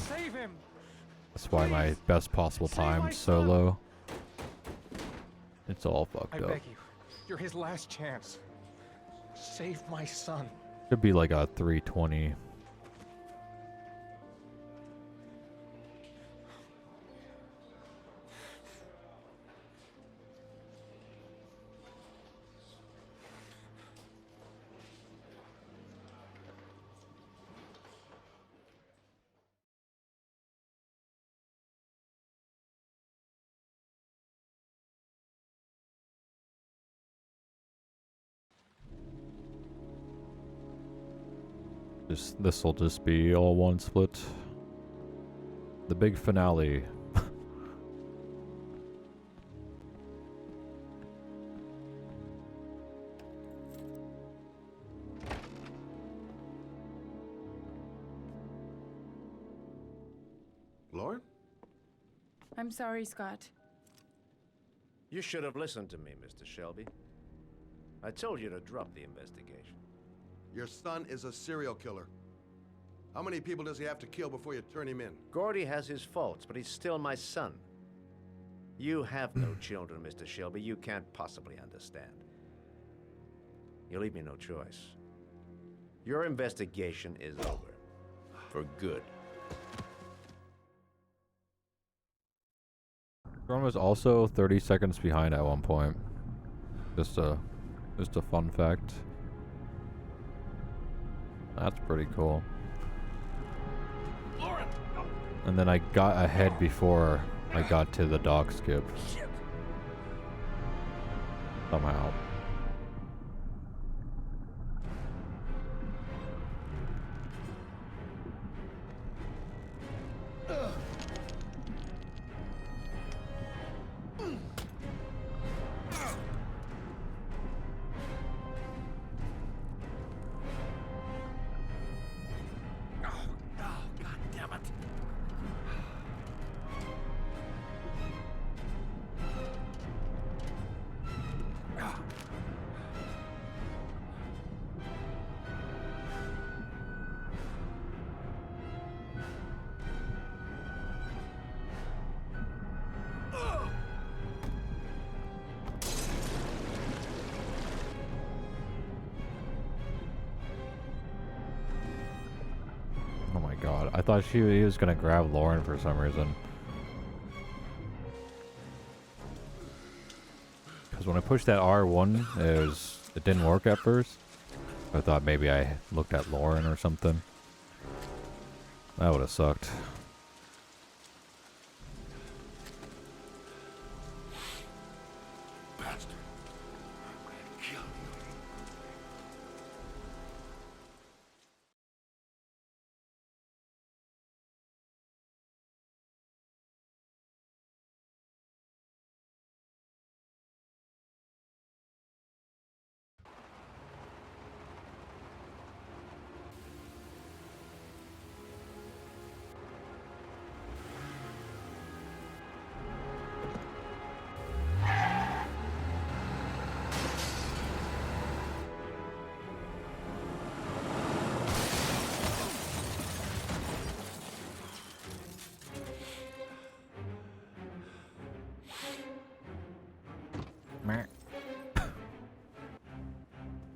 That's why my best possible time's so low. It's all fucked I up. beg you. You're his last chance. Save my son. Could be like a 320. This will just be all one split. The big finale. Lauren? I'm sorry, Scott. You should have listened to me, Mr. Shelby. I told you to drop the investigation. Your son is a serial killer. How many people does he have to kill before you turn him in? Gordy has his faults, but he's still my son. You have no children, Mr. Shelby. You can't possibly understand. You leave me no choice. Your investigation is over. For good. Ron was also 30 seconds behind at one point. Just a fun fact. That's pretty cool. Lauren! And then I got ahead before I got to the dog skip. Somehow. Oh my god. I thought he was gonna grab Lauren for some reason. Because when I pushed that R1, it didn't work at first. I thought maybe I looked at Lauren or something. That would have sucked.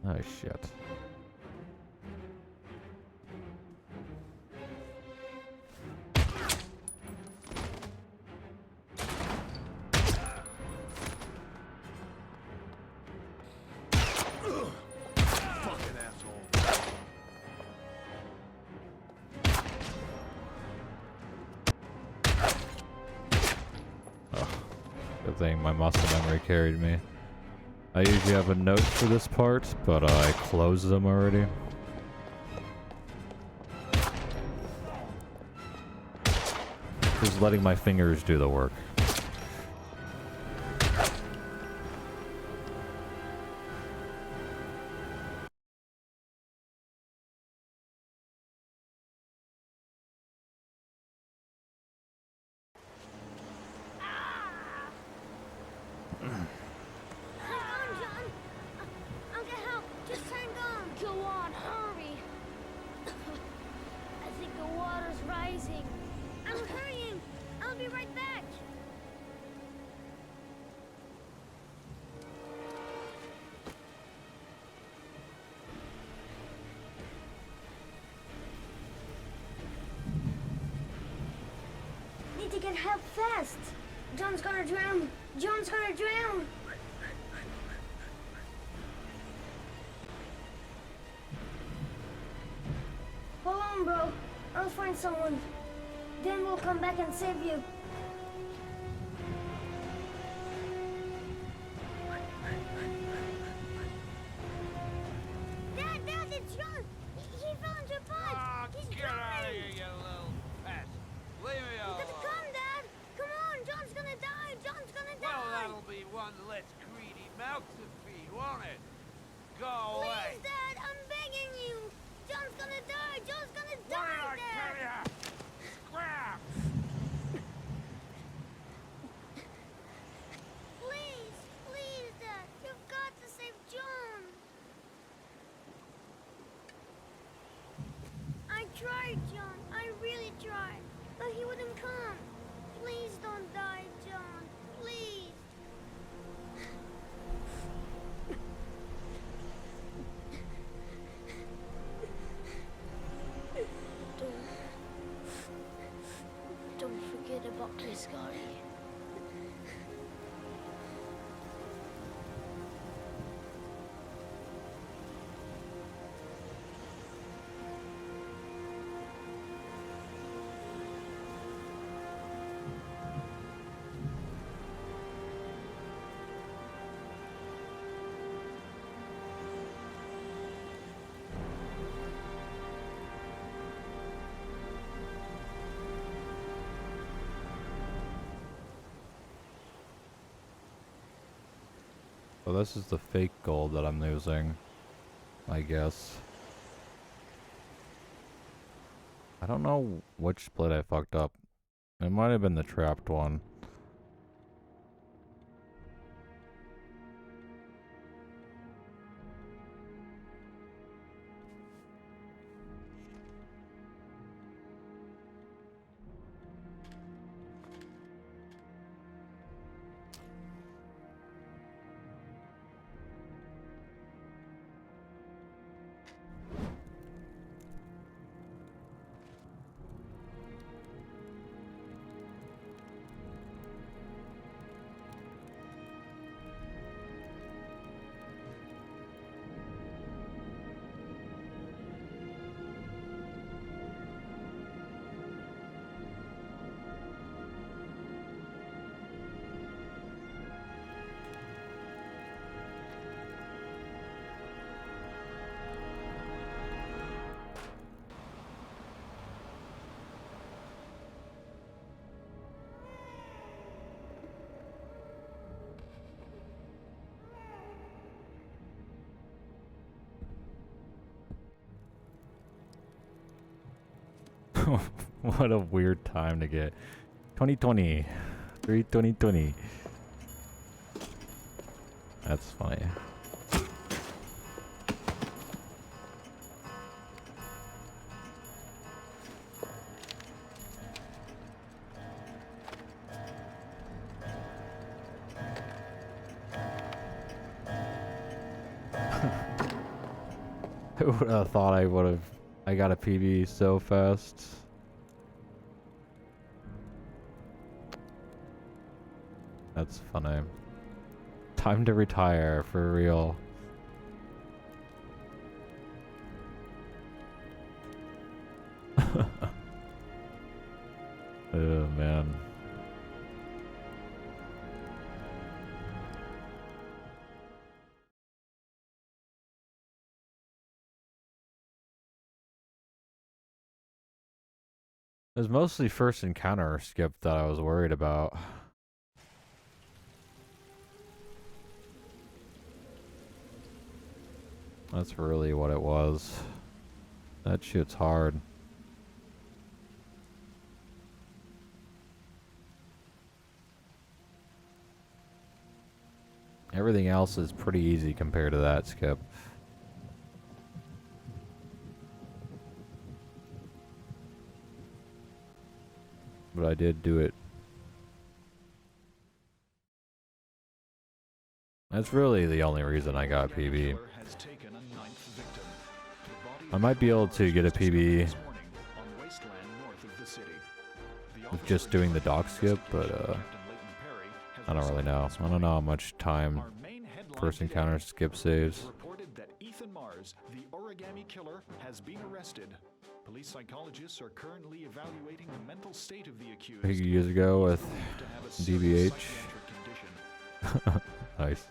Oh shit. Fucking asshole. Good thing my muscle memory carried me. I usually have a note for this part, but I closed them already. Just letting my fingers do the work. I'll be right back. Need to get help fast. John's gonna drown. John's gonna drown. Hold on, bro. I'll find someone. Then we'll come back and save you. Dad, it's John. He fell into a pot. He's Get drowning. out of here, you little pest. Leave me You alone. gotta come, Dad. Come on, John's gonna die. John's gonna Well, die. that'll be one less greedy mouth to feed, won't it? Go away. Please, Dad, I'm begging you. John's gonna die. John's gonna What die, did I Dad. tell ya? Scrap! Please, Dad. You've got to save John. I tried, John. I really tried. But he wouldn't come. Please don't die, John. Please. Don't forget about Chris Gary. So this is the fake gold that I'm using, I guess. I don't know which split I fucked up. It might have been the trapped one. What a weird time to get 2020 3/2020. That's funny. Who would have thought I got a PB so fast? That's funny. Time to retire, for real. Oh man. It was mostly first encounter skip that I was worried about. That's really what it was. That shit's hard. Everything else is pretty easy compared to that skip. But I did do it That's really the only reason I got PB. I might be able to get a PB with just doing the dock skip, but I don't really know. I don't know how much time first encounter skip saves. Reported that Ethan Mars, the origami killer, has been arrested. Police psychologists are currently evaluating the mental state of the accused. A few years ago with DBH. Nice.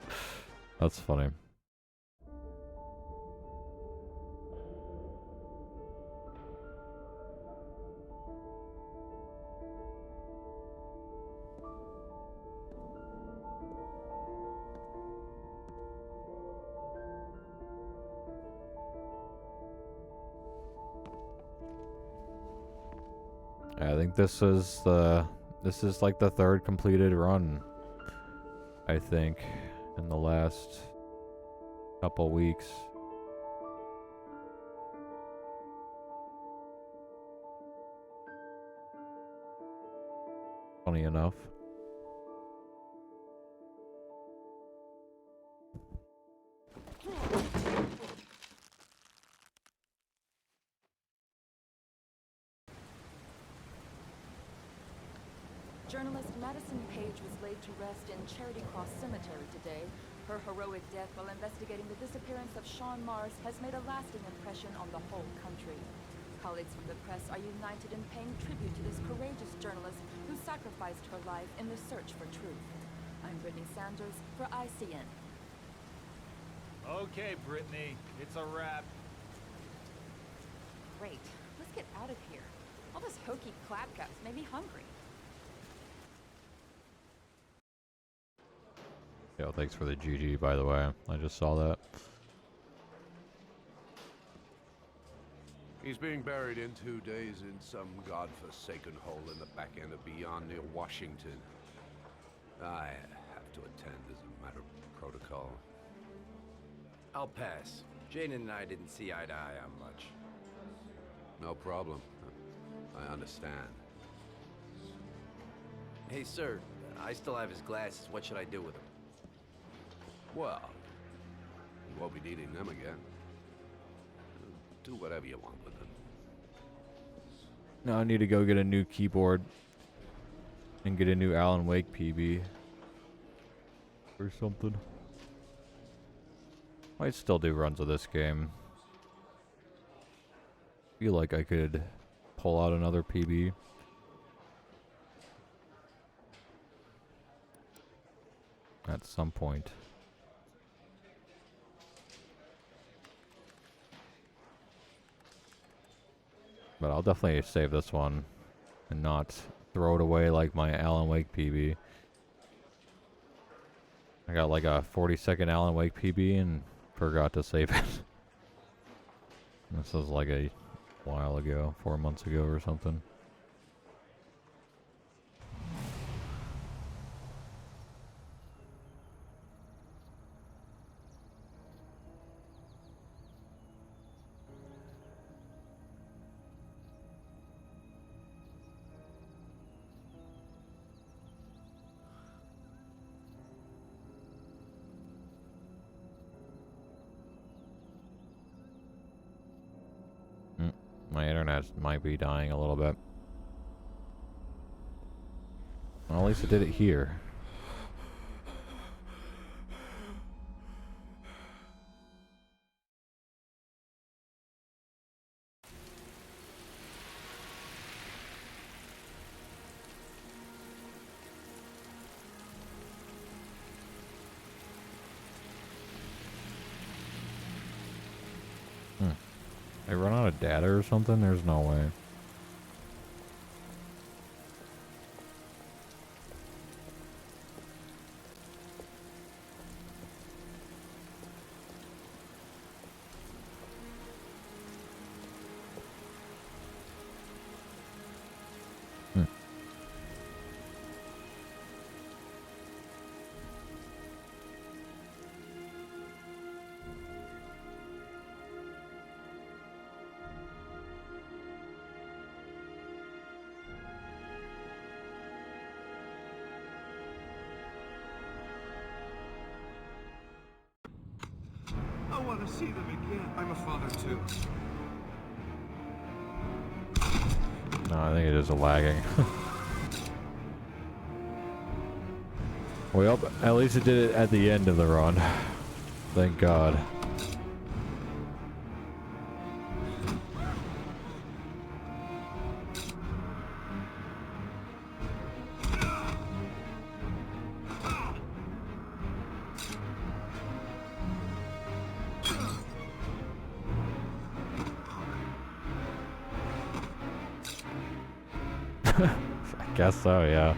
That's funny. I think this is like the third completed run, I think, in the last couple weeks. Funny enough. Journalist Madison Page was laid to rest in Charity Cross Cemetery today. Her heroic death while investigating the disappearance of Sean Mars has made a lasting impression on the whole country. Colleagues from the press are united in paying tribute to this courageous journalist who sacrificed her life in the search for truth. I'm Brittany Sanders for ICN. Okay, Brittany, it's a wrap. Great. Let's get out of here. All this hokey clapcaps made me hungry. Yo, thanks for the GG, by the way. I just saw that. He's being buried in 2 days in some godforsaken hole in the back end of beyond near Washington. I have to attend as a matter of protocol. I'll pass. Jayden and I didn't see eye to eye on much. No problem. I understand. Hey, sir. I still have his glasses. What should I do with them? Well, you won't be needing them again. Do whatever you want with them. No, I need to go get a new keyboard and get a new Alan Wake PB or something. Might still do runs of this game. Feel like I could pull out another PB. At some point. But I'll definitely save this one and not throw it away like my Alan Wake PB. I got like a 40-second Alan Wake PB and forgot to save it. This was like a while ago, 4 months ago or something. My internet might be dying a little bit. Well, at least it did it here. I run out of data or something? There's no way. don't want to see them again. I'm a father too. No, I think it is a lagging. Well, at least it did it at the end of the run. Thank God. I guess so, yeah.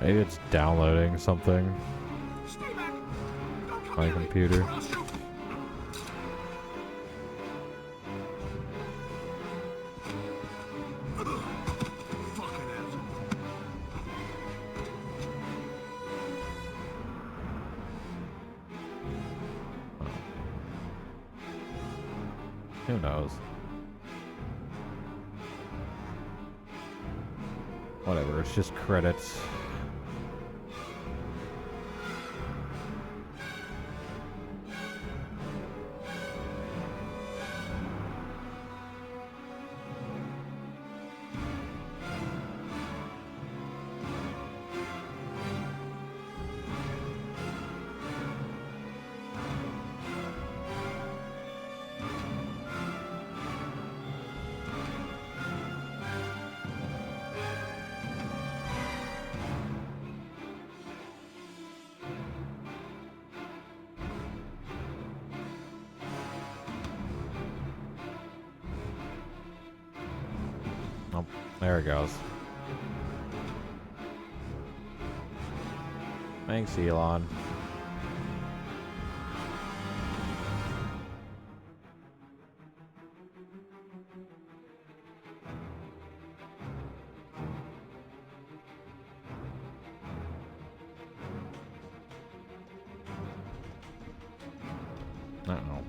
Maybe it's downloading something. My computer. Who knows? Whatever, it's just credits. Oh, there it goes. Thanks, Elon. Uh-oh.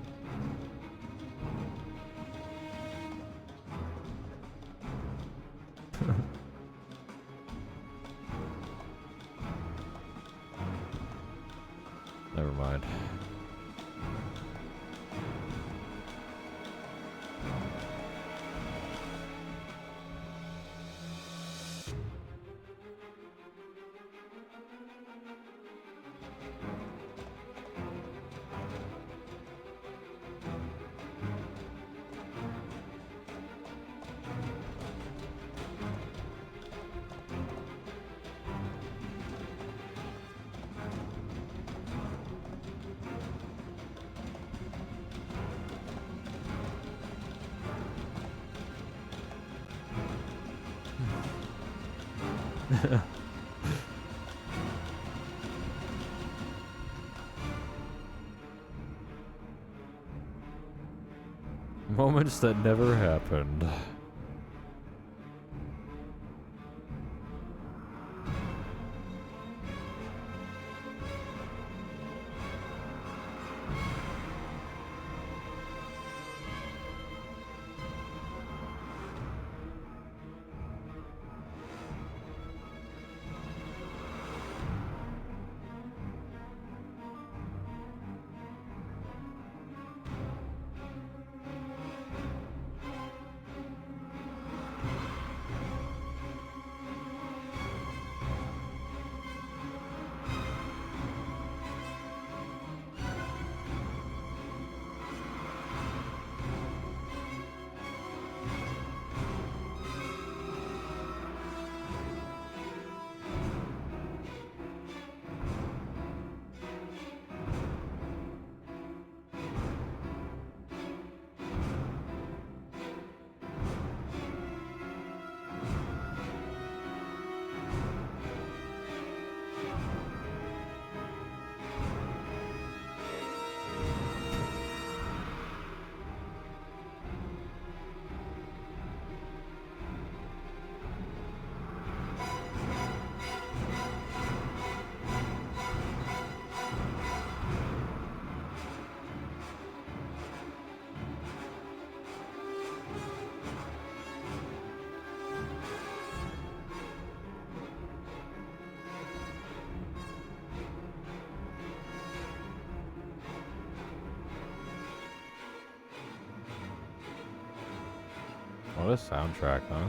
Never mind. Moments that never happened. What a soundtrack, huh?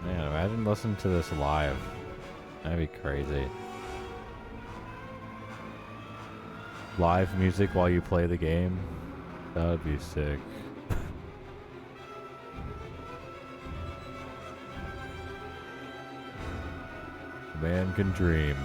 Man, imagine listening to this live. That'd be crazy. Live music while you play the game? That would be sick. Man can dream.